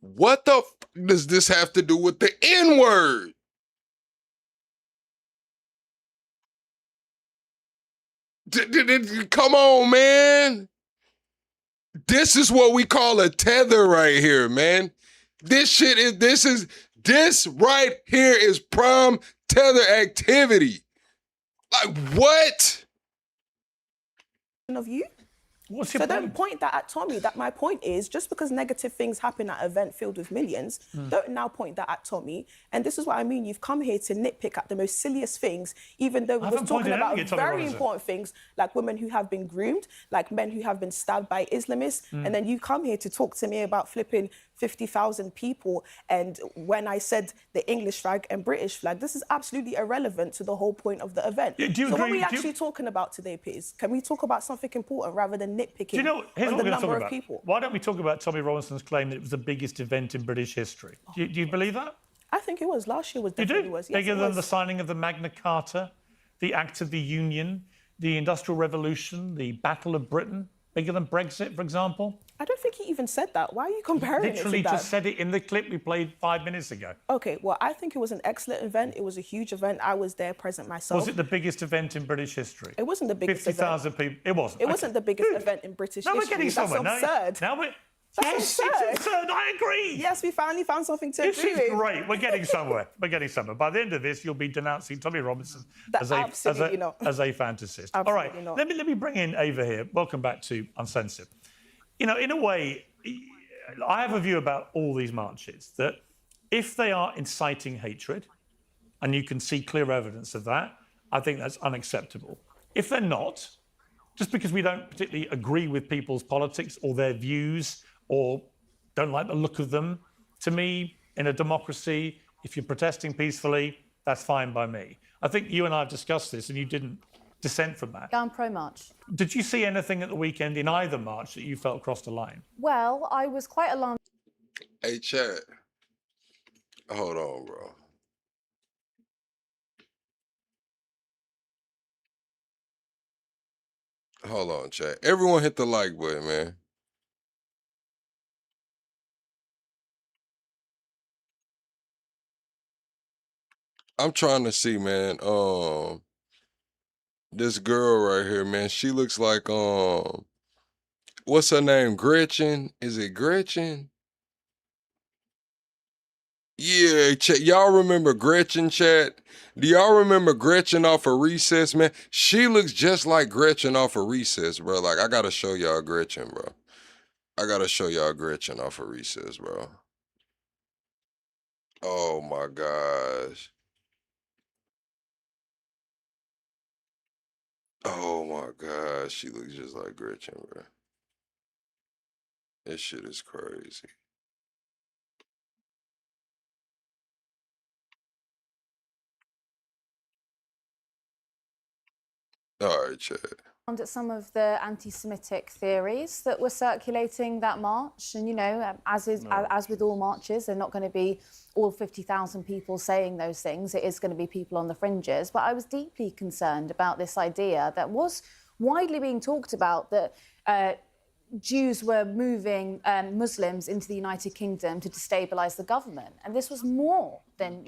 S2: What the f does this have to do with the N-word? Come on, man. This is what we call a tether right here, man. This right here is prime tether activity. Like, what?
S7: Of you?
S9: What's your
S7: So don't point that at Tommy. That my point is, just because negative things happen at an event filled with millions, don't now point that at Tommy. And this is what I mean. You've come here to nitpick at the most silliest things, even though we were talking about very important things, like women who have been groomed, like men who have been stabbed by Islamists. And then you come here to talk to me about flipping 50,000 people. And when I said the English flag and British flag, this is absolutely irrelevant to the whole point of the event.
S9: Do you
S7: so what are
S9: agree-
S7: we actually talking about today, Piers? Can we talk about something important rather than nitpicking
S9: Do you know, here's
S7: on
S9: what
S7: the
S9: we're going to talk
S7: number of
S9: about.
S7: people?
S9: Why don't we talk about Tommy Robinson's claim that it was the biggest event in British history? Do you believe that?
S7: I think it was. Last year was
S9: You
S7: definitely
S9: do?
S7: was. Yes,
S9: Bigger
S7: it
S9: than
S7: was.
S9: the signing of the Magna Carta, the Act of the Union, the Industrial Revolution, the Battle of Britain? Bigger than Brexit, for example?
S7: I don't think he even said that. Why are you comparing
S9: Literally
S7: it to that?
S9: just said it in the clip we played 5 minutes ago.
S7: Okay, well, I think it was an excellent event. It was a huge event. I was there present myself.
S9: Was it the biggest event in British history?
S7: It wasn't the biggest
S9: 50,000 people. It wasn't.
S7: It wasn't the biggest event in British
S9: No,
S7: history.
S9: we're getting somewhere.
S7: That's absurd.
S9: Now we're...
S7: That's
S9: Yes,
S7: absurd.
S9: it's absurd. I agree.
S7: Yes, we finally found something to
S9: This
S7: agree
S9: is
S7: with.
S9: great. We're getting somewhere. We're getting somewhere. By the end of this, you'll be denouncing Tommy Robinson as
S7: Absolutely not.
S9: a fantasist.
S7: Absolutely
S9: All right,
S7: not.
S9: let me bring in Ava here. Welcome back to Uncensored. You know, in a way, I have a view about all these marches that if they are inciting hatred, and you can see clear evidence of that, I think that's unacceptable. If they're not, just because we don't particularly agree with people's politics or their views or don't like the look of them, to me, in a democracy, if you're protesting peacefully, that's fine by me. I think you and I have discussed this and you didn't dissent from that.
S6: I'm pro-march.
S9: Did you see anything at the weekend in either march that you felt crossed the line?
S6: Well, I was quite alarmed.
S2: Hey, Chad. Hold on, bro. Hold on, Chad. Everyone hit the like button, man. I'm trying to see, man. This girl right here, man. She looks like what's her name? Gretchen? Is it Gretchen? Yeah, y'all remember Gretchen, chat? Do y'all remember Gretchen off of Recess, man? She looks just like Gretchen off of Recess, bro. Like, I gotta show y'all Gretchen, bro. I gotta show y'all Gretchen off of Recess, bro. Oh my gosh. Oh my gosh, she looks just like Gretchen, bro. This shit is crazy. All right, Chad.
S6: At some of the anti-Semitic theories that were circulating that march, and you know, as with all marches, they're not going to be all 50,000 people saying those things. It is going to be people on the fringes. But I was deeply concerned about this idea that was widely being talked about that Jews were moving Muslims into the United Kingdom to destabilise the government. And this was more than,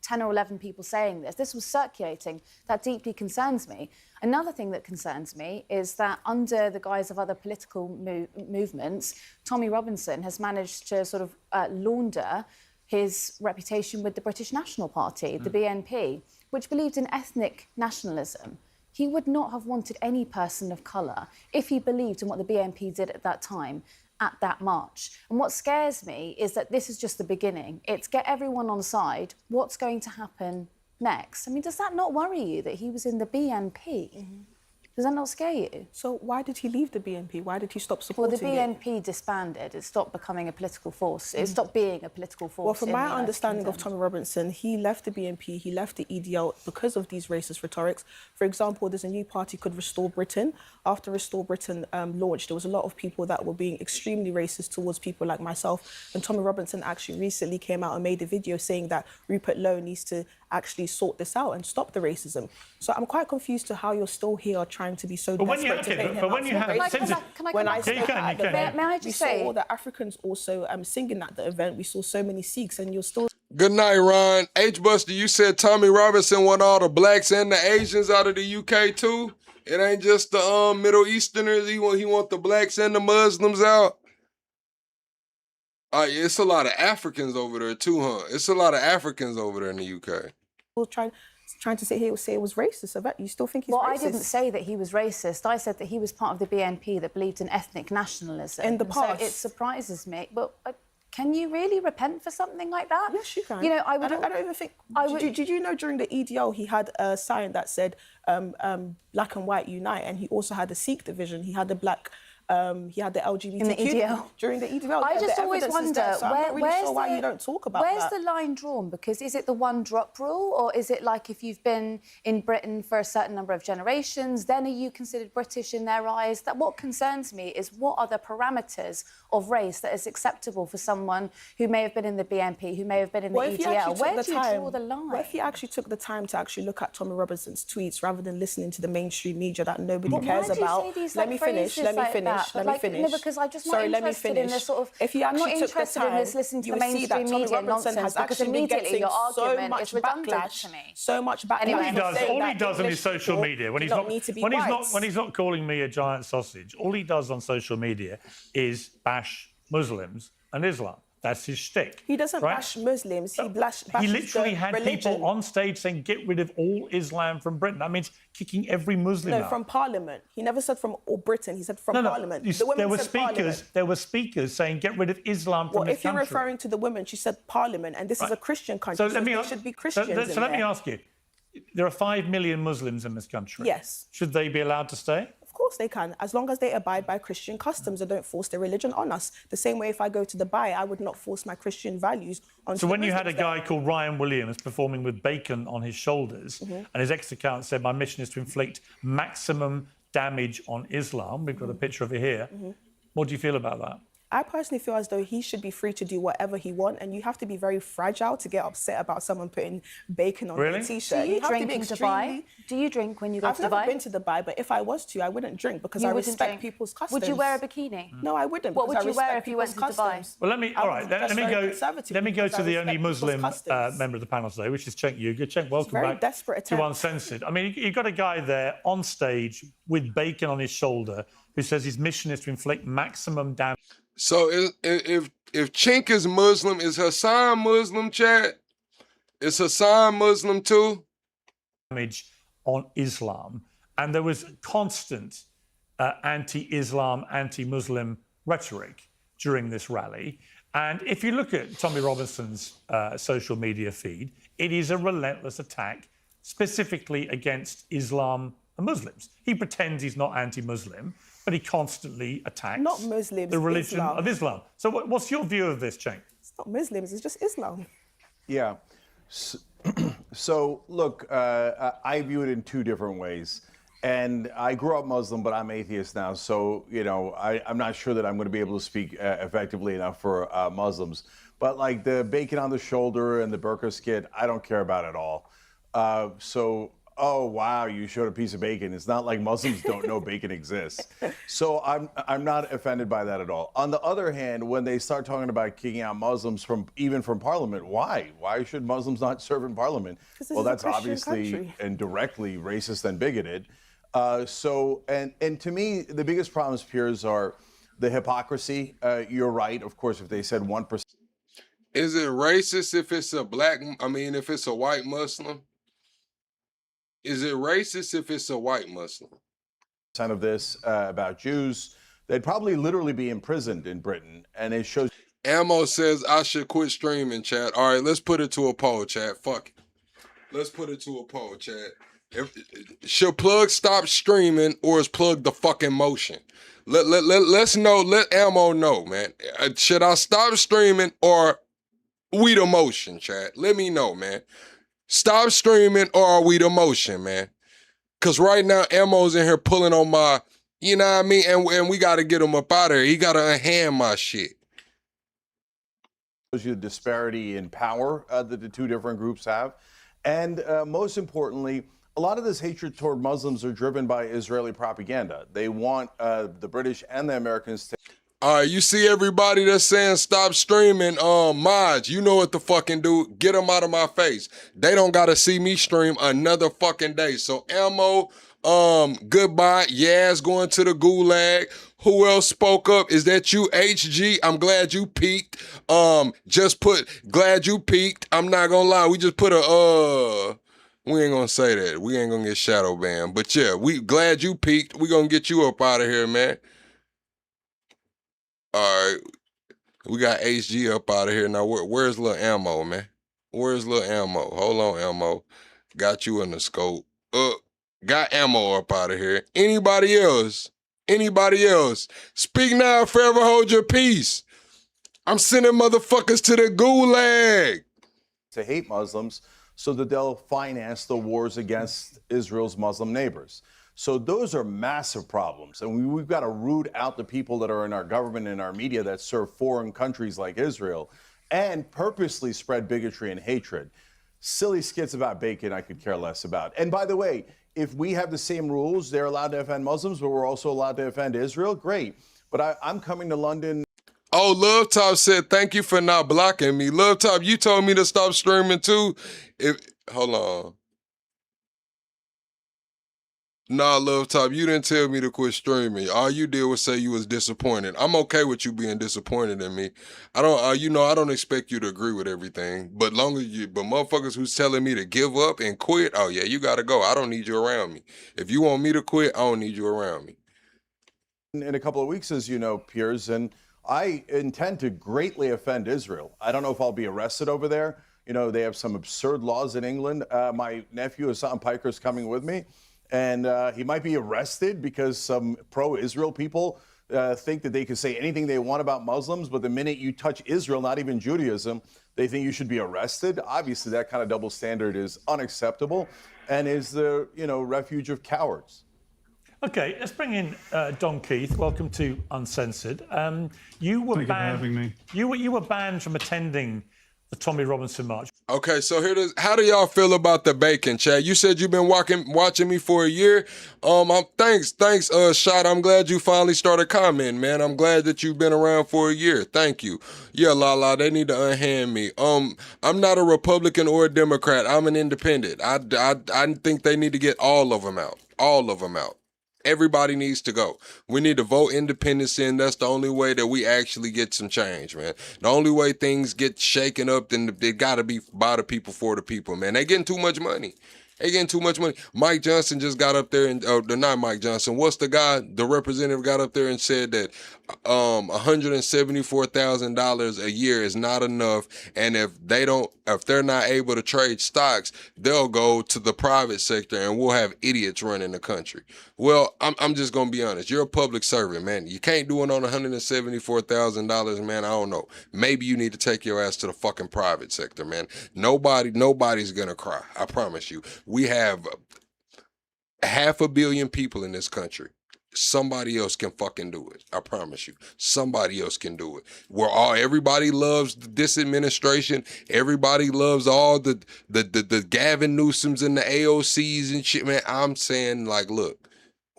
S6: 10 or 11 people saying this. This was circulating. That deeply concerns me. Another thing that concerns me is that under the guise of other political movements, Tommy Robinson has managed to sort of launder his reputation with the British National Party, the BNP, which believed in ethnic nationalism. He would not have wanted any person of colour if he believed in what the BNP did at that time, at that march. And what scares me is that this is just the beginning. It's get everyone on side. What's going to happen next? I mean, does that not worry you that he was in the BNP? Does that not scare you?
S7: So why did he leave the BNP? Why did he stop
S6: Well,
S7: supporting
S6: the
S7: it?
S6: BNP disbanded. It stopped becoming a political force. It stopped being a political force.
S7: Well, from
S6: in
S7: my
S6: the United
S7: understanding
S6: Kingdom.
S7: of Tommy Robinson, he left the BNP, he left the EDL because of these racist rhetorics. For example, there's a new party called Restore Britain. After Restore Britain launched, there was a lot of people that were being extremely racist towards people like myself. And Tommy Robinson actually recently came out and made a video saying that Rupert Lowe needs to actually sort this out and stop the racism. So I'm quite confused to how you're still here trying to be so desperate to paint him out as racist. When I spoke at the event, we saw all the Africans also singing at the event. We saw so many Sikhs, and you're still...
S2: Good night, Ron. H-Buster, you said Tommy Robinson want all the blacks and the Asians out of the UK too? It ain't just the Middle Easterners. He want the blacks and the Muslims out? It's a lot of Africans over there too, huh? It's a lot of Africans over there in the UK.
S7: Trying to sit here and say it was racist. I bet you still think he's racist.
S6: Well, I didn't say that he was racist. I said that he was part of the BNP that believed in ethnic nationalism.
S7: In the past.
S6: So it surprises me. But can you really repent for something like that?
S7: Yes, you can.
S6: You know,
S7: I don't even think... Did you know during the EDL he had a sign that said black and white unite, and he also had a Sikh division. He had the black... he had the LGBTQ
S6: in the EDL.
S7: During the EDL.
S6: I just always wonder
S7: so I'm not really sure why you don't talk about
S6: where's
S7: that.
S6: the line drawn? Because is it the one drop rule, or is it like if you've been in Britain for a certain number of generations, then are you considered British in their eyes? That what concerns me is what are the parameters of race that is acceptable for someone who may have been in the BNP, who may have been in the EDL? Where do you draw the line?
S7: What if you actually took the time to actually look at Tommy Robinson's tweets rather than listening to the mainstream media that nobody cares about?
S6: Let me finish.
S7: Let me finish.
S6: No, because I'm just not interested in this sort of...
S7: If you
S6: I'm not
S7: actually took the
S6: interested in
S7: time,
S6: this listening to
S7: you
S6: the
S7: would see that
S6: mainstream
S7: Tommy
S6: media
S7: Robinson
S6: nonsense,
S7: has
S6: because
S7: actually been
S6: immediately
S7: getting
S6: your
S7: so
S6: argument
S7: much
S6: is redundant
S7: backlash,
S6: to me.
S7: so much backlash.
S9: All he does on his social media, when he's not calling me a giant sausage, all he does on social media is bash Muslims and Islam. That's his shtick.
S7: He doesn't bash Muslims. He bashes
S9: He literally had
S7: religion.
S9: people on stage saying, "Get rid of all Islam from Britain." That means kicking every Muslim out.
S7: No, from Parliament. He never said from all Britain. He said from Parliament.
S9: There were speakers saying, "Get rid of Islam from this country."
S7: If you're referring to the women, she said Parliament, and this is a Christian country, so there should be Christians in there.
S9: So let me ask you: there are 5 million Muslims in this country.
S7: Yes.
S9: Should they be allowed to stay?
S7: Of course they can, as long as they abide by Christian customs and don't force their religion on us. The same way if I go to Dubai, I would not force my Christian values on.
S9: So when you had a guy called Ryan Williams performing with bacon on his shoulders, and his ex-account said, "My mission is to inflict maximum damage on Islam," we've got a picture of it here. What do you feel about that?
S7: I personally feel as though he should be free to do whatever he wants, and you have to be very fragile to get upset about someone putting bacon on their t-shirt.
S6: Do you drink in Dubai? Do you drink when you go to Dubai?
S7: I've never been to Dubai, but if I was to, I wouldn't drink because I respect people's customs.
S6: Would you wear a bikini?
S7: No, I wouldn't.
S6: What would you wear if you went to Dubai?
S9: Well, let me go to the only Muslim member of the panel today, which is Cenk Uygur. Cenk, welcome back to Uncensored. I mean, you've got a guy there on stage with bacon on his shoulder who says his mission is to inflict maximum damage.
S2: So if Cenk is Muslim, is Hassan Muslim, Chad? Is Hassan Muslim too?
S9: Damage on Islam, and there was constant anti-Islam, anti-Muslim rhetoric during this rally. And if you look at Tommy Robinson's social media feed, it is a relentless attack specifically against Islam and Muslims. He pretends he's not anti-Muslim, but he constantly attacks the religion of Islam. So what's your view of this, Cenk?
S7: It's not Muslims, it's just Islam.
S23: Yeah. So look, I view it in two different ways. And I grew up Muslim, but I'm atheist now. So, you know, I'm not sure that I'm going to be able to speak effectively enough for Muslims. But like the bacon on the shoulder and the burqa skit, I don't care about at all. Oh, wow, you showed a piece of bacon. It's not like Muslims don't know bacon exists. So I'm not offended by that at all. On the other hand, when they start talking about kicking out Muslims even from parliament, why? Why should Muslims not serve in parliament? Well, that's obviously and directly racist and bigoted. And to me, the biggest problems, Piers, are the hypocrisy. You're right, of course, if they said 1%.
S2: Is it racist if it's if it's a white Muslim? Is it racist if it's a white Muslim?
S23: Of this about Jews, they'd probably literally be imprisoned in Britain, and it shows.
S2: Ammo says I should quit streaming, chat. All right, let's put it to a poll, chat. Fuck it. Let's put it to a poll, chat. Should Plug stop streaming or is Plug the fucking motion? Let's know, let Ammo know, man. Should I stop streaming or we the motion, chat? Let me know, man. Stop streaming or are we the motion, man? Because right now, Ammo's in here pulling on my, you know what I mean? And we got to get him up out of here. He got to unhand my shit.
S23: Shows you the disparity in power that the two different groups have. And most importantly, a lot of this hatred toward Muslims are driven by Israeli propaganda. They want the British and the Americans to...
S2: All right, you see everybody that's saying stop streaming, mods, you know what to fucking do. Get them out of my face. They don't got to see me stream another fucking day. So Ammo, goodbye. Yaz going to the gulag. Who else spoke up? Is that you, HG? I'm glad you peaked. Just put, glad you peaked. I'm not gonna lie. We just put a, we ain't gonna say that. We ain't gonna get shadow banned. But yeah, we glad you peaked. We gonna get you up out of here, man. All right, we got HG up out of here. Now, where's little Ammo, man? Where's little Ammo? Hold on, Ammo. Got you in the scope. Got Ammo up out of here. Anybody else? Anybody else? Speak now, forever hold your peace. I'm sending motherfuckers to the gulag.
S23: To hate Muslims so that they'll finance the wars against Israel's Muslim neighbors. So those are massive problems. And we've got to root out the people that are in our government and our media that serve foreign countries like Israel and purposely spread bigotry and hatred. Silly skits about bacon I could care less about. And by the way, if we have the same rules, they're allowed to offend Muslims, but we're also allowed to offend Israel, great. But I'm coming to London.
S2: Oh, Love Top said, thank you for not blocking me. Love Top, you told me to stop streaming too. Hold on. Nah, Love Top, you didn't tell me to quit streaming. All you did was say you was disappointed. I'm okay with you being disappointed in me. I don't, I don't expect you to agree with everything. But but motherfuckers who's telling me to give up and quit, oh yeah, you gotta go. I don't need you around me. If you want me to quit, I don't need you around me.
S23: In a couple of weeks, as you know, Piers, and I intend to greatly offend Israel. I don't know if I'll be arrested over there. You know, they have some absurd laws in England. My nephew, Hassan Piker, is coming with me. And he might be arrested because some pro-Israel people think that they can say anything they want about Muslims, but the minute you touch Israel, not even Judaism, they think you should be arrested. Obviously, that kind of double standard is unacceptable and is the, refuge of cowards.
S9: Okay, let's bring in Don Keith. Welcome to Uncensored. You were
S8: Thank
S9: banned.
S8: you for having me.
S9: You were banned from attending the Tommy Robinson March.
S2: Okay, so how do y'all feel about the bacon, Chad? You said you've been watching me for a year. Thanks, Shot. I'm glad you finally started commenting, man. I'm glad that you've been around for a year. Thank you. Yeah, Lala, they need to unhand me. I'm not a Republican or a Democrat. I'm an independent. I think they need to get all of them out. All of them out. Everybody needs to go. We need to vote independence in. That's the only way that we actually get some change, man. The only way things get shaken up, then they got to be by the people, for the people, man. They getting too much money. They getting too much money. Mike Johnson just got up there and, not Mike Johnson. What's the guy? The representative got up there and said that $174,000 a year is not enough, and if they're not able to trade stocks, they'll go to the private sector, and we'll have idiots running the country. Well, I'm just gonna be honest. You're a public servant, man. You can't do it on $174,000, man. I don't know. Maybe you need to take your ass to the fucking private sector, man. Nobody's gonna cry. I promise you. We have 500 million people in this country. Somebody else can fucking do it. I promise you. Somebody else can do it. Everybody loves this administration. Everybody loves all the Gavin Newsoms and the AOCs and shit, man. I'm saying, like, look,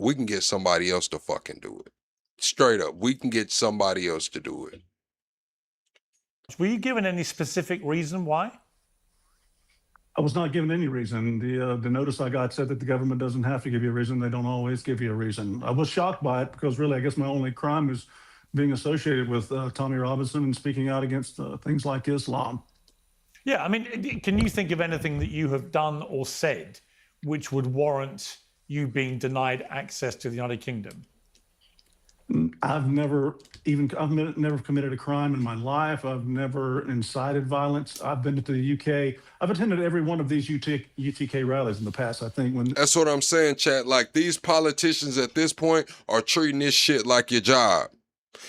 S2: we can get somebody else to fucking do it. Straight up, we can get somebody else to do it.
S9: Were you given any specific reason why?
S8: I was not given any reason. The notice I got said that the government doesn't have to give you a reason. They don't always give you a reason. I was shocked by it because really, I guess my only crime is being associated with Tommy Robinson and speaking out against things like Islam.
S9: Yeah, I mean, can you think of anything that you have done or said which would warrant you being denied access to the United Kingdom?
S8: I've never committed a crime in my life. I've never incited violence. I've been to the UK. I've attended every one of these UTK rallies in the past. I think when
S2: That's what I'm saying, chat. Like, these politicians at this point are treating this shit like your job.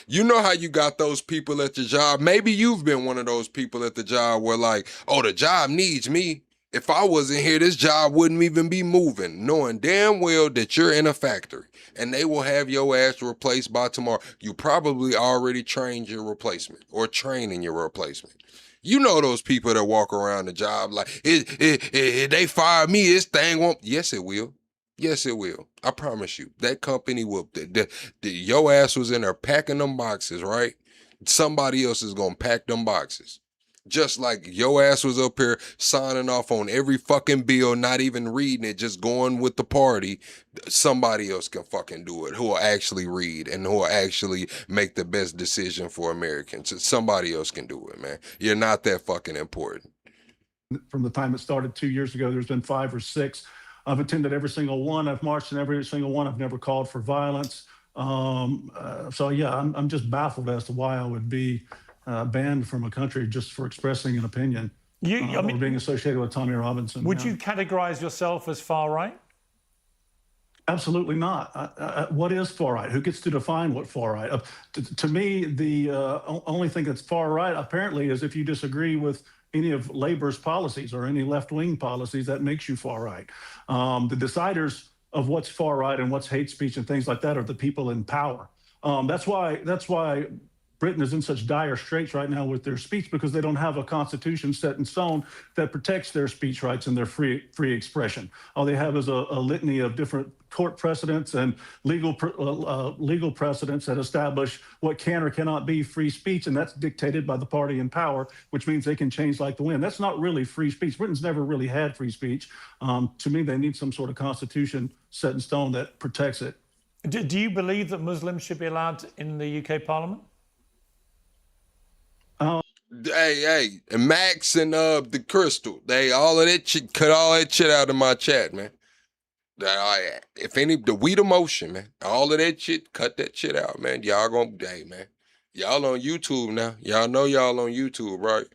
S2: You know how you got those people at your job? Maybe you've been one of those people at the job where, like, oh, the job needs me. If I wasn't here, this job wouldn't even be moving, knowing damn well that you're in a factory and they will have your ass replaced by tomorrow. You probably already trained your replacement or training your replacement. You know those people that walk around the job like, they fire me, this thing won't. Yes, it will. Yes, it will. I promise you. That company will. Your ass was in there packing them boxes, right? Somebody else is going to pack them boxes. Just like your ass was up here signing off on every fucking bill, not even reading it, just going with the party. Somebody else can fucking do it, who will actually read and who will actually make the best decision for Americans. Somebody else can do it, man. You're not that fucking important.
S8: from the time it started 2 years ago, there's been 5 or 6. I've attended every single one. I've marched in every single one. I've never called for violence. So yeah, I'm just baffled as to why I would be banned from a country just for expressing an opinion or being associated with Tommy Robinson.
S9: Would you categorize yourself as far right?
S8: Absolutely not. What is far right? Who gets to define what far right? To me, the only thing that's far right apparently is if you disagree with any of Labor's policies or any left-wing policies, that makes you far right. The deciders of what's far right and what's hate speech and things like that are the people in power. That's why Britain is in such dire straits right now with their speech, because they don't have a constitution set in stone that protects their speech rights and their free expression. All they have is a litany of different court precedents and legal precedents that establish what can or cannot be free speech, and that's dictated by the party in power, which means they can change like the wind. That's not really free speech. Britain's never really had free speech. To me, they need some sort of constitution set in stone that protects it.
S9: Do you believe that Muslims should be allowed in the UK Parliament?
S2: Hey, and Max and the Crystal, they all of that shit, cut all that shit out of my chat, man. If any, we the motion, man. All of that shit, cut that shit out, man. Y'all gonna, hey, man. Y'all on YouTube now. Y'all know y'all on YouTube, right?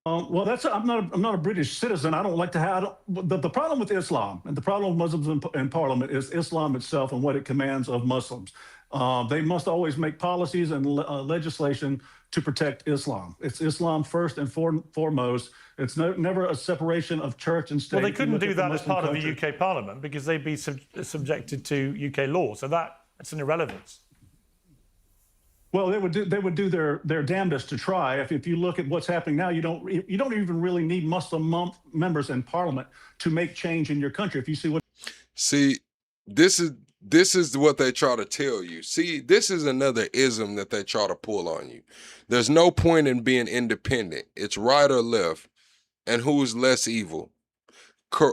S8: Well, I'm not a British citizen. I don't like to have the problem with Islam and the problem with Muslims in Parliament is Islam itself and what it commands of Muslims. They must always make policies and legislation to protect Islam. It's Islam first and foremost. It's never a separation of church and state.
S9: Well, they couldn't do that as part of the UK Parliament because they'd be subjected to UK law. So that's an irrelevance.
S8: Well, they would do their damnedest to try. If you look at what's happening now, you don't even really need Muslim members in Parliament to make change in your country. If you see what.
S2: See, this is what they try to tell you. See, this is another ism that they try to pull on you. There's no point in being independent. It's right or left, and who's less evil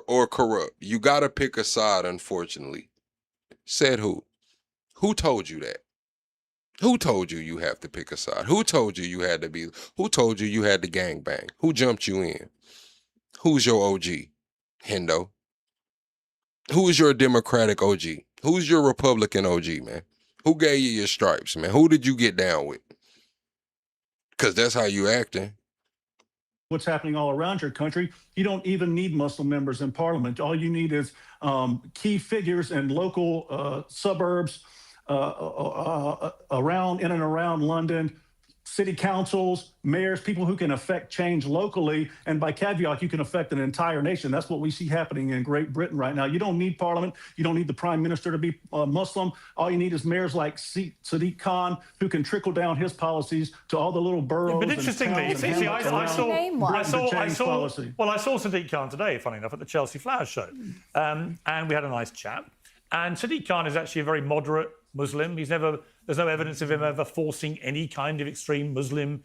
S2: or corrupt. You got to pick a side, unfortunately. Said who? Who told you that? Who told you you have to pick a side? Who told you you had to be? Who told you you had to gangbang? Who jumped you in? Who's your OG? Hendo. Who is your Democratic OG? Who's your Republican OG, man? Who gave you your stripes, man? Who did you get down with? Because that's how you acting.
S8: What's happening all around your country, you don't even need Muslim members in Parliament. All you need is key figures in local suburbs in and around London, city councils, mayors, people who can affect change locally, and by caveat, you can affect an entire nation. That's what we see happening in Great Britain right now. You don't need Parliament. You don't need the Prime Minister to be Muslim. All you need is mayors like Sadiq Khan, who can trickle down his policies to all the little boroughs.
S9: But interestingly, I saw Sadiq Khan today, funny enough, at the Chelsea Flowers show, and we had a nice chat. And Sadiq Khan is actually a very moderate Muslim. There's no evidence of him ever forcing any kind of extreme Muslim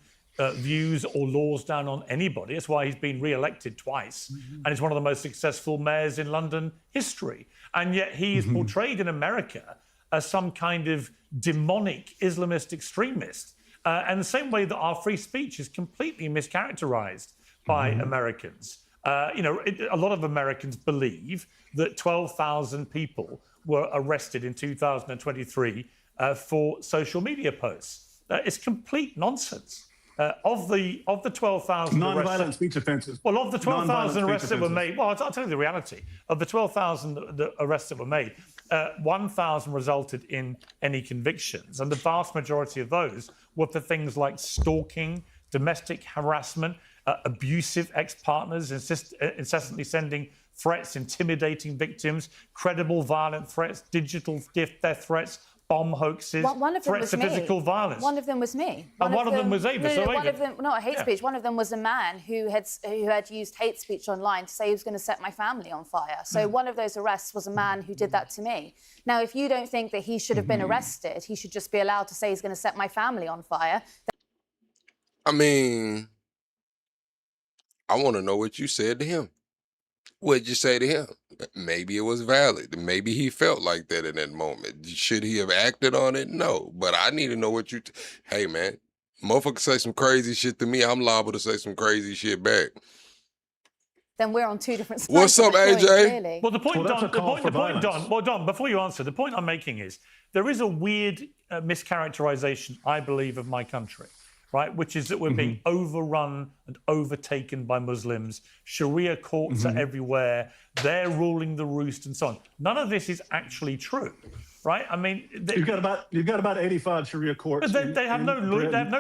S9: views or laws down on anybody. That's why he's been re-elected twice. And he's one of the most successful mayors in London history. And yet he is portrayed in America as some kind of demonic Islamist extremist. And the same way that our free speech is completely mischaracterized by Americans. A lot of Americans believe that 12,000 people were arrested in 2023 for social media posts. It's complete nonsense. Of the 12,000
S8: non-violent speech offenses.
S9: Well, of the 12,000 arrests that were made, well, I'll tell you the reality. Of the 12,000 arrests that were made, 1,000 resulted in any convictions, and the vast majority of those were for things like stalking, domestic harassment, abusive ex-partners incessantly sending threats, intimidating victims, credible violent threats, digital death threats, bomb hoaxes, threats to physical violence.
S6: One of them was me.
S9: And one of them was Ava.
S6: No, one of them, not hate speech. One of them was a man who had used hate speech online to say he was going to set my family on fire. So one of those arrests was a man who did that to me. Now, if you don't think that he should have been arrested, he should just be allowed to say he's going to set my family on fire.
S2: I mean, I want to know what you said to him. What'd you say to him? Maybe it was valid. Maybe he felt like that in that moment. Should he have acted on it? No. But I need to know what you... Hey, man, motherfucker say some crazy shit to me, I'm liable to say some crazy shit back.
S6: Then we're on two different sides.
S2: What's up, AJ?
S9: Well, the point, Don, before you answer, the point I'm making is there is a weird mischaracterization, I believe, of my country. Right, which is that we're being overrun and overtaken by Muslims. Sharia courts are everywhere. They're ruling the roost and so on. None of this is actually true, right? I mean,
S8: you've got about 85 Sharia courts.
S9: But they have no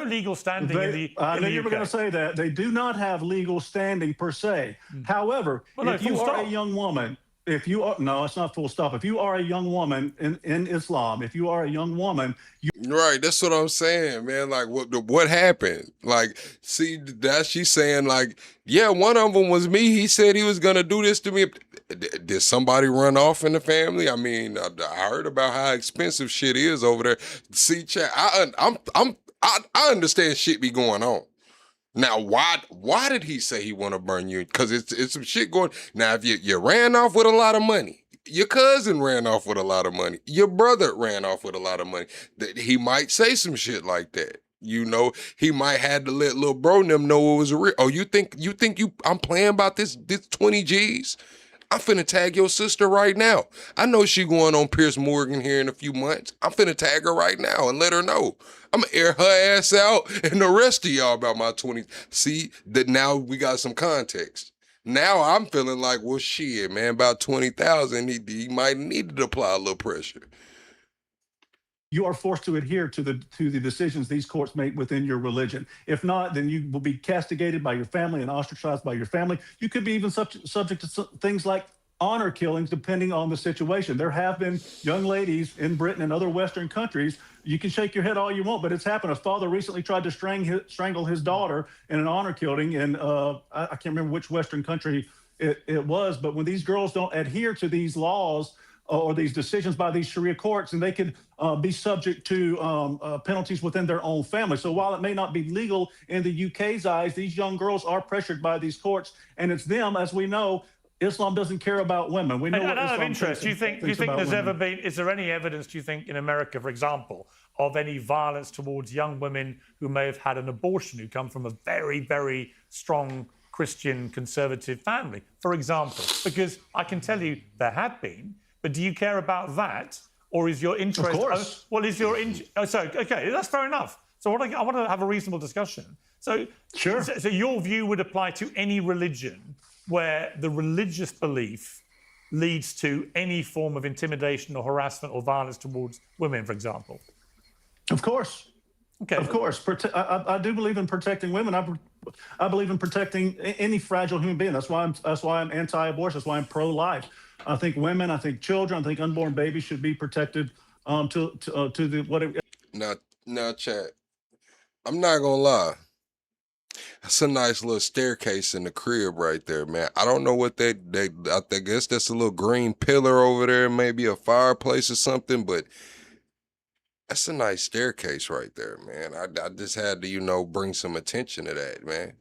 S9: legal standing in the
S8: I knew
S9: UK.
S8: you were going to say that. They do not have legal standing per se. However, if you are a young woman, no, it's not full stop. If you are a young woman in Islam, if you are a young woman,
S2: right, that's what I'm saying, man. Like, what happened? Like, see, that she's saying, like, yeah, one of them was me. He said he was gonna do this to me. Did somebody run off in the family? I mean, I heard about how expensive shit is over there. See, chat, I understand shit be going on. Now, why did he say he want to burn you? Because it's some shit going. Now, if you ran off with a lot of money, your cousin ran off with a lot of money, your brother ran off with a lot of money, that he might say some shit like that. You know, he might have to let little bro and them know it was real. Oh, you think I'm playing about this 20 G's? I'm finna tag your sister right now. I know she going on Pierce Morgan here in a few months. I'm finna tag her right now and let her know. I'm gonna air her ass out and the rest of y'all about my 20. See, that now we got some context. Now I'm feeling like, well, shit, man, about 20,000, he might need to apply a little pressure.
S8: You are forced to adhere to the decisions these courts make within your religion. If not, then you will be castigated by your family and ostracized by your family. You could be even subject to things like honor killings, depending on the situation. There have been young ladies in Britain and other Western countries. You can shake your head all you want, but it's happened. A father recently tried to strangle his daughter in an honor killing, and I can't remember which Western country it was. But when these girls don't adhere to these laws or these decisions by these Sharia courts, and they could be subject to penalties within their own family. So while it may not be legal in the UK's eyes, these young girls are pressured by these courts, and it's them, as we know. Islam doesn't care about women. We know what Islam
S9: of interest, do you think there's
S8: women.
S9: ever been? Is there any evidence, do you think, in America, for example, of any violence towards young women who may have had an abortion, who come from a very, very strong Christian conservative family, for example? Because I can tell you there have been. But do you care about that, or is your interest?
S8: Of course.
S9: Well, is your okay? That's fair enough. So I want to have a reasonable discussion. So
S8: sure.
S9: So your view would apply to any religion where the religious belief leads to any form of intimidation or harassment or violence towards women, for example.
S8: Of course.
S9: Okay.
S8: Of course. I do believe in protecting women. I believe in protecting any fragile human being. That's why I'm anti-abortion. That's why I'm pro-life. I think women, I think children, I think unborn babies should be protected to the whatever.
S2: Now, chat. I'm not gonna lie. That's a nice little staircase in the crib right there, man. I don't know what I guess that's a little green pillar over there, maybe a fireplace or something, but that's a nice staircase right there, man. I just had to, bring some attention to that, man.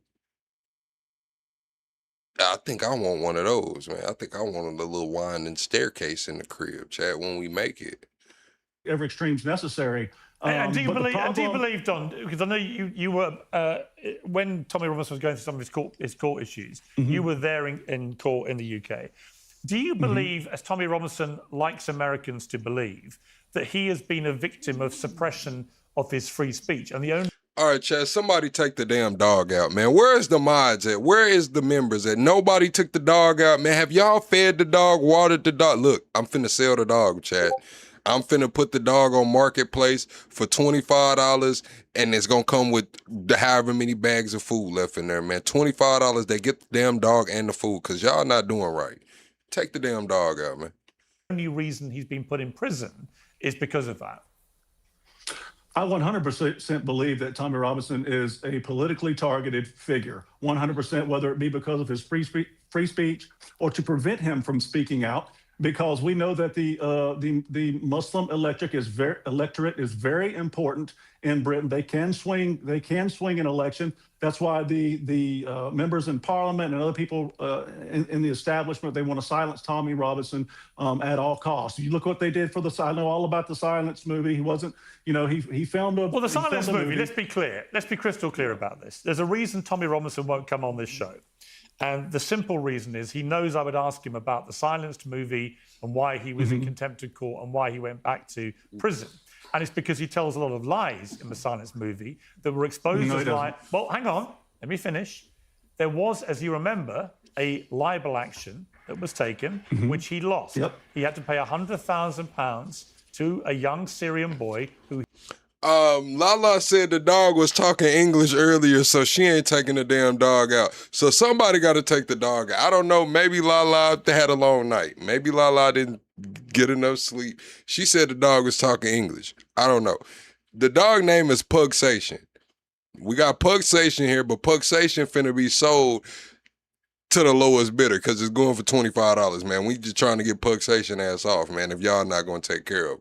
S2: I think I want one of those, man. I think I want a little winding staircase in the crib, chat, when we make it.
S8: Every extreme's necessessary.
S9: And do you believe, Don, because I know you were, when Tommy Robinson was going through some of his court issues, you were there in court in the UK. Do you believe, as Tommy Robinson likes Americans to believe, that he has been a victim of suppression of his free speech? And the only
S2: All right, Chad, somebody take the damn dog out, man. Where is the mods at? Where is the members at? Nobody took the dog out, man. Have y'all fed the dog, watered the dog? Look, I'm finna sell the dog, Chad. I'm finna put the dog on Marketplace for $25, and it's gonna come with the however many bags of food left in there, man. $25, they get the damn dog and the food, because y'all not doing right. Take the damn dog out, man.
S9: only reason he's been put in prison is because of that.
S8: I 100% believe that Tommy Robinson is a politically targeted figure. 100%, whether it be because of his free speech or to prevent him from speaking out, because we know that the Muslim electorate is very important in Britain. They can swing an election. That's why the members in Parliament and other people in the establishment, they want to silence Tommy Robinson at all costs. You look what they did for I know all about the Silence movie. He wasn't, he filmed a...
S9: Well, the Silence movie, let's be clear. Let's be crystal clear about this. There's a reason Tommy Robinson won't come on this show. And the simple reason is he knows I would ask him about the Silenced movie and why he was in contempt of court and why he went back to prison. And it's because he tells a lot of lies in the Silence movie that were exposed as lies. Well, hang on, let me finish. There was, as you remember, a libel action that was taken, which he lost. He had to pay £100,000 to a young Syrian boy who...
S2: Lala said the dog was talking English earlier, so she ain't taking the damn dog out. So somebody got to take the dog out. I don't know. Maybe Lala had a long night. Maybe Lala didn't get enough sleep. She said the dog was talking English. I don't know. The dog name is Pugsation. We got Pugsation here, but Pugsation finna be sold to the lowest bidder because it's going for $25, man. We just trying to get Pugsation ass off, man, if y'all not going to take care of him.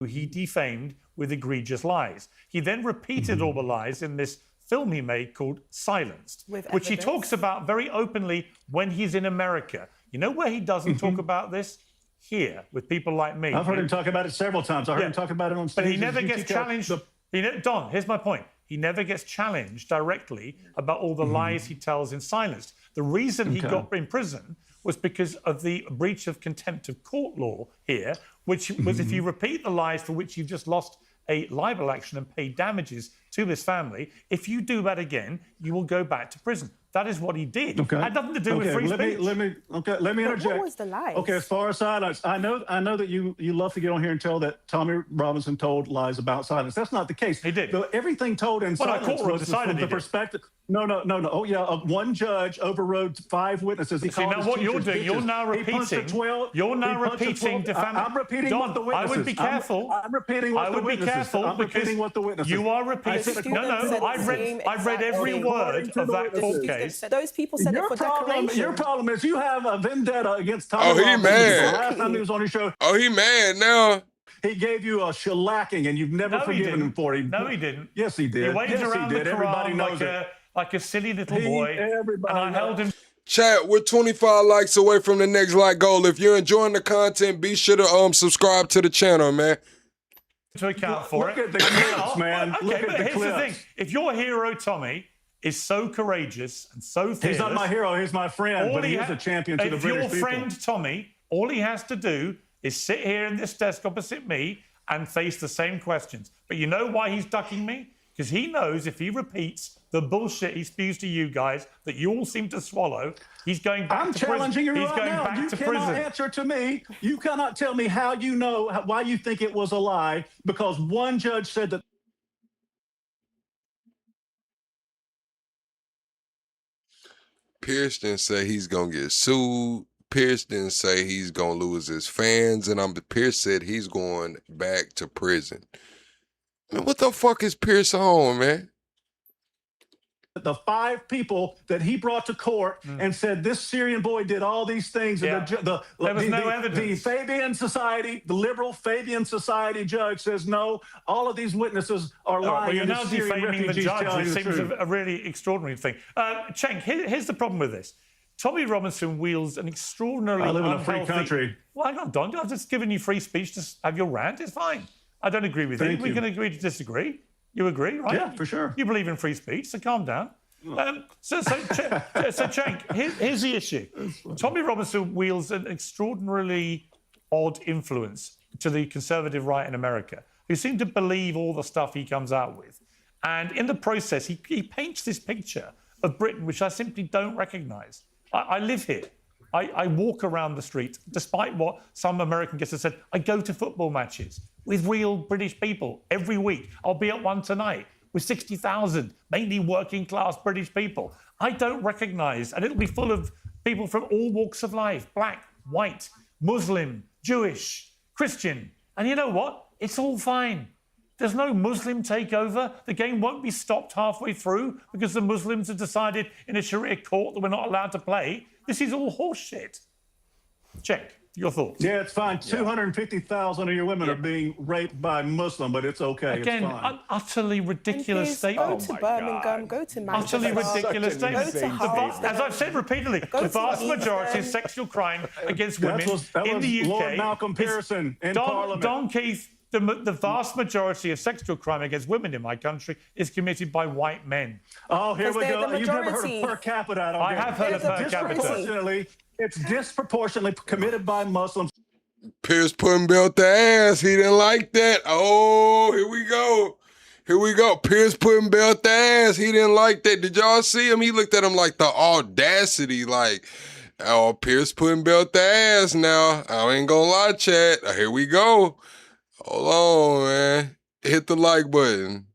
S9: he defamed with egregious lies. He then repeated all the lies in this film he made called Silenced, which he talks about very openly when he's in America. You know where he doesn't talk about this? Here, with people like me.
S8: I've heard him talk about it several times. I heard him talk about it on stage.
S9: But he never gets challenged. Don, here's my point. He never gets challenged directly about all the lies he tells in Silenced. The reason he got in prison was because of the breach of contempt of court law here, which was if you repeat the lies for which you've just lost a libel action and paid damages to this family, if you do that again, you will go back to prison. That is what he did. Had nothing to do with free speech.
S8: Let me interject.
S7: What was the lies?
S8: Okay, as far as silence, I know that you love to get on here and tell that Tommy Robinson told lies about silence. That's not the case.
S9: He did.
S8: Everything told in silence was from the perspective. No. Oh yeah, one judge overrode 5 witnesses.
S9: See, now what you're doing, you're now repeating. You're now repeating defamation.
S8: I'm repeating what the witnesses.
S9: I would be careful.
S8: I'm repeating what the witnesses.
S9: I'm repeating what the witnesses. You are repeating. No. I've read every word of that court case.
S7: Those people said it for decoration.
S8: Your problem is you have a vendetta against Tommy Robinson.
S2: He mad.
S8: The last time he was on your show.
S2: Oh, he mad now.
S8: He gave you a shellacking, and you've never forgiven him for it.
S9: No, he didn't.
S8: Yes, he did.
S9: He waved around the Quran like a silly little boy, and I held him.
S2: Chat, we're 25 likes away from the next like goal. If you're enjoying the content, be sure to subscribe to the channel, man.
S9: To account for it.
S8: Look at the clips, man.
S9: Okay, but here's the thing. If your hero, Tommy, is so courageous and so fearless...
S8: He's not my hero, he's my friend, but he is a champion to the British people.
S9: If your friend, Tommy, all he has to do is sit here in this desk opposite me and face the same questions. But you know why he's ducking me? Because he knows if he repeats the bullshit he spews to you guys that you all seem to swallow, he's going back to prison.
S8: I'm challenging you
S9: he's
S8: right
S9: going
S8: now.
S9: back
S8: You
S9: to
S8: cannot
S9: prison.
S8: answer to me. You cannot tell me how you know, why you think it was a lie, because one judge said that.
S2: Pierce didn't say he's going to get sued. Pierce didn't say he's going to lose his fans. And Pierce said he's going back to prison. Man, what the fuck is Pierce on, man?
S8: The 5 people that he brought to court and said this Syrian boy did all these things. And
S9: there was no evidence.
S8: The Fabian Society, the liberal Fabian Society judge says no. All of these witnesses are lying.
S9: Well, you're now defaming the judge. It seems
S8: truth.
S9: a really extraordinary thing. Cenk, here's the problem with this. Tommy Robinson wields an extraordinarily
S8: I live in a
S9: unhealthy...
S8: free country.
S9: Well, hang on, Don. I've just given you free speech to have your rant. It's fine. I don't agree with you. We can agree to disagree. You agree, right?
S8: Yeah, for sure.
S9: You believe in free speech, so calm down. So Cenk, here's the issue. Tommy Robinson wields an extraordinarily odd influence to the conservative right in America, who seem to believe all the stuff he comes out with. And in the process, he paints this picture of Britain, which I simply don't recognise. I live here. I walk around the street, despite what some American guests have said. I go to football matches with real British people every week. I'll be at one tonight with 60,000, mainly working class British people. I don't recognise, and it'll be full of people from all walks of life, black, white, Muslim, Jewish, Christian. And you know what? It's all fine. There's no Muslim takeover. The game won't be stopped halfway through because the Muslims have decided in a Sharia court that we're not allowed to play. This is all horseshit. Check. Your thoughts?
S8: Yeah, it's fine. 250,000 of your women are being raped by Muslim, but it's okay.
S9: Again,
S8: it's fine.
S9: an utterly ridiculous statement.
S7: Go to Birmingham, go to Manchester.
S9: Utterly ridiculous statement.
S7: Go to Harvard.
S9: As I've said repeatedly, the vast majority of sexual crime against women in the UK.
S8: Lord Malcolm Pearson in Parliament.
S9: Don Keith, the vast majority of sexual crime against women in my country is committed by white men.
S8: Oh, here we go. You've never heard of per capita?
S9: I have heard of per capita.
S8: It's disproportionately committed by Muslims.
S2: Pierce putting belt the ass. He didn't like that. Oh, here we go. Here we go. Pierce putting belt the ass. He didn't like that. Did y'all see him? He looked at him like the audacity, like, oh, Pierce putting belt the ass now. I ain't gonna lie, chat. Here we go. Hold on, man. Hit the like button.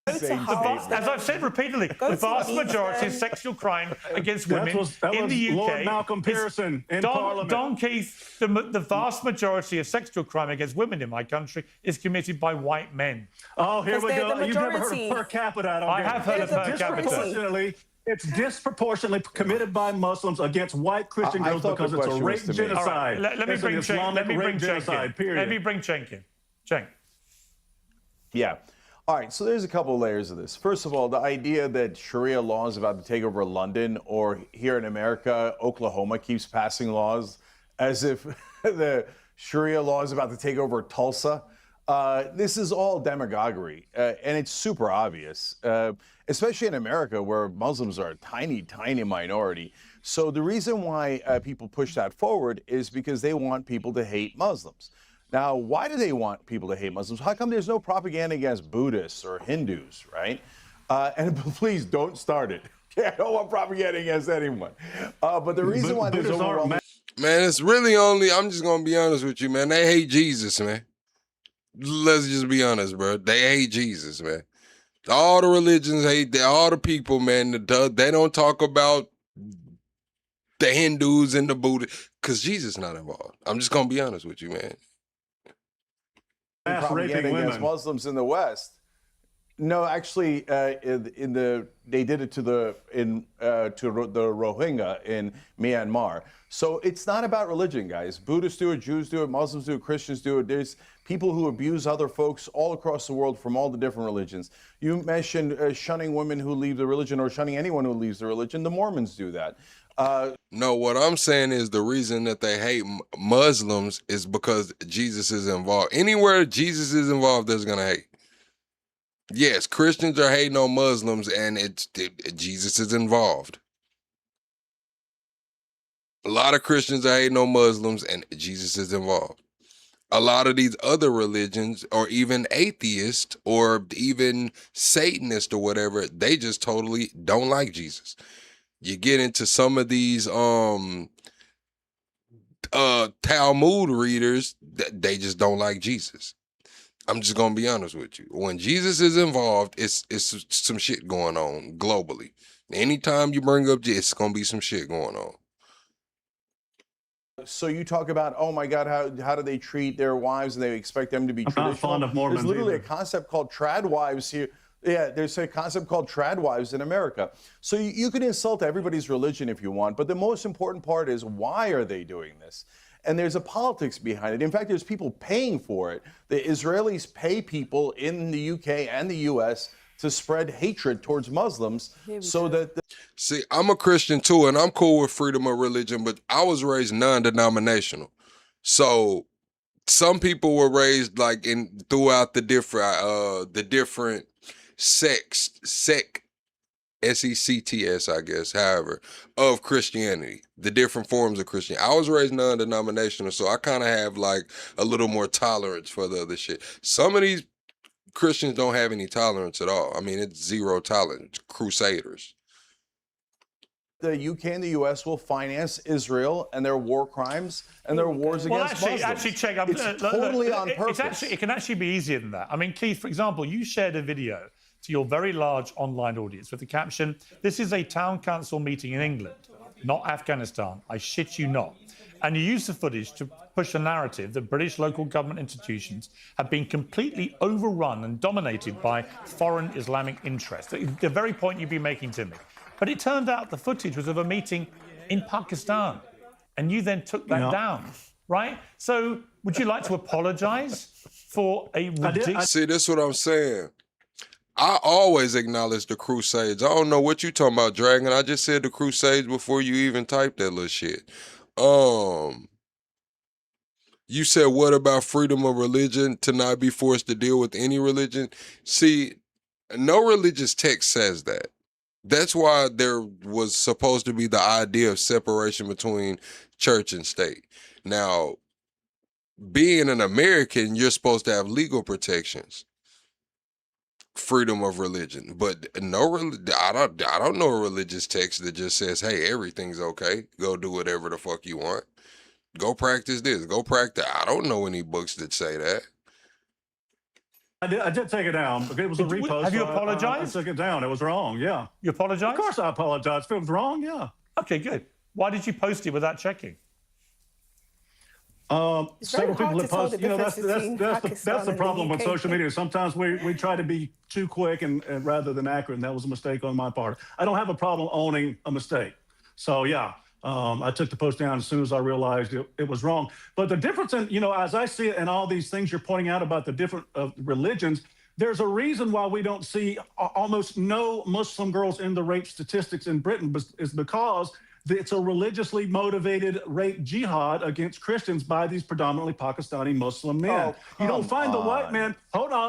S9: As I've said repeatedly, the vast majority of sexual crime against women in the UK.
S8: Lord Malcolm Pearson in Parliament.
S9: Don Keith, the vast majority of sexual crime against women in my country is committed by white men.
S8: Oh, here we go. You've never heard of per capita?
S9: I have heard of per capita.
S8: It's disproportionately committed by Muslims against white Christian girls because it's a rape genocide.
S9: Right, let me bring Cenk in. Cenk.
S23: Yeah. All right, so there's a couple of layers of this. First of all, the idea that Sharia law is about to take over London, or here in America, Oklahoma keeps passing laws as if the Sharia law is about to take over Tulsa. This is all demagoguery, and it's super obvious, especially in America where Muslims are a tiny, tiny minority. So the reason why people push that forward is because they want people to hate Muslims. Now, why do they want people to hate Muslims? How come there's no propaganda against Buddhists or Hindus, right? And please don't start it. I don't want propaganda against anyone. But the reason why there's overwhelming...
S2: Man, it's really only, I'm just going to be honest with you, man. They hate Jesus, man. Let's just be honest, bro. They hate Jesus, man. All the religions hate all the people, man. They don't talk about the Hindus and the Buddhists because Jesus not involved. I'm just going to be honest with you, man.
S23: Propaganda against Muslims in the West. No, actually, they did it to the Rohingya in Myanmar. So it's not about religion, guys. Buddhists do it, Jews do it, Muslims do it, Christians do it. There's people who abuse other folks all across the world from all the different religions. You mentioned shunning women who leave the religion or shunning anyone who leaves the religion. The Mormons do that.
S2: No, what I'm saying is the reason that they hate Muslims is because Jesus is involved. Anywhere Jesus is involved, there's going to hate. Yes, Christians are hating on Muslims, and Jesus is involved. A lot of Christians are hating on Muslims, and Jesus is involved. A lot of these other religions, or even atheists, or even Satanists or whatever, they just totally don't like Jesus. You get into some of these Talmud readers, they just don't like Jesus. I'm just gonna be honest with you. When Jesus is involved, it's some shit going on globally. Anytime you bring up Jesus, it's gonna be some shit going on.
S23: So you talk about, oh my God, how do they treat their wives, and they expect them to be traditional?
S8: I'm not fond of Mormons.
S23: There's literally
S8: either.
S23: a concept called trad wives here. Yeah, there's a concept called trad wives in America. So you can insult everybody's religion if you want, but the most important part is, why are they doing this? And there's a politics behind it. In fact, there's people paying for it. The Israelis pay people in the UK and the US to spread hatred towards Muslims so that...
S2: See, I'm a Christian too, and I'm cool with freedom of religion, but I was raised non-denominational. So some people were raised like throughout the different sect SECTS, I guess, however, of Christianity, the different forms of Christianity. I was raised non-denominational, so I kind of have like a little more tolerance for the other shit. Some of these Christians don't have any tolerance at all. I mean, it's zero tolerance. Crusaders.
S23: The UK and the US will finance Israel and their war crimes and their wars against Muslims.
S9: Actually, check.
S23: It's totally on purpose.
S9: It can actually be easier than that. I mean, Keith, for example, you shared a video to your very large online audience with the caption, "This is a town council meeting in England, not Afghanistan. I shit you not." And you used the footage to push a narrative that British local government institutions have been completely overrun and dominated by foreign Islamic interests. The very point you've been making to me. But it turned out the footage was of a meeting in Pakistan, and you then took that down, right? So would you like to apologize for a ridiculous...
S2: See, this is what I'm saying. I always acknowledge the Crusades. I don't know what you talking about, Dragon. I just said the Crusades before you even typed that little shit. You said, what about freedom of religion, to not be forced to deal with any religion? See, no religious text says that. That's why there was supposed to be the idea of separation between church and state. Now, being an American, you're supposed to have legal protections. Freedom of religion, but I don't know a religious text that just says, hey, everything's okay, go do whatever the fuck you want, go practice this, go practice. I don't know any books that say that.
S8: I did take it down, but it was a repost.
S9: Have you apologized?
S8: I took it down. It was wrong, yeah.
S9: You apologized?
S8: Of course I apologized. If it was wrong, yeah.
S9: Okay, good. Why did you post it without checking?
S8: Several people have posted. You know, that's the problem with social media. Sometimes we try to be too quick and rather than accurate, and that was a mistake on my part. I don't have a problem owning a mistake. So yeah, I took the post down as soon as I realized it was wrong. But the difference in, you know, as I see it, and all these things you're pointing out about the different religions, there's a reason why we don't see almost no Muslim girls in the rape statistics in Britain, is because it's a religiously motivated rape jihad against Christians by these predominantly Pakistani Muslim men. You don't find the white men,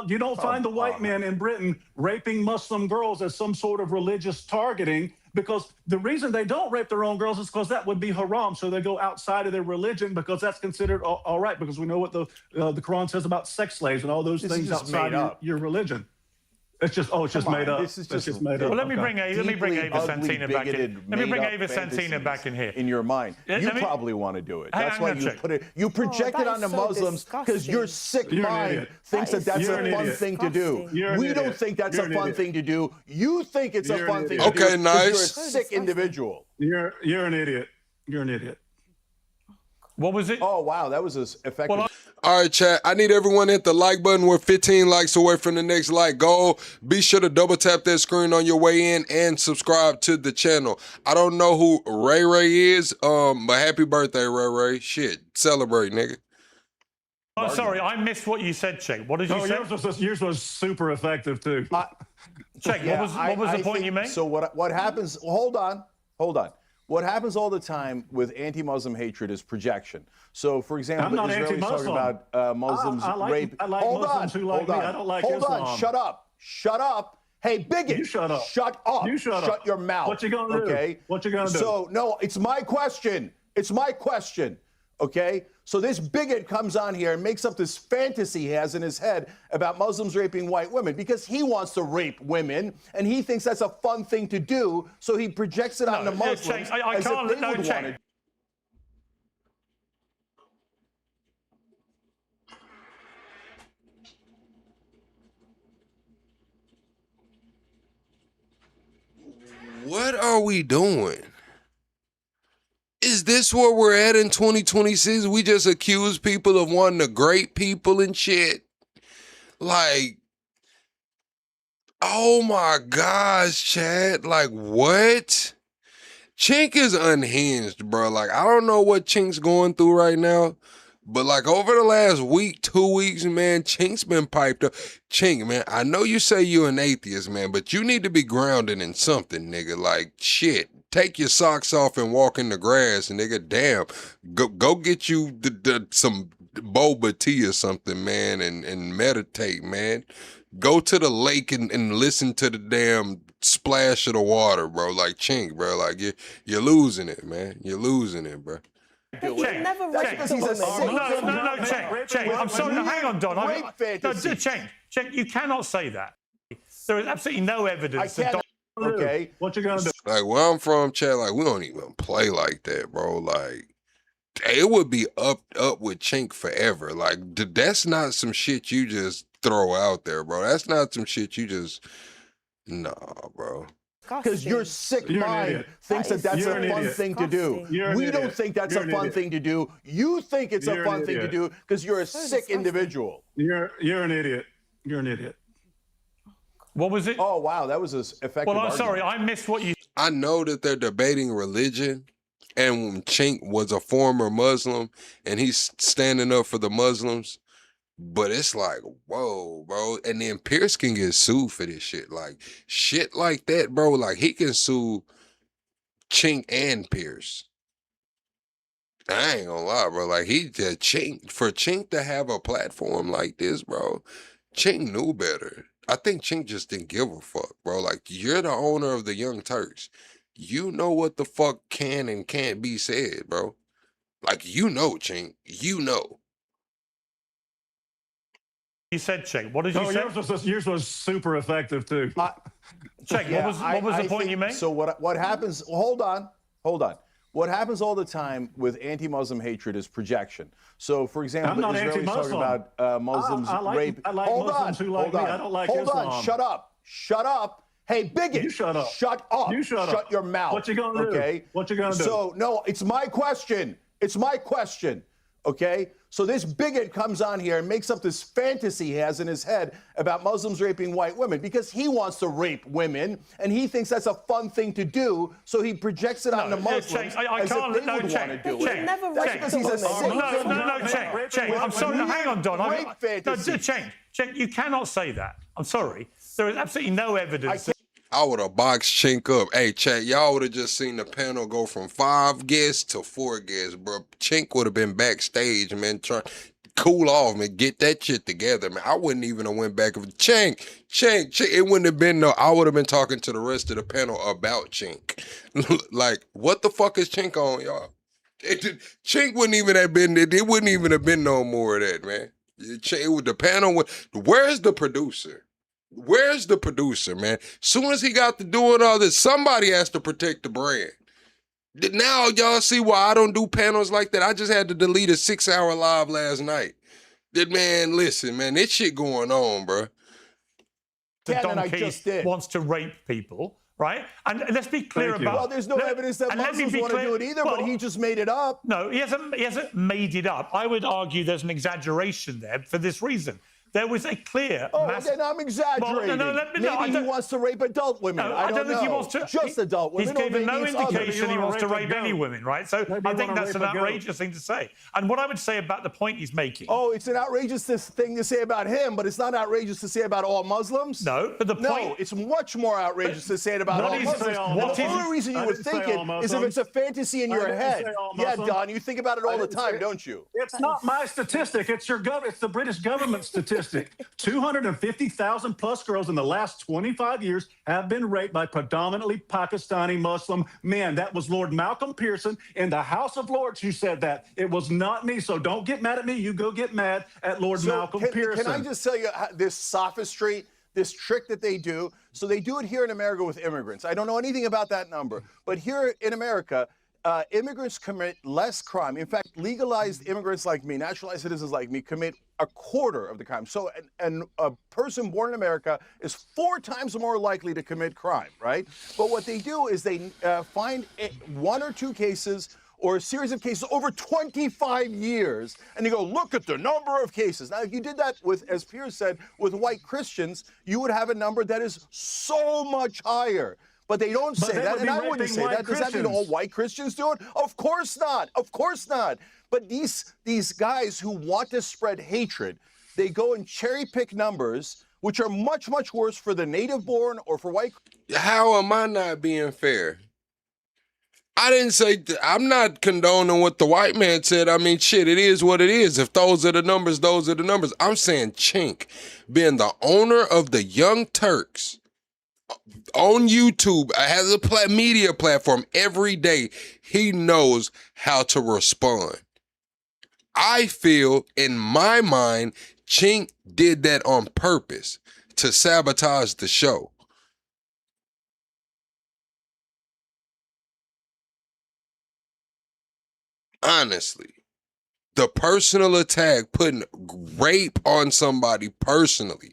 S8: you don't find the white men in Britain raping Muslim girls as some sort of religious targeting, because the reason they don't rape their own girls is because that would be haram. So they go outside of their religion because that's considered all right, because we know what the Quran says about sex slaves and all those things outside your religion. It's just made up.
S23: This is just
S8: made
S9: Well,
S8: up.
S9: let me bring Ava Santina back in. Let me bring Ava Santina back in here.
S23: In your mind, you probably want to do it. That's why you put it. You project it onto Muslims because your sick mind thinks that that's a fun thing to do. We don't think that's a fun thing to do. You think it's a fun thing to do.
S2: Okay, nice.
S23: You're a sick individual.
S8: You're an idiot. You're an idiot.
S9: What was it?
S23: Oh wow, that was as effective.
S2: Well, all right, chat. I need everyone to hit the like button. We're 15 likes away from the next like goal. Be sure to double tap that screen on your way in and subscribe to the channel. I don't know who Ray Ray is, but happy birthday, Ray Ray. Shit, celebrate, nigga.
S9: Oh, sorry, I missed what you said, Check. What did you say?
S8: Yours was super effective too.
S9: Check.
S23: Yeah,
S9: what was the point you made?
S23: So what happens? Hold on. What happens all the time with anti-Muslim hatred is projection. So, for example,
S8: I'm not
S23: the Israelis talking about Muslims rape.
S8: I like Muslims who like me. I don't like Islam.
S23: Hold on. Shut up. Hey, bigot.
S8: You shut up.
S23: Shut up.
S8: You shut up.
S23: Shut your mouth.
S8: What you gonna do?
S23: Okay.
S8: What you gonna do?
S23: So, no, it's my question. Okay? So this bigot comes on here and makes up this fantasy he has in his head about Muslims raping white women because he wants to rape women and he thinks that's a fun thing to do, so he projects it onto Muslims.
S9: I can't. No, Check.
S2: What are we doing? Is this where we're at in 2026? We just accuse people of wanting to grape people and shit. Like, oh my gosh, Chad. Like, what? Chink is unhinged, bro. Like, I don't know what Chink's going through right now, but like over the last week, 2 weeks, man, Chink's been piped up. Chink, man, I know you say you're an atheist, man, but you need to be grounded in something, nigga. Like, shit. Take your socks off and walk in the grass, nigga. Damn. Go get you some boba tea or something, man, and meditate, man. Go to the lake and listen to the damn splash of the water, bro. Like Chink, bro. Like you're losing it, man. You're losing it, bro.
S7: That's because he's a sick.
S9: No, Cenk. I'm sorry. No, hang on, Don.
S23: Rape fantasy.
S9: No, Cenk, you cannot say that. There is absolutely no evidence that Don.
S23: Okay.
S8: What you gonna do?
S2: Like where I'm from, Chad, like we don't even play like that, bro. Like it would be up with Chink forever. Like that's not some shit you just throw out there, bro. That's not some shit you just nah, bro.
S23: Because your sick mind thinks that that's a fun thing to do. We don't think that's a fun thing to do. You think it's a fun thing to do because you're a sick individual.
S8: You're an idiot. You're an idiot.
S9: What was it?
S23: Oh, wow. That was an effective
S9: Well, I'm
S23: argument.
S9: sorry. I missed what you...
S2: I know that they're debating religion, and Chink was a former Muslim, and he's standing up for the Muslims. But it's like, whoa, bro. And then Pierce can get sued for this shit. Like, shit like that, bro. Like, he can sue Chink and Pierce. I ain't gonna lie, bro. Like, for Chink to have a platform like this, bro, Chink knew better. I think Chink just didn't give a fuck, bro. Like, you're the owner of the Young Turks. You know what the fuck can and can't be said, bro. Like, you know, Chink. You know.
S9: You said, Cenk. What did you say?
S8: Yours was super effective too.
S9: Cenk, what was the point you made?
S23: So what happens? Hold on. What happens all the time with anti-Muslim hatred is projection. So, for example,
S8: I'm not
S23: the Israelis talking about Muslims rape.
S8: I like Muslims who like me. I don't like Islam.
S23: Hold on. Shut up. Hey, bigot.
S8: You shut up.
S23: Shut up.
S8: You shut up.
S23: Shut your mouth.
S8: What you gonna do?
S23: Okay.
S8: What you gonna do?
S23: So no, it's my question. Okay. So this bigot comes on here and makes up this fantasy he has in his head about Muslims raping white women because he wants to rape women and he thinks that's a fun thing to do. So he projects it on the Muslims
S9: I
S23: as
S9: can't.
S23: if they would want to do it. That's because he's a sick.
S9: No, Cenk. I'm sorry. No, hang on, Don.
S23: Rape fantasy.
S9: Cenk, you cannot say that. I'm sorry. There is absolutely no evidence.
S2: I would have boxed Chink up. Hey, chat, y'all would have just seen the panel go from 5 guests to 4 guests, bro. Chink would have been backstage, man, trying to cool off, man, get that shit together, man. I wouldn't even have went back. Chink. It wouldn't have been I would have been talking to the rest of the panel about Chink. Like, what the fuck is Chink on, y'all? Chink wouldn't even have been, it wouldn't even have been no more of that, man. The panel, where's the producer? Where's the producer, man? Soon as he got to doing all this, somebody has to protect the brand. Now y'all see why I don't do panels like that. I just had to delete a 6-hour live last night. Man, listen, man, this shit going on, bro.
S9: The donkey wants to rape people, right? And let's be clear about...
S23: Well, there's no evidence that Muslims want to do it either, but he just made it up.
S9: No, he hasn't made it up. I would argue there's an exaggeration there for this reason. There was a clear...
S23: then I'm exaggerating. Maybe he wants to rape adult women.
S9: No,
S23: I don't
S9: think
S23: know.
S9: he wants to...
S23: Just adult women.
S9: He's given no indication he wants to
S23: rape
S9: rape any women, right? So I think that's an outrageous thing to say. And what I would say about the point he's making...
S23: Oh, it's an outrageous thing to say about him, but it's not outrageous to say about all Muslims?
S9: No, but the point...
S23: No, it's much more outrageous to say it about all Muslims. The only reason you would think it is if it's a fantasy in your head. Yeah, Don, you think about it all the time, don't you?
S8: It's not my statistic. It's the British government statistic. 250,000 plus girls in the last 25 years have been raped by predominantly Pakistani Muslim men. That was Lord Malcolm Pearson in the House of Lords who said that. It was not me. So don't get mad at me. You go get mad at Lord Malcolm Pearson.
S23: Can I just tell you this sophistry, this trick that they do? So they do it here in America with immigrants. I don't know anything about that number, but here in America, immigrants commit less crime. In fact, legalized immigrants like me, naturalized citizens like me, commit a quarter of the crime. So a person born in America is 4 times more likely to commit crime, right? But what they do is they find 1 or 2 cases or a series of cases over 25 years, and you go, look at the number of cases. Now, if you did that with, as Piers said, with white Christians, you would have a number that is so much higher. But they don't say that, and I wouldn't say that. Does that mean all white Christians do it? Of course not. Of course not. But these guys who want to spread hatred, they go and cherry pick numbers, which are much, much worse for the native-born or for white.
S2: How am I not being fair? I didn't say, I'm not condoning what the white man said. I mean, shit, it is what it is. If those are the numbers, those are the numbers. I'm saying Chink, being the owner of the Young Turks, on YouTube, has a media platform every day. He knows how to respond. I feel, in my mind, Chink did that on purpose to sabotage the show. Honestly, the personal attack, putting rape on somebody personally.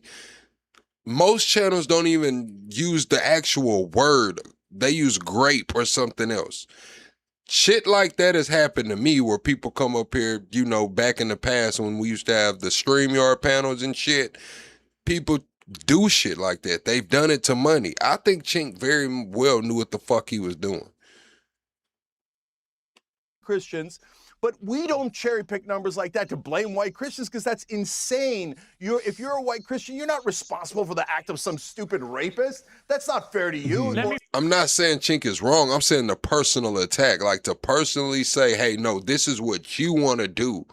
S2: Most channels don't even use the actual word. They use grape or something else. Shit like that has happened to me where people come up here, you know, back in the past when we used to have the StreamYard panels and shit. People do shit like that. They've done it to money. I think Chink very well knew what the fuck he was doing.
S23: Christians, but we don't cherry pick numbers like that to blame white Christians because that's insane. If you're a white Christian, you're not responsible for the act of some stupid rapist. That's not fair to you.
S2: I'm not saying Chink is wrong. I'm saying the personal attack, like to personally say, hey, no, this is what you want to do.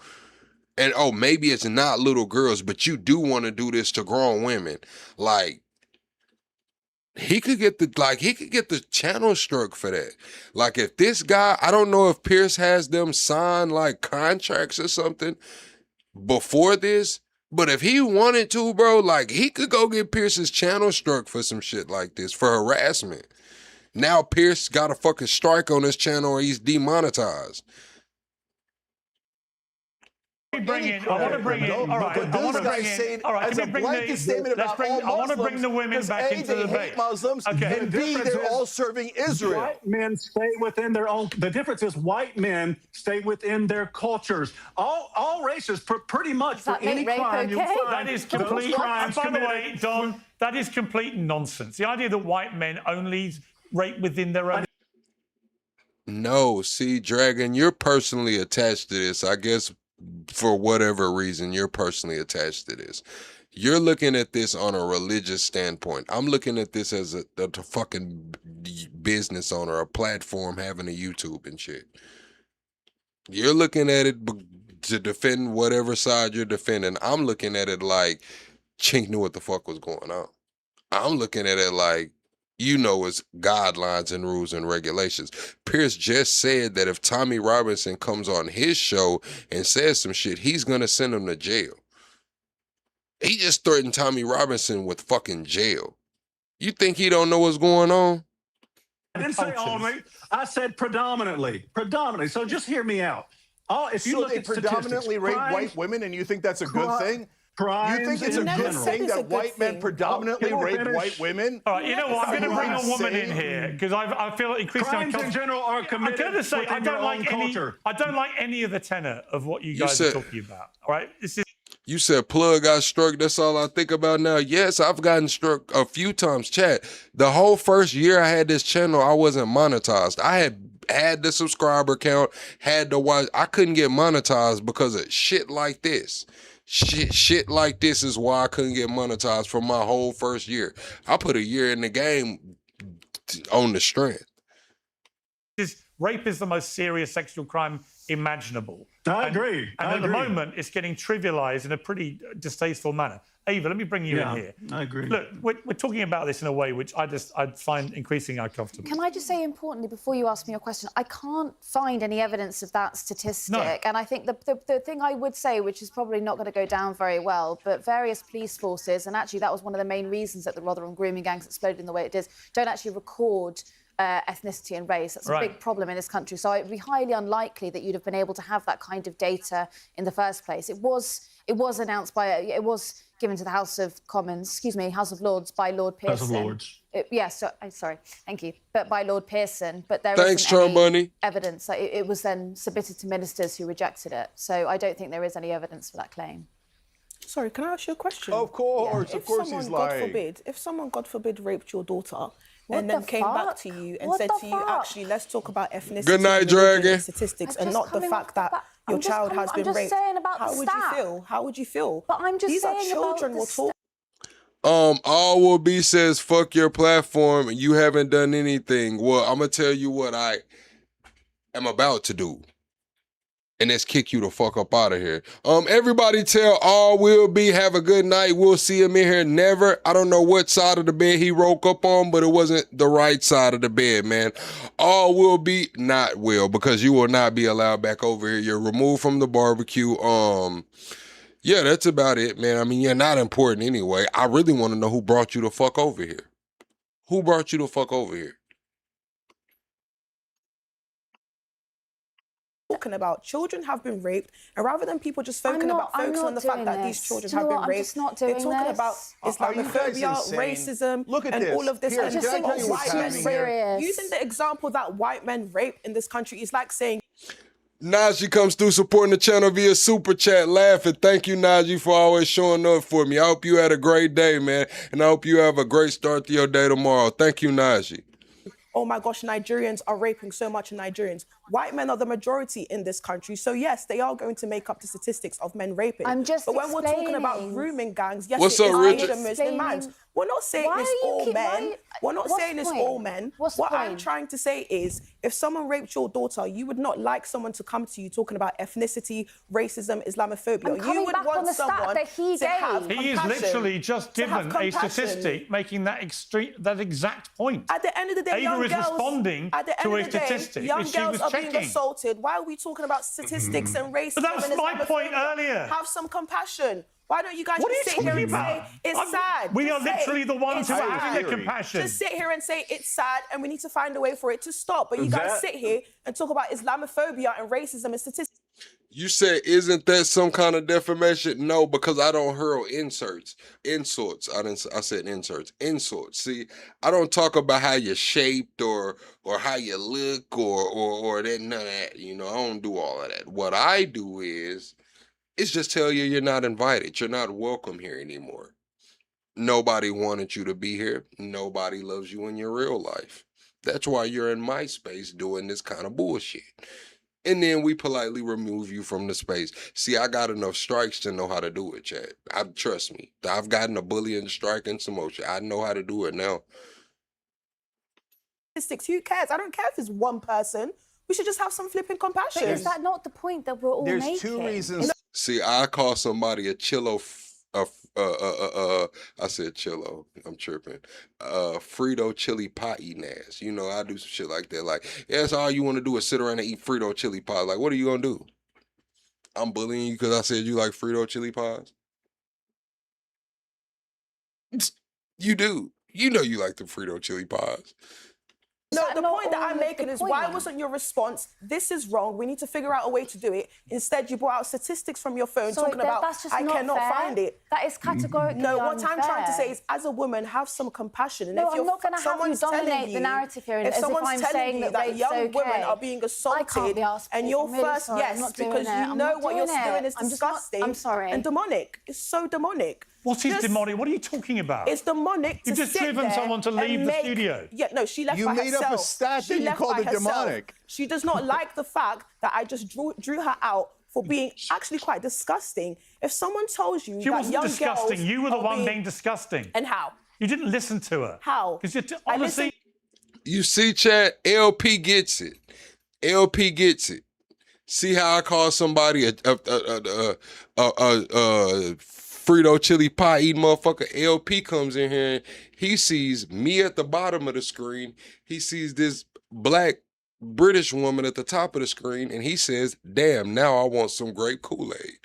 S2: And oh, maybe it's not little girls, but you do want to do this to grown women. Like, he could get the channel struck for that. Like, if this guy, I don't know if Pierce has them sign like contracts or something before this, but if he wanted to, bro, like, he could go get Pierce's channel struck for some shit like this, for harassment. Now Pierce got a fucking strike on his channel or he's demonetized.
S9: I want to bring in. All right. I want to bring in. All right.
S23: As a blanket statement about all Muslims,
S9: I want to bring the women back into the
S23: they
S9: debate.
S23: hate Muslims,
S9: Okay.
S23: and B, they're all serving Israel.
S8: White men stay within their own. The difference is white men stay within their cultures. All races, pretty much, for any crime you find.
S9: That is complete. And by the way, Don, that is complete nonsense. The idea that white men only rape within their own.
S2: No, see, Dragon, you're personally attached to this. I guess for whatever reason, you're personally attached to this. You're looking at this on a religious standpoint. I'm looking at this as a fucking business owner, a platform having a YouTube and shit. You're looking at it to defend whatever side you're defending. I'm looking at it like Chink knew what the fuck was going on. I'm looking at it like, you know, it's guidelines and rules and regulations. Pierce just said that if Tommy Robinson comes on his show and says some shit, he's gonna send him to jail. He just threatened Tommy Robinson with fucking jail. You think he don't know what's going on?
S8: I didn't say only. I said predominantly. Predominantly. So just hear me out. If you
S23: So
S8: look
S23: they
S8: at
S23: predominantly rape white women, and you think that's a good thing? You think it's a good thing that white men predominantly rape white women?
S9: All right, you know what? I'm going to bring a woman in here because I feel increasingly
S8: crimes in general are committed.
S9: I'm going to say I
S8: within
S9: don't
S8: their
S9: like
S8: own
S9: any.
S8: culture.
S9: I don't like any of the tenor of what you guys are talking about. All right, this is.
S2: You said Plug got struck. That's all I think about now. Yes, I've gotten struck a few times. Chat. The whole first year I had this channel, I wasn't monetized. I had the subscriber count, had to watch. I couldn't get monetized because of shit like this. Shit like this is why I couldn't get monetized for my whole first year. I put a year in the game on the strength.
S9: Rape is the most serious sexual crime imaginable.
S8: I agree.
S9: And at the moment, it's getting trivialized in a pretty distasteful manner. Ava, let me bring you in here.
S8: I agree.
S9: Look, we're talking about this in a way which I find increasingly uncomfortable.
S6: Can I just say, importantly, before you ask me your question, I can't find any evidence of that statistic.
S9: No.
S6: And I think the thing I would say, which is probably not going to go down very well, but various police forces, and actually that was one of the main reasons that the Rotherham grooming gangs exploded in the way it did, don't actually record ethnicity and race. That's a big problem in this country. So it'd be highly unlikely that you'd have been able to have that kind of data in the first place. It was announced it was given to the House of Commons, House of Lords by Lord Pearson.
S8: House of Lords.
S6: Sorry, thank you. But by Lord Pearson. But there
S2: Thanks,
S6: isn't any
S2: Bunny.
S6: evidence. It was then submitted to ministers who rejected it. So I don't think there is any evidence for that claim.
S7: Sorry, can I ask you a question?
S23: Of course,
S7: Yeah.
S23: of course he's lying.
S7: If someone, God forbid, raped your daughter
S6: What
S7: and then
S6: the
S7: came back
S6: fuck?
S7: to you and
S6: What
S7: said
S6: the
S7: to you,
S6: fuck?
S7: actually, let's talk about ethnicity
S2: Good night,
S7: and religion
S2: Dragon.
S7: and statistics,
S6: I'm
S7: and
S6: just
S7: not the
S6: coming
S7: fact
S6: off the
S7: that
S6: fact-
S7: your
S6: I'm just
S7: child
S6: coming-
S7: has
S6: I'm
S7: been
S6: just
S7: raped.
S6: saying about
S7: How
S6: the
S7: would
S6: stat.
S7: you feel? How would you feel?
S6: But I'm just
S7: These
S6: saying
S7: are children
S6: about
S7: we're
S6: the
S7: talking.
S2: All will be says, fuck your platform. You haven't done anything. Well, I'm going to tell you what I am about to do. and let's kick you the fuck up out of here. Everybody tell All Will Be have a good night. We'll see him in here never. I don't know what side of the bed he woke up on, but it wasn't the right side of the bed, man. All Will Be not will, because you will not be allowed back over here. You're removed from the barbecue. Yeah, that's about it, man. I mean, you're not important anyway. I really want to know who brought you the fuck over here. Who brought you the fuck over here?
S7: Talking about children have been raped, and rather than people just focusing on the fact that these children have been raped, they're talking about Islamophobia, racism, and all of this.
S16: Look at this.
S7: White men using the example that white men rape in this country is like saying.
S2: Najee comes through supporting the channel via Super Chat, laughing. Thank you, Najee, for always showing up for me. I hope you had a great day, man, and I hope you have a great start to your day tomorrow. Thank you, Najee.
S7: Oh my gosh, Nigerians are raping so much of Nigerians. White men are the majority in this country. So yes, they are going to make up the statistics of men raping. But when we're talking about grooming gangs, yes,
S2: What's
S7: it
S2: up,
S7: is
S2: Richard?
S7: Asian Muslim men. We're not saying it's all men. We're not saying it's all men. What I'm trying to say is, if someone raped your daughter, you would not like someone to come to you talking about ethnicity, racism, Islamophobia. You would want someone to have compassion.
S9: He is literally just given a statistic making that exact point.
S7: At the end of the day, young girls,
S9: responding to a statistic
S7: young
S9: which she
S7: girls
S9: was
S7: are
S9: checking.
S7: being assaulted. Why are we talking about statistics and racism?
S9: But that was
S7: and
S9: my point
S7: Islamophobia?
S9: earlier.
S7: Have some compassion. Why don't you guys
S9: What are
S7: just
S9: you
S7: sit here and
S9: talking
S7: say it's sad?
S9: We
S7: Just
S9: are
S7: say
S9: literally the ones
S7: it's
S9: who are
S7: sad.
S9: having the compassion.
S7: Just sit here and say it's sad and we need to find a way for it to stop. But you guys sit here and talk about Islamophobia and racism and statistics.
S2: You said, isn't that some kind of defamation? No, because I don't hurl insults. I said inserts. Insults. See, I don't talk about how you're shaped or how you look or that, none of that. You know, I don't do all of that. What I do is just tell you you're not invited. You're not welcome here anymore. Nobody wanted you to be here. Nobody loves you in your real life. That's why you're in my space doing this kind of bullshit. And then we politely remove you from the space. See, I got enough strikes to know how to do it, Chad. Trust me. I've gotten a bullying strike and some more shit. I know how to do it now.
S7: Who cares? I don't care if it's one person. We should just have some flipping compassion.
S6: But is that not the point that we're all making?
S23: There's two reasons.
S2: See, I call somebody a chillo. I said chillo. I'm tripping. Frito chili pot eating ass. You know, I do some shit like that. Like, yeah, that's all you want to do is sit around and eat Frito chili pot. Like, what are you gonna do? I'm bullying you because I said you like Frito chili pies. You do. You know you like the Frito chili pies.
S7: No, the point that I'm making is, why wasn't your response, this is wrong, we need to figure out a way to do it? Instead, you brought out statistics from your phone talking about, I cannot find it.
S6: That is categorically
S7: No, what
S6: unfair.
S7: I'm trying to say is, as a woman, have some compassion. And
S6: No,
S7: if
S6: I'm not going to have you dominate the narrative here as if I'm saying that
S7: young women are being assaulted, and your first yes, because you know what you're doing is disgusting and demonic. It's so demonic.
S9: What is demonic? What are you talking about?
S7: It's demonic.
S9: You've just driven someone to leave the studio.
S7: Yeah, no, she left by herself.
S23: You made up a stat that you called it demonic.
S7: She does not like the fact that I just drew her out for being actually quite disgusting. If someone tells you
S9: She
S7: that
S9: wasn't
S7: young
S9: disgusting.
S7: girls
S9: You were the
S7: are
S9: one being disgusting.
S7: And how?
S9: You didn't listen to her.
S7: How?
S9: Because honestly,
S2: you see, Chad, LP gets it. LP gets it. See how I call somebody a Frito chili pie eating motherfucker? LP comes in here, he sees me at the bottom of the screen, he sees this black British woman at the top of the screen, and he says, damn, now I want some grape Kool-Aid.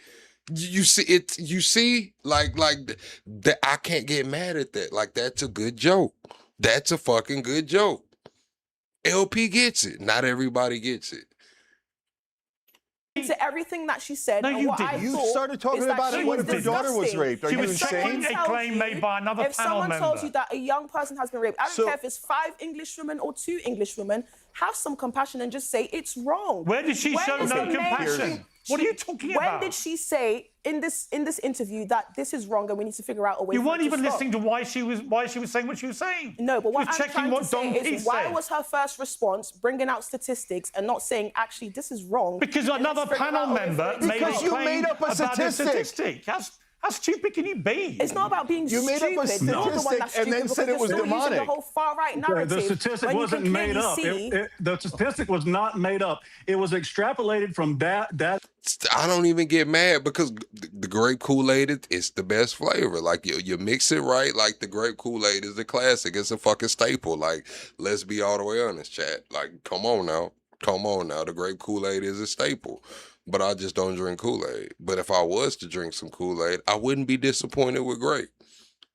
S2: You see it, you see, like that. I can't get mad at that. Like, that's a good joke. That's a fucking good joke. LP gets it. Not everybody gets it.
S7: To everything that she said.
S9: No,
S7: and
S9: you
S7: what
S9: didn't.
S7: I
S23: You
S7: thought
S23: started talking
S7: is that
S23: about
S7: she
S23: it. What
S7: was
S23: if your daughter was
S7: disgusting.
S23: raped? Are
S9: She
S23: you
S9: was
S23: insane?
S9: checking a claim made by another
S7: if
S9: panel
S7: someone
S9: member.
S7: tells you that a young person has been raped, I don't care if it's 5 English women or 2 English women, have some compassion and just say it's wrong.
S9: Where did she show no compassion? What are you talking about?
S7: When did she say in this interview that this is wrong and we need to figure out a way?
S9: You
S7: for
S9: weren't
S7: it to
S9: even
S7: stop?
S9: listening to why she was saying what she was saying.
S7: No, but what
S9: she was
S7: I'm
S9: checking
S7: trying
S9: what
S7: to say
S9: Don P
S7: is, why
S9: said.
S7: was her first response bringing out statistics and not saying, actually, this is wrong?
S9: Because another panel member made a claim about a statistic. How stupid can you be?
S7: It's not about being
S23: You made
S7: stupid.
S23: up a
S7: You're the one that's
S23: statistic and
S7: stupid
S23: then said
S7: because
S23: it was
S7: you're still using
S23: demonic.
S7: the whole far-right narrative.
S8: The statistic
S7: when you
S8: wasn't
S7: can
S8: made
S7: clearly
S8: up.
S7: see-
S8: The statistic was not made up. It was extrapolated from that
S2: I don't even get mad because the grape Kool-Aid is the best flavor. Like you mix it right. Like the grape Kool-Aid is the classic. It's a fucking staple. Like let's be all the way honest, chat. Like come on now. The grape Kool-Aid is a staple. But I just don't drink Kool-Aid. But if I was to drink some Kool-Aid, I wouldn't be disappointed with grape.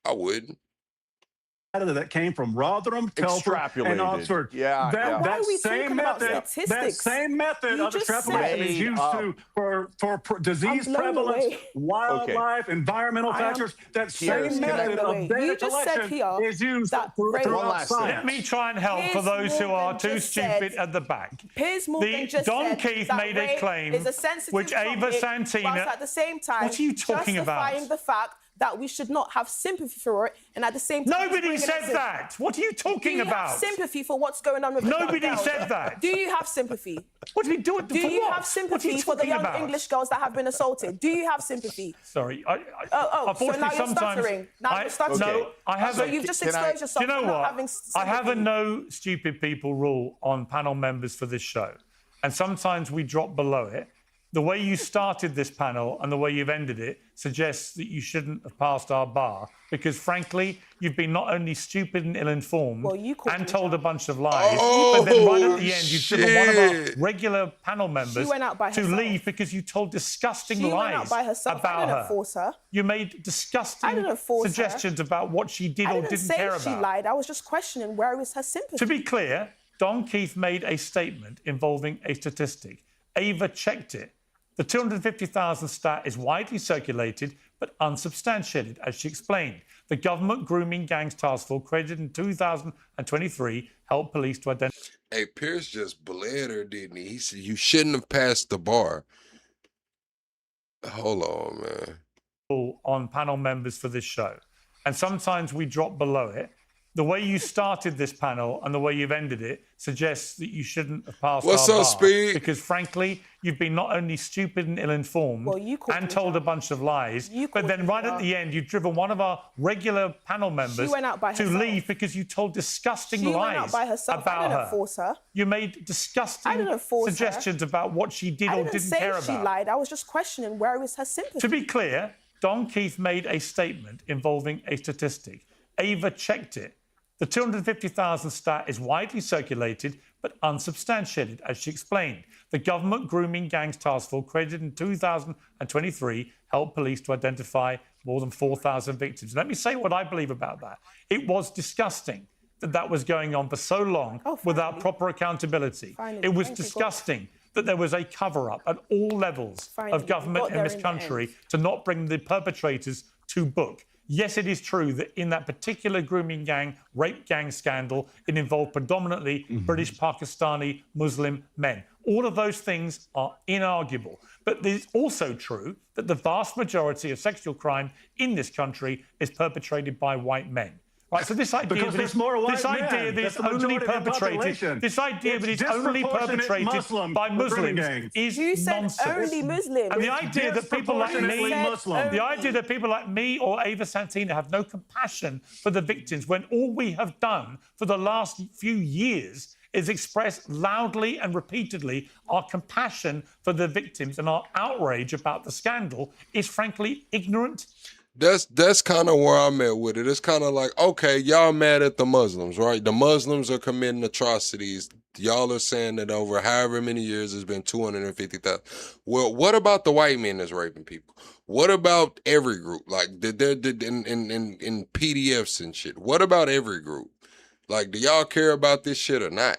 S2: I wouldn't.
S8: That came from Rotherham, Telford, and
S23: Extrapolated.
S8: Oxford.
S23: Yeah, yeah.
S7: Why are we talking about
S8: that
S7: statistics?
S8: same method
S7: You
S8: of
S7: just
S8: extrapolation is
S7: said-
S8: used for disease
S7: I'm blown
S8: prevalence,
S7: away.
S8: wildlife, environmental
S7: I am
S8: factors. That same method
S7: blown
S8: of
S7: away.
S8: data
S7: You just said
S8: collection
S7: here
S8: is used
S7: that
S8: throughout science.
S9: Let me try and help for
S7: Piers
S9: those who are
S7: Morgan
S9: too
S7: just
S9: stupid
S7: said-
S9: at the back.
S7: Piers Morgan
S9: The
S7: just
S9: Don
S7: said
S9: Keith
S7: that
S9: made a
S7: rape
S9: claim
S7: is a sensitive
S9: which Ava
S7: topic,
S9: Santina.
S7: whilst at the same time,
S9: What are you talking about?
S7: justifying the fact that we should not have sympathy for it, and at the same time,
S9: Nobody said that. What are you talking
S7: do you
S9: about?
S7: have sympathy for what's going on with the
S9: Nobody
S7: young girls?
S9: said that.
S7: Do you have sympathy?
S9: What do we do?
S7: Do you have
S9: What are
S7: sympathy
S9: you
S7: for the
S9: talking
S7: young
S9: about?
S7: English girls that have been assaulted? Do you have sympathy?
S9: Sorry.
S7: So now
S9: Unfortunately,
S7: you're
S9: sometimes
S7: stuttering. Now you're stuttering.
S9: No, I have
S7: So
S9: a.
S7: you've just
S9: Can
S7: exposed yourself
S9: Do you know
S7: for not
S9: what?
S7: having
S9: I have a
S7: sympathy.
S9: no stupid people rule on panel members for this show, and sometimes we drop below it. The way you started this panel and the way you've ended it suggests that you shouldn't have passed our bar because, frankly, you've been not only stupid and ill-informed and told a bunch of lies, but then right at the end you've driven one of our regular panel members
S7: went out by
S9: to
S7: herself.
S9: leave because you told disgusting
S7: She
S9: lies
S7: went out by herself.
S9: about
S7: I didn't
S9: her.
S7: force her.
S9: You made disgusting
S7: I didn't force her.
S9: suggestions about what she did
S7: I
S9: or
S7: didn't
S9: didn't
S7: say
S9: care
S7: she
S9: about.
S7: lied. I was just questioning where is her sympathy.
S9: To be clear, Don Keith made a statement involving a statistic. Ava checked it. The 250,000 stat is widely circulated but unsubstantiated, as she explained. The Government Grooming Gangs Task Force, created in 2023, helped police to identify.
S2: Hey, Pierce just bled her, didn't he? He said you shouldn't have passed the bar. Hold on, man.
S9: On panel members for this show. And sometimes we drop below it. The way you started this panel and the way you've ended it suggests that you shouldn't have passed
S2: What's
S9: our
S2: up,
S9: bar.
S2: Speed?
S9: Because frankly, you've been not only stupid and ill-informed and told a bunch of lies, but then right at the end, you've driven one of our regular panel members
S7: went out by
S9: to
S7: herself.
S9: leave because you told disgusting
S7: She
S9: lies
S7: went out by herself.
S9: about
S7: I didn't
S9: her.
S7: force her.
S9: You made disgusting
S7: I didn't force her.
S9: suggestions about what she did
S7: I
S9: or
S7: didn't
S9: didn't
S7: say
S9: care
S7: she
S9: about.
S7: lied. I was just questioning where is her sympathy.
S9: To be clear, Don Keith made a statement involving a statistic. Ava checked it. The 250,000 stat is widely circulated but unsubstantiated, as she explained. The Government Grooming Gangs Task Force, created in 2023, helped police to identify more than 4,000 victims. Let me say what I believe about that. It was disgusting that that was going on for so long without proper accountability. It was disgusting that there was a cover-up at all levels of government in this country to not bring the perpetrators to book. Yes, it is true that in that particular grooming gang, rape gang scandal, it involved predominantly British, Pakistani, Muslim men. All of those things are inarguable. But it's also true that the vast majority of sexual crime in this country is perpetrated by white men. Right, so this idea
S8: Because
S9: that
S8: there's more white
S9: this idea
S8: men.
S9: that
S8: That's
S9: it's
S8: the
S9: only
S8: majority of the
S9: perpetrated,
S8: population.
S9: this idea that it's only
S8: disproportionate
S9: perpetrated
S8: Muslim
S9: by
S8: recruiting
S9: Muslims
S8: gangs.
S9: is
S7: You said
S9: nonsense.
S7: only Muslims.
S9: And the idea that people like
S8: Disproportionately
S9: me,
S8: Muslim.
S9: the idea that people like me or Ava Santina have no compassion for the victims when all we have done for the last few years is express loudly and repeatedly our compassion for the victims and our outrage about the scandal is frankly ignorant.
S2: That's kind of where I'm at with it. It's kind of like, okay, y'all mad at the Muslims, right? The Muslims are committing atrocities. Y'all are saying that over however many years it's been 250,000. Well, what about the white men that's raping people? What about every group? Like they're in PDFs and shit. What about every group? Like, do y'all care about this shit or not?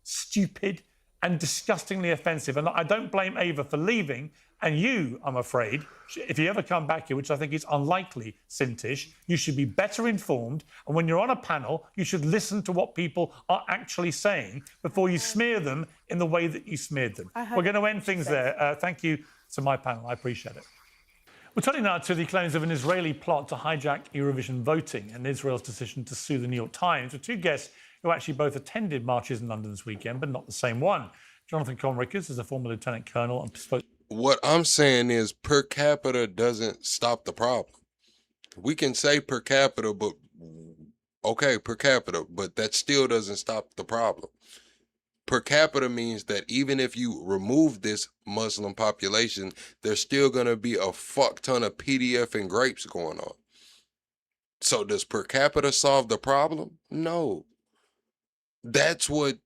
S9: Stupid and disgustingly offensive. And I don't blame Ava for leaving. And you, I'm afraid, if you ever come back here, which I think is unlikely, Sintish, you should be better informed. And when you're on a panel, you should listen to what people are actually saying before you smear them in the way that you smeared them. We're going to end things there. Thank you to my panel. I appreciate it. We're turning now to the claims of an Israeli plot to hijack Eurovision voting and Israel's decision to sue the New York Times, with two guests who actually both attended marches in London this weekend, but not the same one. Jonathan Conrickards is a former lieutenant colonel and spoke.
S2: What I'm saying is per capita doesn't stop the problem. We can say per capita, but okay, per capita, but that still doesn't stop the problem. Per capita means that even if you remove this Muslim population, there's still going to be a fuck ton of PDF and grapes going on. So does per capita solve the problem? No. That's what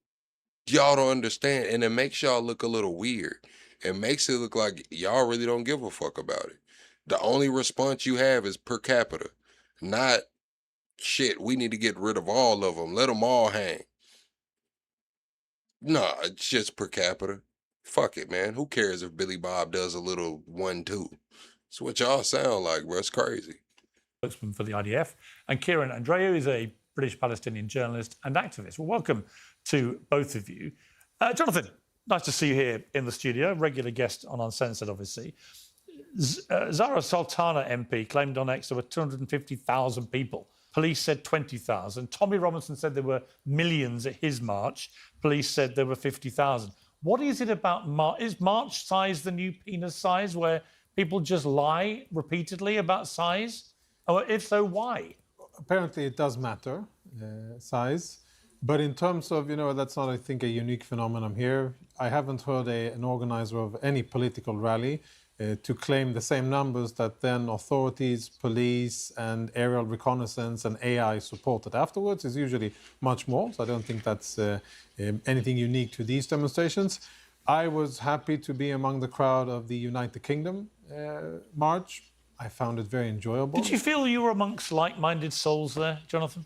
S2: y'all don't understand. And it makes y'all look a little weird. It makes it look like y'all really don't give a fuck about it. The only response you have is per capita, not shit, we need to get rid of all of them. Let them all hang. Nah, it's just per capita. Fuck it, man. Who cares if Billy Bob does a little 1-2? It's what y'all sound like, bro. It's crazy.
S9: Spokesman for the IDF. And Kieran Andreou is a British-Palestinian journalist and activist. Well, welcome to both of you. Jonathan, nice to see you here in the studio. Regular guest on Uncensored, obviously. Zara Sultana MP claimed on X there were 250,000 people. Police said 20,000. Tommy Robinson said there were millions at his march. Police said there were 50,000. What is it about March? Is March size the new penis size where people just lie repeatedly about size? Or if so, why?
S10: Apparently it does matter, size. But in terms of, that's not, I think, a unique phenomenon here. I haven't heard an organizer of any political rally to claim the same numbers that then authorities, police, and aerial reconnaissance and AI supported afterwards. Is usually much more. So I don't think that's anything unique to these demonstrations. I was happy to be among the crowd of the United Kingdom march. I found it very enjoyable.
S9: Did you feel you were amongst like-minded souls there, Jonathan?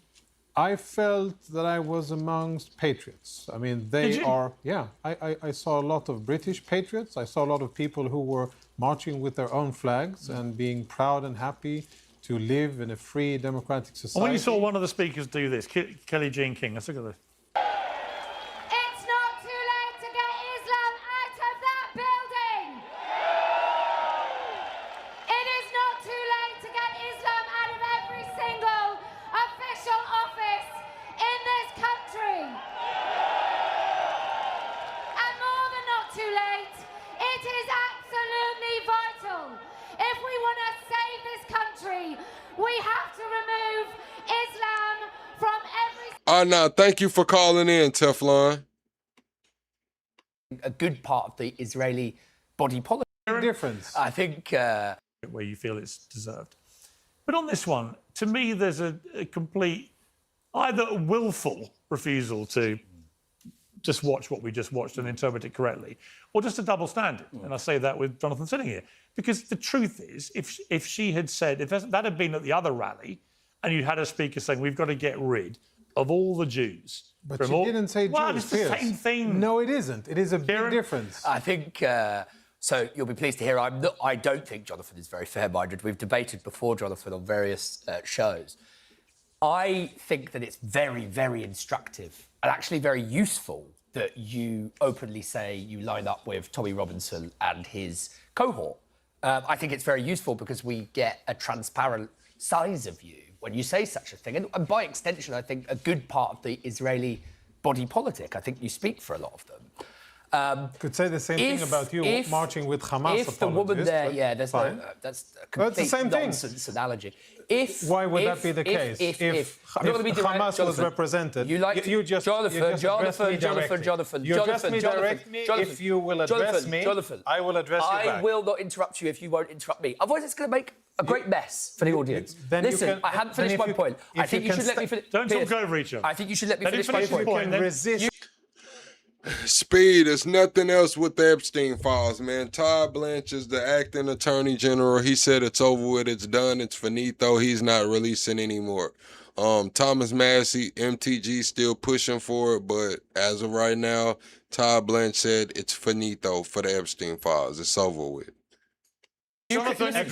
S10: I felt that I was amongst patriots. I mean, they are, yeah. I saw a lot of British patriots. I saw a lot of people who were marching with their own flags and being proud and happy to live in a free, democratic society.
S9: And when you saw one of the speakers do this, Kelly Jean King, let's look at this.
S11: It's not too late to get Islam out of that building. It is not too late to get Islam out of every single official office in this country. And more than not too late, it is absolutely vital. If we want to save this country, we have to remove Islam from every...
S2: Now, thank you for calling in, Teflon.
S12: A good part of the Israeli body politic.
S10: Difference.
S12: I think...
S9: where you feel it's deserved. But on this one, to me, there's a complete, either a willful refusal to just watch what we just watched and interpret it correctly, or just a double standard. And I say that with Jonathan sitting here. Because the truth is, if she had said, if that had been at the other rally, and you had a speaker saying, we've got to get rid of all the Jews.
S10: But she didn't say Jews.
S9: Well, it's the same thing.
S10: No, it isn't. It is a big difference.
S12: I think... So you'll be pleased to hear I don't think Jonathan is very fair-minded. We've debated before, Jonathan, on various shows. I think that it's very, very instructive and actually very useful that you openly say you line up with Tommy Robinson and his cohort. I think it's very useful because we get a transparent size of you when you say such a thing. And by extension, I think a good part of the Israeli body politic, I think you speak for a lot of them.
S10: Could say the same thing about you marching with Hamas.
S12: If the woman there, that's a complete nonsense analogy.
S10: Why would that be the case? If
S12: I'm not going to be direct,
S10: Hamas was represented,
S12: you just Jonathan.
S10: You address me directly. If you will address me, I will address you back.
S12: I will not interrupt you if you won't interrupt me. Otherwise, it's going to make a great mess for the audience. Listen, I haven't finished my point. I think you should let me finish.
S9: Don't talk over each other.
S12: I think you should let me finish my point.
S2: Speed is nothing else with the Epstein files, man. Todd Blanche is the acting attorney general. He said it's over with, it's done, it's finito. He's not releasing anymore. Thomas Massey, MTG still pushing for it, but as of right now, Todd Blanche said it's finito for the Epstein files. It's over with.
S12: Jonathan, if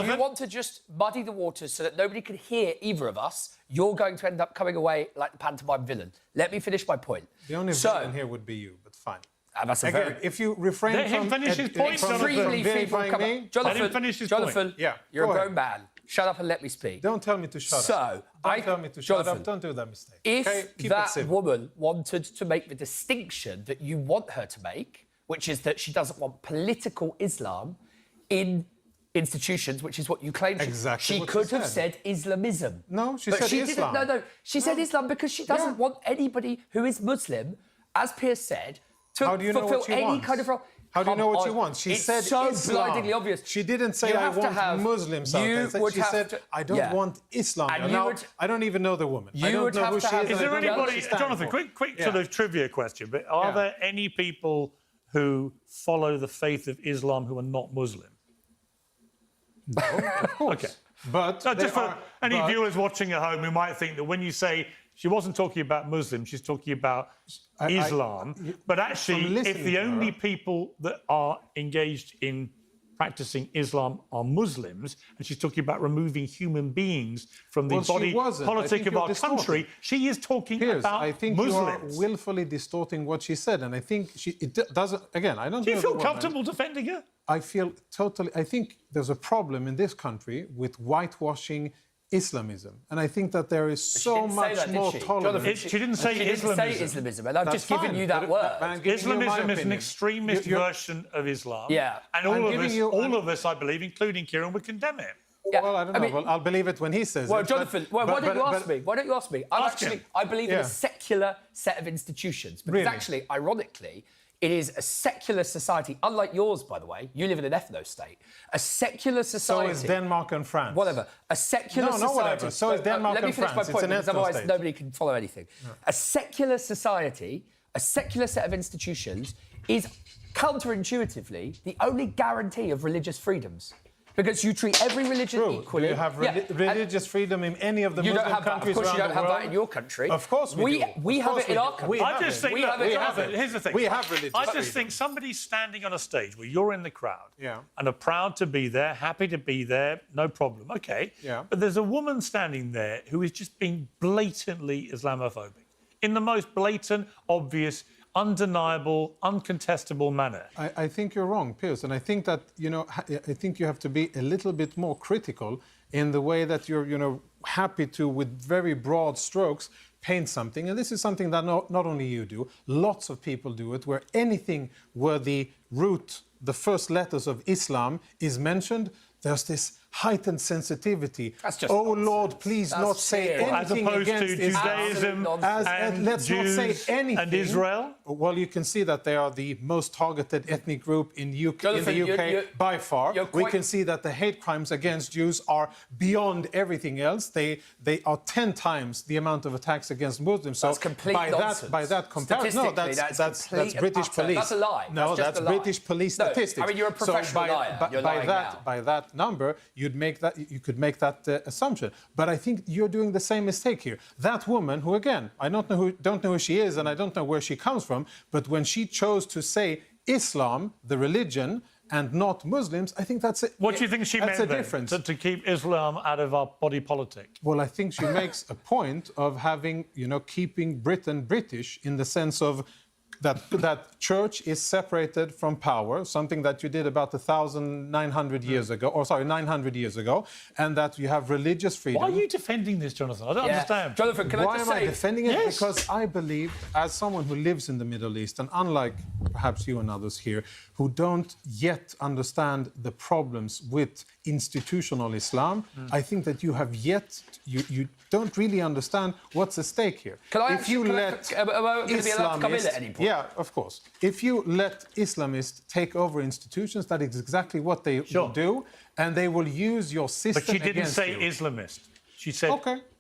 S12: you want to just muddy the waters so that nobody can hear either of us, you're going to end up coming away like the pantomime villain. Let me finish my point.
S10: The only villain here would be you, but fine.
S12: That's a
S10: Again, if you refrain from verifying me...
S12: Jonathan, you're a grown man. Shut up and let me speak.
S10: Don't tell me to shut up. Don't tell me to shut up. Don't do that mistake.
S12: If that woman wanted to make the distinction that you want her to make, which is that she doesn't want political Islam in institutions, which is what you claim.
S10: Exactly.
S12: She could have said Islamism.
S10: No, she said Islam.
S12: She said Islam because she doesn't want anybody who is Muslim as Piers said, to
S10: How do you know
S12: fulfill
S10: what she
S12: any
S10: wants?
S12: kind of role.
S10: How do you know
S12: Come
S10: what she
S12: on.
S10: wants? She
S12: It's
S10: said
S12: so
S10: Islam.
S12: blindingly obvious.
S10: She didn't say,
S12: You
S10: I
S12: have to
S10: want
S12: have-
S10: Muslims out
S12: you
S10: there.
S12: would
S10: She
S12: have
S10: said,
S12: to-
S10: I don't
S12: yeah.
S10: want Islam.
S12: And
S10: Now,
S12: you would-
S10: I don't even know the woman. I
S12: You
S10: don't
S12: would
S10: know
S12: have
S10: who
S12: to
S10: she
S12: have-
S10: is.
S9: Is
S10: and I
S9: there
S10: don't know what
S9: anybody,
S10: she stands
S9: Jonathan,
S10: for.
S9: quick sort of trivia question, but are there any people who follow the faith of Islam who are not Muslim?
S10: No, of course.
S9: Okay.
S10: But
S9: just for any
S10: but-
S9: viewers watching at home who might think that when you say she wasn't talking about Muslims, she's talking about Islam. But actually, if the only people that are engaged in practicing Islam are Muslims, and she's talking about removing human beings from the
S10: Well, she
S9: body
S10: wasn't. I
S9: politic
S10: think
S9: of
S10: you're
S9: our
S10: distorting.
S9: country, she is talking
S10: Piers,
S9: about
S10: I think
S9: Muslims.
S10: you are willfully distorting what she said, and I think it doesn't. Again, I don't.
S9: Do you
S10: know
S9: feel
S10: the woman.
S9: comfortable defending her?
S10: I feel totally. I think there's a problem in this country with whitewashing Islamism, and I think that there is so much more tolerance.
S9: She didn't say
S12: Islamism, and I've just given you that word.
S9: Islamism is an extremist version of Islam.
S12: Yeah.
S9: And all of us, I believe, including Kieran, would condemn it.
S10: Well, I don't know. Well, I'll believe it when he says
S12: Well,
S10: it.
S12: Jonathan, why don't you ask me? Why don't you ask me? I believe in
S10: Yeah.
S12: a secular set of institutions. Because
S10: Really?
S12: actually, ironically, it is a secular society, unlike yours, by the way. You live in an ethno state. A secular society.
S10: So is Denmark and France.
S12: Whatever. A secular society.
S10: whatever. So is Denmark
S12: Let me
S10: and
S12: finish
S10: France.
S12: my point,
S10: It's an
S12: because
S10: ethno
S12: otherwise
S10: state.
S12: nobody can follow anything. A secular society, a secular set of institutions, is counterintuitively the only guarantee of religious freedoms. Because you treat every religion equally.
S10: Do you have religious freedom in any of the
S12: you
S10: Muslim
S12: don't have that. Of
S10: countries
S12: course, you
S10: around
S12: don't
S10: the
S12: have
S10: world?
S12: that in your country.
S10: Of course we do.
S12: We
S10: Of
S12: have
S10: course
S12: it in
S10: we
S12: our
S10: do.
S12: country.
S9: I just think, Jonathan, here's the thing.
S10: We have religious
S9: I just
S10: freedom.
S9: think somebody's standing on a stage where you're in the crowd
S10: Yeah.
S9: and are proud to be there, happy to be there, no problem, okay.
S10: Yeah.
S9: But there's a woman standing there who is just being blatantly Islamophobic in the most blatant, obvious, undeniable, uncontestable manner.
S10: I think you're wrong, Piers, and I think that I think you have to be a little bit more critical in the way that you're happy to, with very broad strokes, paint something. And this is something that not only you do, lots of people do it, where anything where the root, the first letters of Islam is mentioned, there's this heightened sensitivity.
S12: That's just
S10: oh Lord, please
S12: That's
S10: not say
S12: serious.
S10: anything
S9: As opposed to
S10: against
S9: Judaism
S10: Islam.
S9: and
S10: Let's not say
S9: Jews
S10: anything.
S9: and Israel?
S10: Well, you can see that they are the most targeted ethnic group in the UK
S12: Jonathan,
S10: by far. We can see that the hate crimes against Jews are beyond everything else. They are 10 times the amount of attacks against Muslims. So
S12: That's complete
S10: by
S12: nonsense.
S10: that comparison, no,
S12: Statistically,
S10: that's
S12: complete and
S10: British
S12: utter.
S10: police.
S12: That's a lie.
S10: No,
S12: That's just
S10: that's
S12: a lie.
S10: British police
S12: No,
S10: statistics.
S12: I mean, you're a professional liar. You're lying now.
S10: By that number, you could make that assumption. But I think you're doing the same mistake here. That woman, who again, I don't know who she is, and I don't know where she comes from, but when she chose to say Islam, the religion, and not Muslims, I think that's it.
S9: What do you think she meant
S10: a
S9: then?
S10: difference.
S9: To keep Islam out of our body politic?
S10: Well, I think she makes a point of having, keeping Britain British in the sense of that church is separated from power, something that you did about 900 years ago, and that you have religious freedom.
S9: Why are you defending this, Jonathan? I don't understand.
S12: Jonathan, can
S10: Why
S12: I just
S10: am
S12: say...
S10: I defending it?
S9: Yes.
S10: Because I believe, as someone who lives in the Middle East, and unlike perhaps you and others here, who don't yet understand the problems with institutional Islam, I think that you have yet, you don't really understand what's at stake here.
S12: Can I
S10: if you let
S12: am I going to be allowed to come in at any point?
S10: Yeah, of course. If you let Islamists take over institutions, that is exactly what they will do, and they will use your system
S9: But she didn't
S10: against
S9: say
S10: you.
S9: Islamist. She said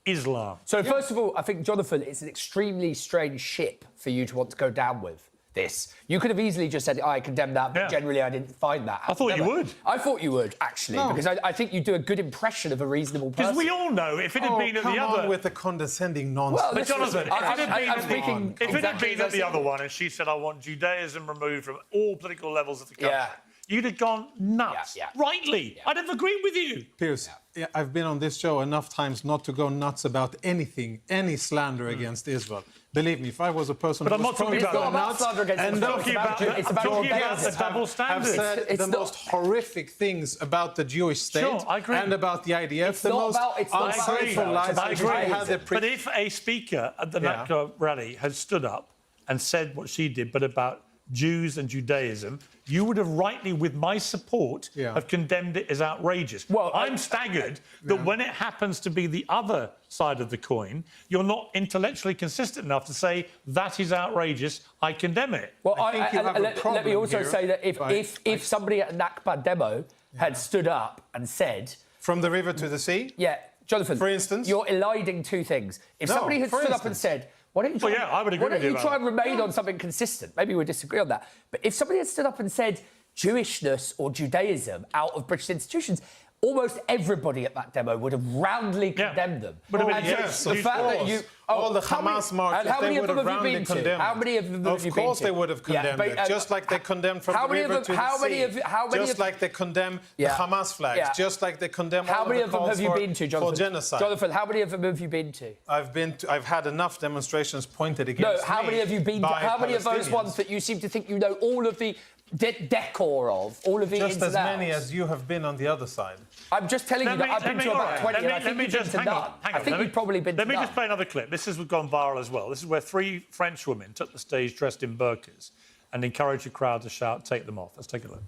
S9: Islam.
S12: So first of all, I think, Jonathan, it's an extremely strange ship for you to want to go down with this. You could have easily just said, I condemn that, but generally I didn't find that.
S9: I thought you would.
S12: I thought you would, actually, because I think you do a good impression of a reasonable person.
S9: Because we all know if it had been at the
S10: come
S9: other...
S10: on with the condescending nonsense.
S12: Well,
S9: But Jonathan, if it had been at the other
S12: one,
S9: one and she said, I want Judaism removed from all political levels of the country, you'd have gone nuts. Rightly. I'd have agreed with you.
S10: Piers, I've been on this show enough times not to go nuts about anything, any slander against Israel. Believe me, if I was a person
S9: But
S10: who
S9: I'm
S10: was
S9: not talking
S10: prone to
S9: about
S10: go nuts
S12: slander against
S10: and
S12: Israel.
S9: It's about the double standard.
S10: have said
S12: It's
S10: the
S12: not-
S10: most horrific things about the Jewish state
S9: Sure, I agree.
S10: and about the IDF,
S12: It's
S10: the
S12: not
S10: most
S12: about- it's not about
S10: unsightful
S12: Israel.
S10: lies
S9: I
S10: I've
S9: agree.
S10: had the
S9: But if a speaker at the NACA rally had stood up and said what she did, but about Jews and Judaism, you would have rightly, with my support, have condemned it as outrageous. Well, I'm staggered that when it happens to be the other side of the coin, you're not intellectually consistent enough to say that is outrageous, I condemn it.
S12: Well, let me also say that if somebody at a Nakba demo had stood up and said...
S10: From the river to the sea?
S12: Yeah, Jonathan,
S10: for instance?
S12: You're eliding two things. If somebody had stood up and said... Why don't you try,
S9: I would agree
S12: why don't
S9: with
S12: you
S9: you
S12: try
S9: about
S12: and remain on something consistent? Maybe we disagree on that. But if somebody had stood up and said Jewishness or Judaism out of British institutions, almost everybody at that demo would have roundly condemned them.
S10: But the fact that you... all the Hamas marches, they would have roundly condemned.
S12: How many of them have you been to?
S10: Of course they would have condemned it, just like they condemned from the river to the sea. Just like they condemn the Hamas flags, just like they condemn all of the calls for genocide.
S12: Jonathan, how many of them have you been to?
S10: I've had enough demonstrations pointed against me.
S12: No, how many have you been to? How many of those ones that you seem to think you know all of the decor of, all of the ins and outs?
S10: Just as many as you have been on the other side.
S12: I'm just telling you that I've been to about 20 and I think you've been to none. I think you've probably been to none.
S9: Let me just play another clip. This has gone viral as well. This is where 3 French women took the stage dressed in burqas and encouraged the crowd to shout, "Take them off." Let's take a look.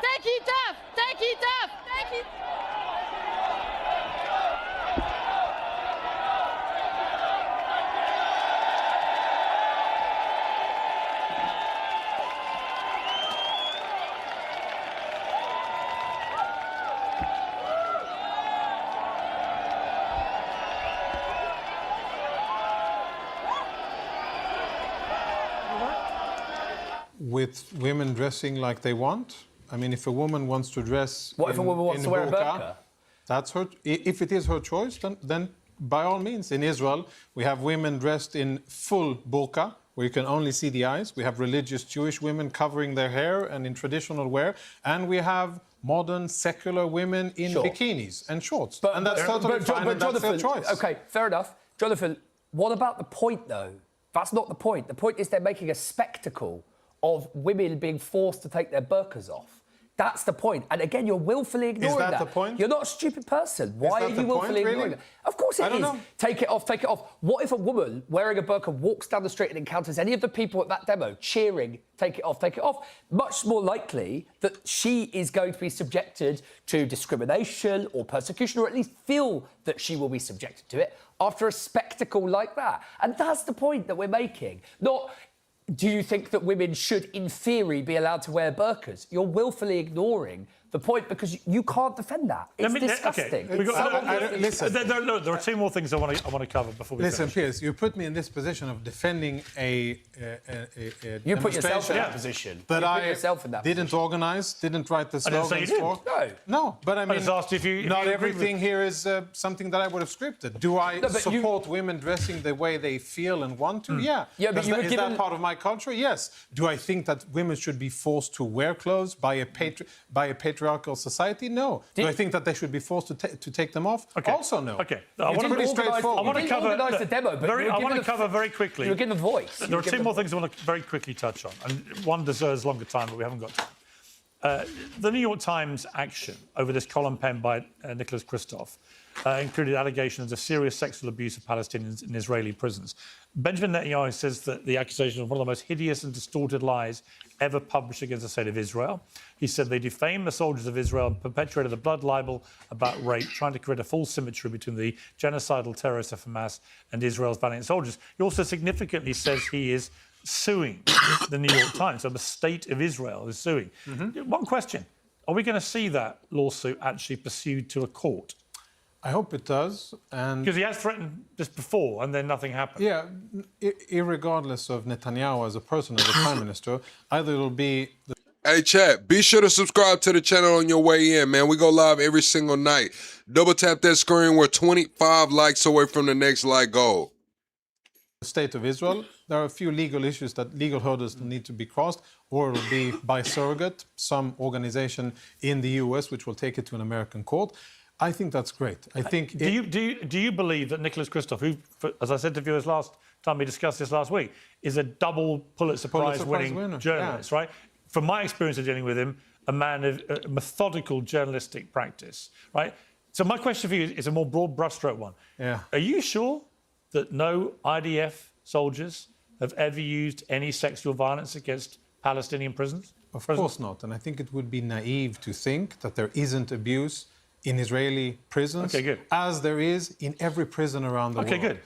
S11: Thank you, Duff! Thank you, Duff! Thank you!
S10: With women dressing like they want? I mean, if a woman wants to dress
S12: if a woman wants to wear a burqa?
S10: That's her... If it is her choice, then by all means. In Israel, we have women dressed in full burqa, where you can only see the eyes. We have religious Jewish women covering their hair and in traditional wear. And we have modern, secular women in bikinis and shorts. And that's totally fine, and that's their choice.
S12: OK, fair enough. Jonathan, what about the point, though? That's not the point. The point is they're making a spectacle of women being forced to take their burqas off. That's the point. And again, you're willfully ignoring that.
S10: Is that the point?
S12: You're not a stupid person. Why are you willfully ignoring it? Of course it is. Take it off, take it off. What if a woman wearing a burqa walks down the street and encounters any of the people at that demo cheering, take it off, take it off? Much more likely that she is going to be subjected to discrimination or persecution, or at least feel that she will be subjected to it after a spectacle like that. And that's the point that we're making. Not... Do you think that women should, in theory, be allowed to wear burqas? You're willfully ignoring the point because you can't defend that. It's disgusting.
S9: Okay. Listen. There are 2 more things I want to cover before we
S10: Listen,
S9: finish.
S10: Piers, you put me in this position of defending a
S12: you put yourself in that position.
S10: That I didn't organise, didn't write the slogans for. No, but I mean,
S9: I just asked if you...
S10: Not everything here is something that I would have scripted. Do I support women dressing the way they feel and want to? Yeah.
S12: But
S10: is that part of my culture? Yes. Do I think that women should be forced to wear clothes by a patriarchal society? No. Do I think that they should be forced to take them off? Also no.
S9: Okay.
S10: I want
S12: to cover the demo, but
S9: I want to cover very quickly.
S12: You're given a voice.
S9: There are 2 more things I want to very quickly touch on, and one deserves longer time, but we haven't got time. The New York Times action over this column penned by Nicholas Kristof included allegations of serious sexual abuse of Palestinians in Israeli prisons. Benjamin Netanyahu says that the accusation is one of the most hideous and distorted lies ever published against the state of Israel. He said they defamed the soldiers of Israel and perpetuated a blood libel about rape, trying to create a false symmetry between the genocidal terrorists of Hamas and Israel's valiant soldiers. He also significantly says he is suing the New York Times. So the state of Israel is suing. One question. Are we going to see that lawsuit actually pursued to a court?
S10: I hope it does.
S9: Because he has threatened this before and then nothing happened.
S10: Yeah, irregardless of Netanyahu as a person, as a prime minister, either it'll be...
S2: Hey, chat, be sure to subscribe to the channel on your way in, man. We go live every single night. Double tap that screen. We're 25 likes away from the next like goal.
S10: The state of Israel, there are a few legal issues, legal hurdles that need to be crossed, or it'll be by surrogate, some organization in the US which will take it to an American court. I think that's great. I think.
S9: Do you believe that Nicholas Kristof, who, as I said to viewers last time we discussed this last week, is a double Pulitzer Prize winning journalist, right? From my experience of dealing with him, a man of methodical journalistic practice, right? So my question for you is a more broad brushstroke one.
S10: Yeah.
S9: Are you sure that no IDF soldiers have ever used any sexual violence against Palestinian prisoners?
S10: Of course not. And I think it would be naive to think that there isn't abuse in Israeli prisons, as there is in every prison around the world.
S9: Okay, good.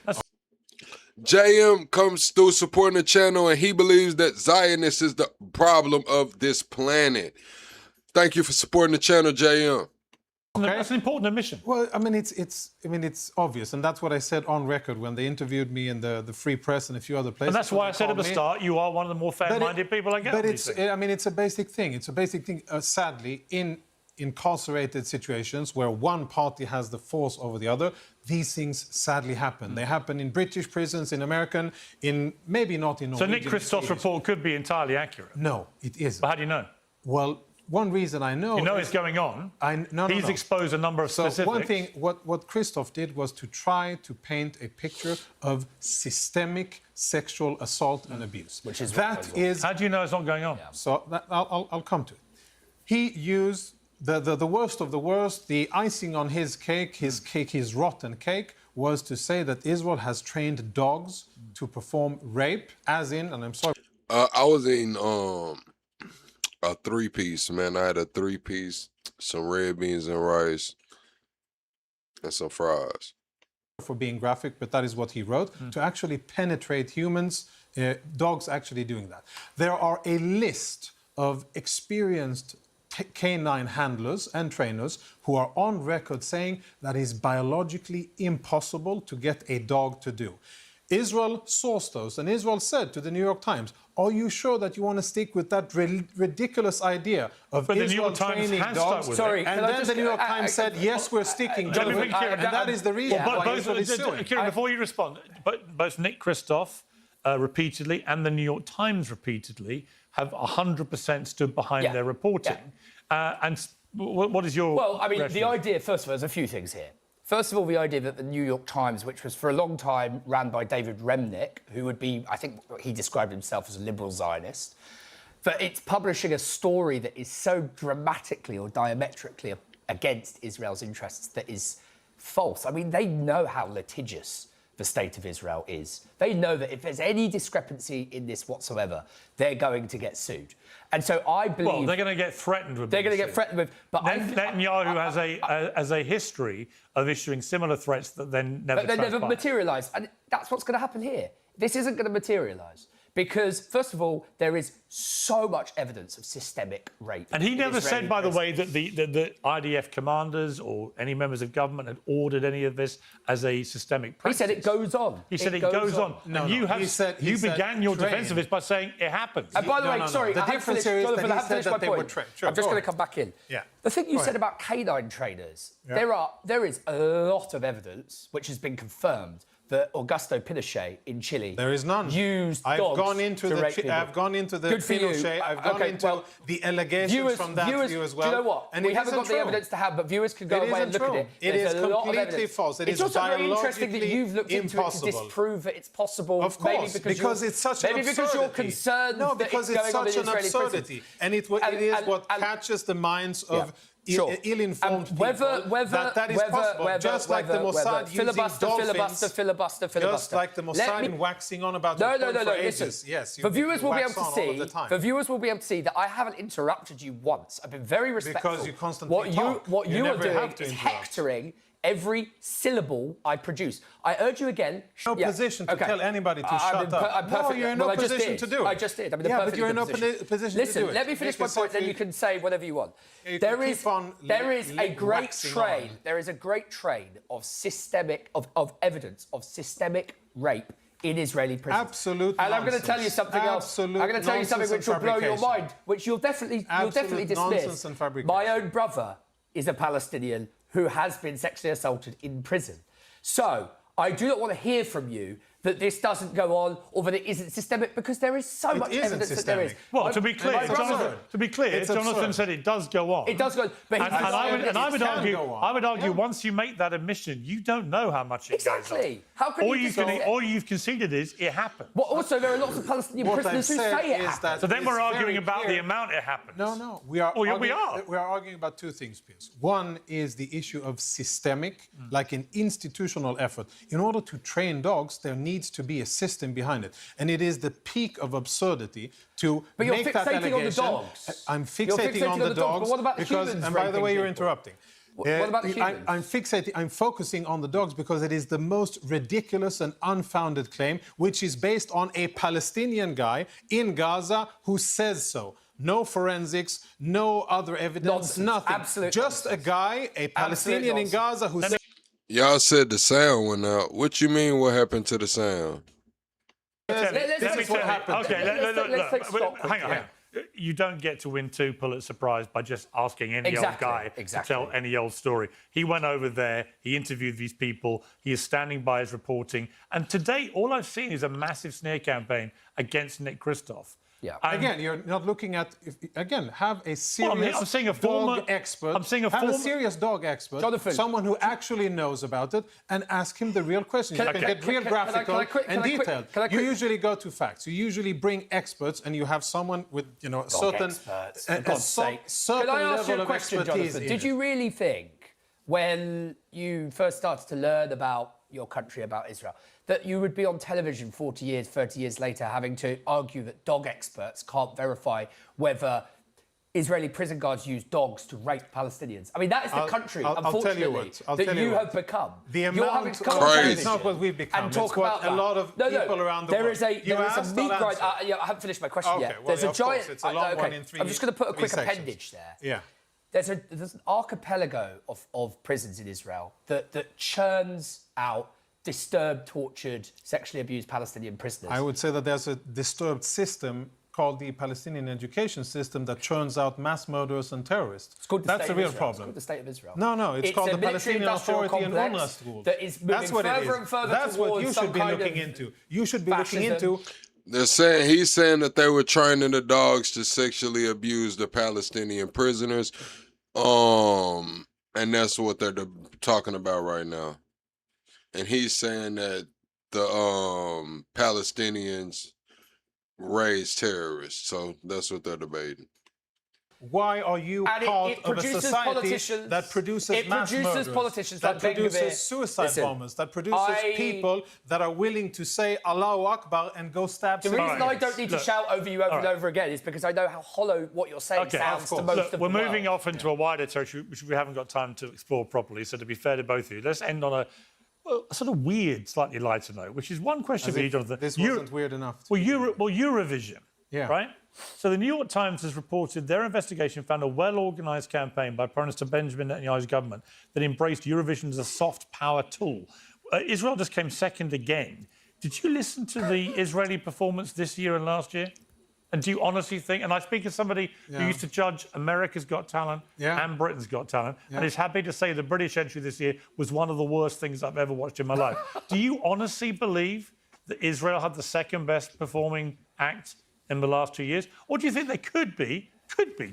S2: JM comes through supporting the channel, and he believes that Zionists is the problem of this planet. Thank you for supporting the channel, JM.
S10: Okay.
S9: That's an important admission.
S10: Well, I mean, it's obvious, and that's what I said on record when they interviewed me in the Free Press and a few other places.
S9: And that's why I said at the start, you are one of the more fair-minded people I get.
S10: But it's a basic thing. It's a basic thing. Sadly, in incarcerated situations where one party has the force over the other, these things sadly happen. They happen in British prisons, in American, in maybe not in Norwegian.
S9: So Nick Kristoff's report could be entirely accurate?
S10: No, it isn't.
S9: But how do you know?
S10: Well, one reason I know...
S9: You know it's going on. He's exposed a number of specifics.
S10: So one thing, what Kristoff did was to try to paint a picture of systemic sexual assault and abuse.
S12: Which is
S10: that is...
S9: How do you know it's not going on?
S10: Yeah. So I'll come to it. He used the worst of the worst, the icing on his cake, his rotten cake, was to say that Israel has trained dogs to perform rape, as in, and I'm sorry...
S2: I was in... a three-piece, man. I had a three-piece, some red beans and rice, and some fries.
S10: For being graphic, but that is what he wrote. To actually penetrate humans, dogs actually doing that. There are a list of experienced canine handlers and trainers who are on record saying that is biologically impossible to get a dog to do. Israel sourced those, and Israel said to the New York Times, are you sure that you want to stick with that ridiculous idea of Israel training dogs?
S12: Sorry,
S10: and then the New York Times said, yes, we're sticking to it, and that is the reason why Israel is suing.
S9: Kieran, before you respond, both Nick Kristoff repeatedly and the New York Times repeatedly have 100% stood behind their reporting. And what is your...
S12: Well, I mean,
S9: reaction?
S12: the idea, first of all, there's a few things here. First of all, the idea that the New York Times, which was for a long time ran by David Remnick, who would be, I think he described himself as a liberal Zionist, that it's publishing a story that is so dramatically or diametrically against Israel's interests that is false. I mean, they know how litigious the state of Israel is. They know that if there's any discrepancy in this whatsoever, they're going to get sued. And so I believe...
S9: Well, they're going to get threatened with...
S12: They're going to get threatened with...
S9: But Netanyahu has a history of issuing similar threats that then never transpire.
S12: They never materialise. And that's what's going to happen here. This isn't going to materialise. Because, first of all, there is so much evidence of systemic rape.
S9: And he never
S12: Israeli
S9: said, by the way,
S12: prisons.
S9: that the IDF commanders or any members of government had ordered any of this as a systemic practice.
S12: He said it goes on.
S9: He said it goes on.
S10: No,
S9: and you began your defence of this by saying it happens.
S12: And by the way, sorry,
S10: The difference here is that he said that they were trained.
S12: I'm just going to come back in.
S10: Yeah.
S12: The thing you said about canine trainers, there is a lot of evidence which has been confirmed that Augusto Pinochet in Chile used dogs
S10: I've gone into the
S12: Good for you.
S10: Pinochet. I've gone into the allegations from that view as well.
S12: Do you know what?
S10: And
S12: we haven't got the evidence to have, but viewers can go away and look at it.
S10: It is completely false.
S12: It's also very interesting that you've looked into it to disprove that it's possible.
S10: Of course, because it's such an absurdity.
S12: Maybe because you're concerned
S10: that it's
S12: going on in
S10: such an
S12: Israeli
S10: absurdity. And it is what catches the minds of ill-informed people that is possible. Just like the Mossad using dolphins.
S12: Filibuster.
S10: Just like the Mossad waxing on about the point for ages. Yes,
S12: the viewers will be able to see. The viewers will be able to see that I haven't interrupted you once. I've been very respectful.
S10: Because you constantly talk.
S12: What you are doing is hectoring every syllable I produce. I urge you again...
S10: No position to tell anybody to shut up. No, you're in no position to do it.
S12: I just did. I'm in a
S10: but you're in no
S12: position
S10: to do it.
S12: Listen, let me finish my point, then you can say whatever you want. There is a great train. There is a great train of evidence of systemic rape in Israeli prisons.
S10: Absolute
S12: And I'm going to tell you something else. I'm going to tell you something which will blow your mind, which you'll definitely dismiss. My own brother is a Palestinian who has been sexually assaulted in prison. So I do not want to hear from you that this doesn't go on or that it isn't systemic, because there is so much evidence that there is.
S9: Well, to be clear, Jonathan said it does go on.
S12: It does go on. But
S9: I would argue, once you make that admission, you don't know how much it goes on.
S12: How can
S9: all you've conceded is it happened.
S12: Well, also, there are lots of Palestinian prisoners who say it happened.
S9: So then we're arguing about the amount it happens.
S10: No. We are arguing about two things, Piers. One is the issue of systemic, like an institutional effort. In order to train dogs, there needs to be a system behind it. And it is the peak of absurdity to make that allegation.
S12: On the dogs.
S10: I'm fixating on the dogs.
S12: But what about the
S10: because,
S12: humans?
S10: and by the way, you're interrupting.
S12: What about the humans?
S10: I'm focusing on the dogs because it is the most ridiculous and unfounded claim, which is based on a Palestinian guy in Gaza who says so. No forensics, no other evidence,
S12: Nonsense.
S10: nothing.
S12: Absolute
S10: Just
S12: nonsense.
S10: a guy, a Palestinian in Gaza who said...
S2: Y'all said the sound went out. What you mean what happened to the sound?
S10: This is what happened.
S9: Okay, look. Hang on. You don't get to win 2 Pulitzer Prize by just asking any old guy to tell any old story. He went over there, he interviewed these people, he is standing by his reporting, and today all I've seen is a massive smear campaign against Nick Kristof.
S12: Yeah.
S10: Again, you're not looking at... have a serious
S9: I'm seeing a former
S10: dog expert.
S9: I'm seeing a
S10: have
S9: former,
S10: a serious dog expert,
S12: Jonathan.
S10: someone who actually knows about it, and ask him the real questions. You can get real graphical and detailed. You usually go to facts. You usually bring experts, and you have someone with, a certain level of expertise.
S12: Did you really think, when you first started to learn about your country, about Israel, that you would be on television 40 years, 30 years later having to argue that dog experts can't verify whether Israeli prison guards use dogs to rape Palestinians? I mean, that is the country, unfortunately, that you have become.
S10: The amount it's not what we've become.
S12: And talk about
S10: a lot of people around the world.
S12: There is a meat grind. I haven't finished my question yet. There's a giant...
S10: It's a long one in
S12: I'm just going to put a quick appendage there.
S10: Yeah.
S12: There's an archipelago of prisons in Israel that churns out disturbed, tortured, sexually abused Palestinian prisoners.
S10: I would say that there's a disturbed system called the Palestinian education system that churns out mass murderers and terrorists.
S12: It's called the
S10: That's
S12: state
S10: the
S12: of
S10: real
S12: Israel.
S10: problem.
S12: It's called the State of Israel.
S10: No, it's called the Palestinian Authority and UNRWA schools.
S12: That is moving further and further
S10: That's what you should be looking into. You should be looking into...
S2: He's saying that they were training the dogs to sexually abuse the Palestinian prisoners. And that's what they're talking about right now. And he's saying that the Palestinians raise terrorists. So that's what they're debating.
S10: Why are you part of a society that produces mass murderers,
S12: politicians
S10: that
S12: like
S10: produces suicide bombers, that produces people that are willing to say Allahu Akbar and go stab
S12: The reason I don't need to shout over you over and over again is because I know how hollow what you're saying sounds to most of the
S9: We're
S12: world.
S9: moving off into a wider territory, which we haven't got time to explore properly. So to be fair to both of you, let's end on a sort of weird, slightly lighter note, which is one question for you, Jonathan.
S10: This wasn't weird enough.
S9: Eurovision, right? So the New York Times has reported their investigation found a well-organised campaign by Prime Minister Benjamin Netanyahu's government that embraced Eurovision as a soft power tool. Israel just came second again. Did you listen to the Israeli performance this year and last year? And do you honestly think, and I speak as somebody who used to judge America's Got Talent and Britain's Got Talent, and is happy to say the British entry this year was one of the worst things I've ever watched in my life. Do you honestly believe that Israel had the second best performing act in the last 2 years? Or do you think they could be,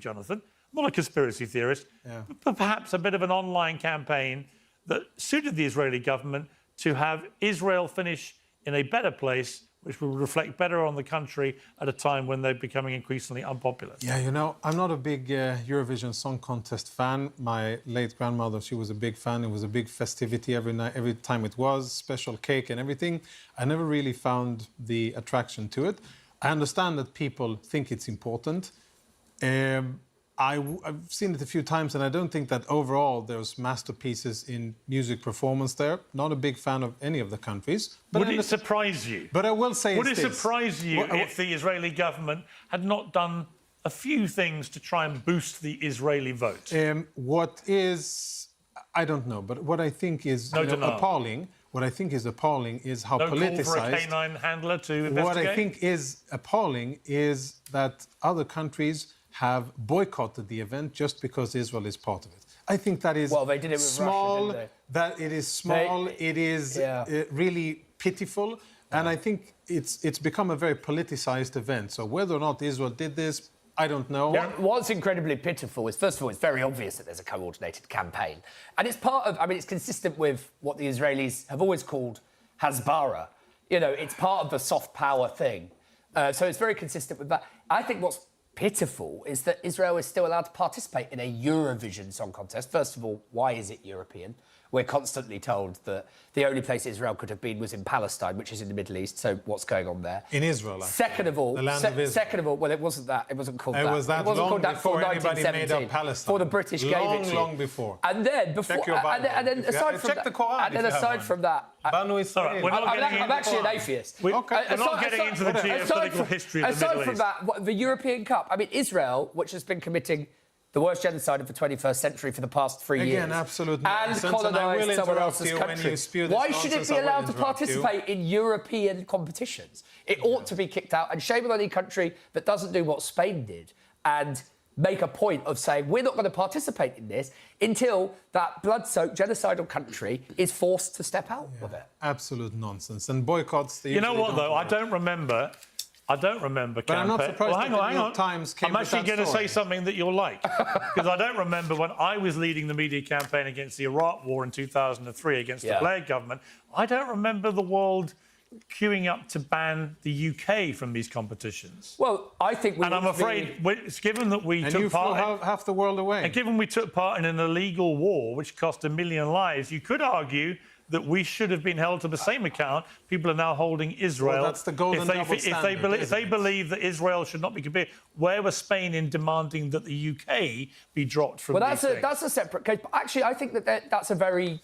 S9: Jonathan, I'm not a conspiracy theorist, but perhaps a bit of an online campaign that suited the Israeli government to have Israel finish in a better place, which will reflect better on the country at a time when they're becoming increasingly unpopular?
S10: Yeah, I'm not a big Eurovision Song Contest fan. My late grandmother, she was a big fan. It was a big festivity every night, every time it was, special cake and everything. I never really found the attraction to it. I understand that people think it's important. I've seen it a few times, and I don't think that overall there's masterpieces in music performance there. Not a big fan of any of the countries.
S9: Would it surprise you?
S10: But I will say
S9: Would it surprise you if the Israeli government had not done a few things to try and boost the Israeli vote?
S10: I don't know, but what I think is appalling... What I think is appalling is how politicized...
S9: No call for a canine handler to investigate?
S10: What I think is appalling is that other countries have boycotted the event just because Israel is part of it. I think that is
S12: they did it with
S10: small.
S12: Russia, didn't they?
S10: That it is small. It is really pitiful, and I think it's become a very politicized event. So whether or not Israel did this, I don't know.
S12: What's incredibly pitiful is, first of all, it's very obvious that there's a coordinated campaign. And it's part of, it's consistent with what the Israelis have always called Hasbara. You know, it's part of the soft power thing. So it's very consistent with that. I think what's pitiful is that Israel is still allowed to participate in a Eurovision Song Contest. First of all, why is it European? We're constantly told that the only place Israel could have been was in Palestine, which is in the Middle East. So what's going on there?
S10: In Israel, actually.
S12: Second of all,
S10: the land of Israel.
S12: Second of all, well, it wasn't that. It wasn't called that.
S10: It was that
S12: it wasn't
S10: long
S12: called that
S10: before
S12: before
S10: anybody made
S12: 1917.
S10: up Palestine.
S12: Before the British gave it to you.
S10: Long before.
S12: And then before,
S10: Check your Bible.
S12: and then aside from
S10: check
S12: that,
S10: the Quran.
S12: and then aside from that,
S10: Banu Israel.
S12: I'm actually an atheist.
S9: We're not getting into the geopolitical history of the Middle East.
S12: Aside from that, the European Cup. I mean, Israel, which has been committing the worst genocide of the 21st century for the past 3 years.
S10: Again, absolute
S12: and
S10: nonsense,
S12: colonised someone else's country. Why should it be allowed to participate in European competitions? It ought to be kicked out, and shame on any country that doesn't do what Spain did and make a point of saying we're not going to participate in this until that blood-soaked genocidal country is forced to step out of it.
S10: Absolute nonsense. And boycotts...
S9: You know what, though? I don't remember
S10: But I'm not surprised that the New York Times came
S9: I'm
S10: with
S9: actually
S10: that
S9: going to say
S10: story.
S9: something that you'll like. Because I don't remember when I was leading the media campaign against the Iraq War in 2003 against the Blair government, I don't remember the world queuing up to ban the UK from these competitions.
S12: Well, I think we...
S9: And I'm afraid, given that we took part...
S10: And you flew half the world away.
S9: And given we took part in an illegal war, which cost 1 million lives, you could argue that we should have been held to the same account. People are now holding Israel.
S10: Well, that's the golden double standard,
S9: if they believe that Israel should not be compared, where was Spain in demanding that the UK be dropped from these things?
S12: That's a separate case. But actually, I think that that's a very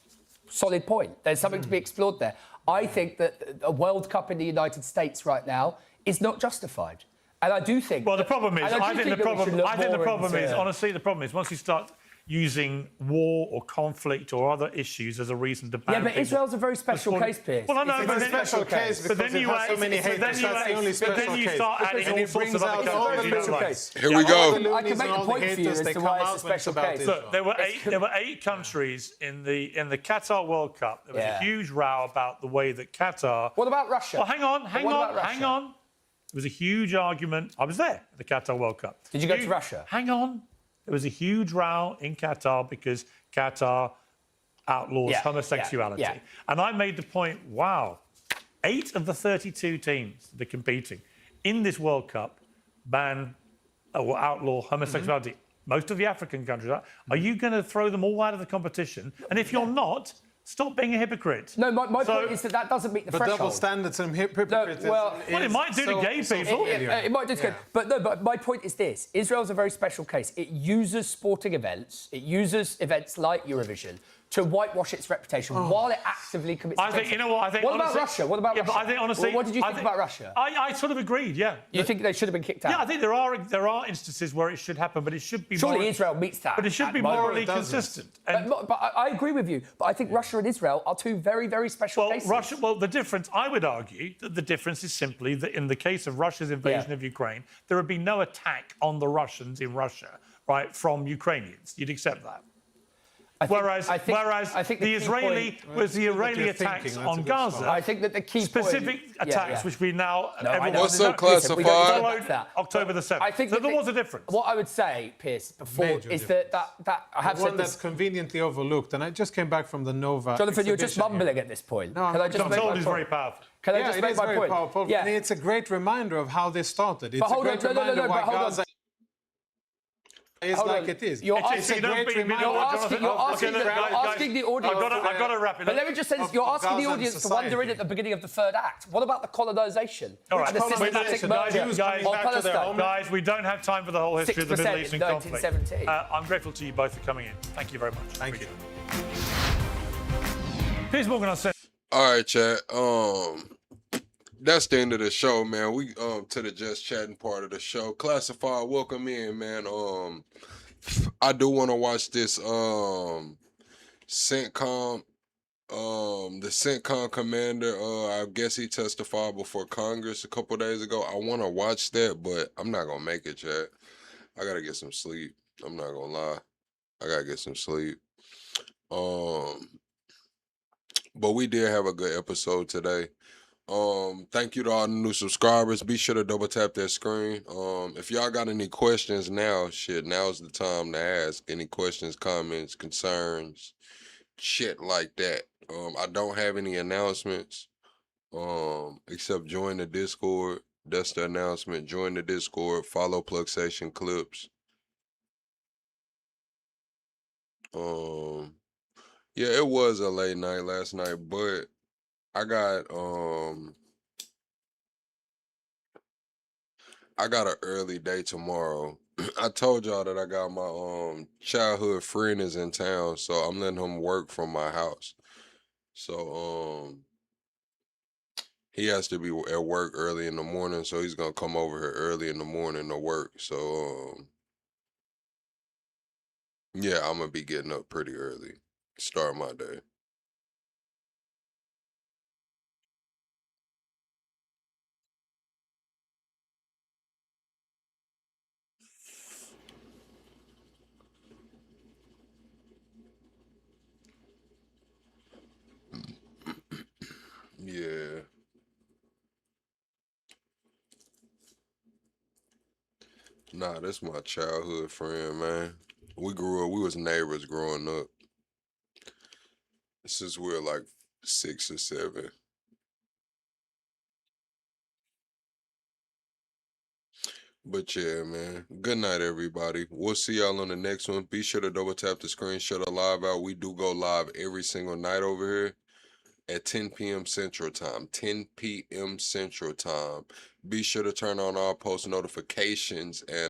S12: solid point. There's something to be explored there. I think that a World Cup in the United States right now is not justified. And I do think...
S9: Well, the problem is, I think the problem is, honestly, the problem is once you start using war or conflict or other issues as a reason to ban
S12: but Israel's a very special case, Piers.
S9: Well, I know,
S10: it's a special case because it has so many haters. That's the only special case.
S9: Start adding all sorts of other
S10: all the
S9: countries.
S2: Here we go.
S12: I can make the point for you as to why it's a special case.
S9: Look, there were eight countries in the Qatar World Cup. There was a huge row about the way that Qatar...
S12: What about Russia?
S9: Well, hang on. There was a huge argument. I was there at the Qatar World Cup.
S12: Did you go to Russia?
S9: Hang on. There was a huge row in Qatar because Qatar outlaws homosexuality. And I made the point, wow, 8 of the 32 teams that are competing in this World Cup ban or outlaw homosexuality. Most of the African countries are you going to throw them all out of the competition? And if you're not, stop being a hypocrite.
S12: No, my point is that doesn't meet the threshold.
S10: But double standards and hypocrisy.
S9: Well, it might do to gay people.
S12: It might do to gay. But my point is this: Israel's a very special case. It uses sporting events, it uses events like Eurovision to whitewash its reputation while it actively commits.
S9: I think, you know what? I think.
S12: What about Russia? What about Russia?
S9: But I think honestly,
S12: what did you think about Russia?
S9: I sort of agreed. Yeah.
S12: You think they should have been kicked out?
S9: Yeah, I think there are instances where it should happen, but it should be.
S12: Surely Israel meets that.
S9: But it should be morally consistent.
S12: But I agree with you. But I think Russia and Israel are two very, very special cases.
S9: The difference, I would argue, that the difference is simply that in the case of Russia's invasion of Ukraine, there would be no attack on the Russians in Russia, right, from Ukrainians. You'd accept that. Whereas the Israeli attacks on Gaza,
S12: I think that the key
S9: specific attacks, which we now
S2: what's up, classified?
S9: Followed October the 7th.
S12: I think
S9: so there was a difference.
S12: What I would say, Piers, before is that I have
S10: one
S12: said
S10: that's conveniently overlooked, and I just came back from the Nova.
S12: Jonathan, you're just mumbling at this point.
S10: No,
S12: Can I just
S9: I'm
S12: make
S9: told
S12: my
S9: it's
S12: point?
S9: very powerful.
S12: Can I just make my point?
S10: Powerful.
S12: Yeah.
S10: And it's a great reminder of how this started. It's
S12: But hold
S10: a great
S12: on, no,
S10: reminder why Gaza is
S12: Hold
S10: like
S12: on.
S10: it is.
S12: You're
S10: It's a great reminder.
S12: You're asking the audience.
S9: I've got to wrap it up.
S12: But let me just say this: you're asking the
S10: Gaza
S12: audience to
S10: society.
S12: wander in at the beginning of the third act. What about the colonisation?
S9: All right,
S12: And the systematic murder of Palestine?
S9: guys, we don't have time for the whole history of the Middle
S12: 6%
S9: Eastern
S12: in
S9: conflict.
S12: 1917.
S9: I'm grateful to you both for coming in. Thank you very much.
S10: Thank you.
S9: Piers Morgan, I said.
S2: All right, chat. That's the end of the show, man. We to the just chatting part of the show. Classified, welcome in, man. I do want to watch this CENTCOM. The CENTCOM commander. I guess he testified before Congress a couple days ago. I want to watch that, but I'm not gonna make it, chat. I gotta get some sleep. I'm not gonna lie. I gotta get some sleep. But we did have a good episode today. Thank you to all the new subscribers. Be sure to double tap that screen. If y'all got any questions now, now's the time to ask. Any questions, comments, concerns, shit like that. I don't have any announcements. Except join the Discord. That's the announcement. Join the Discord. Follow Pluxation Clips. Yeah, it was a late night last night, but I got an early day tomorrow. I told y'all that I got my childhood friend is in town, so I'm letting him work from my house. So he has to be at work early in the morning, so he's gonna come over here early in the morning to work. So yeah, I'm gonna be getting up pretty early. Start my day. Yeah. Nah, that's my childhood friend, man. We was neighbors growing up. Since we were like 6 or 7. But yeah, man. Good night, everybody. We'll see y'all on the next one. Be sure to double tap the screen, shut the live out. We do go live every single night over here at 10 p.m. Central Time. 10 p.m. Central Time. Be sure to turn on all post notifications and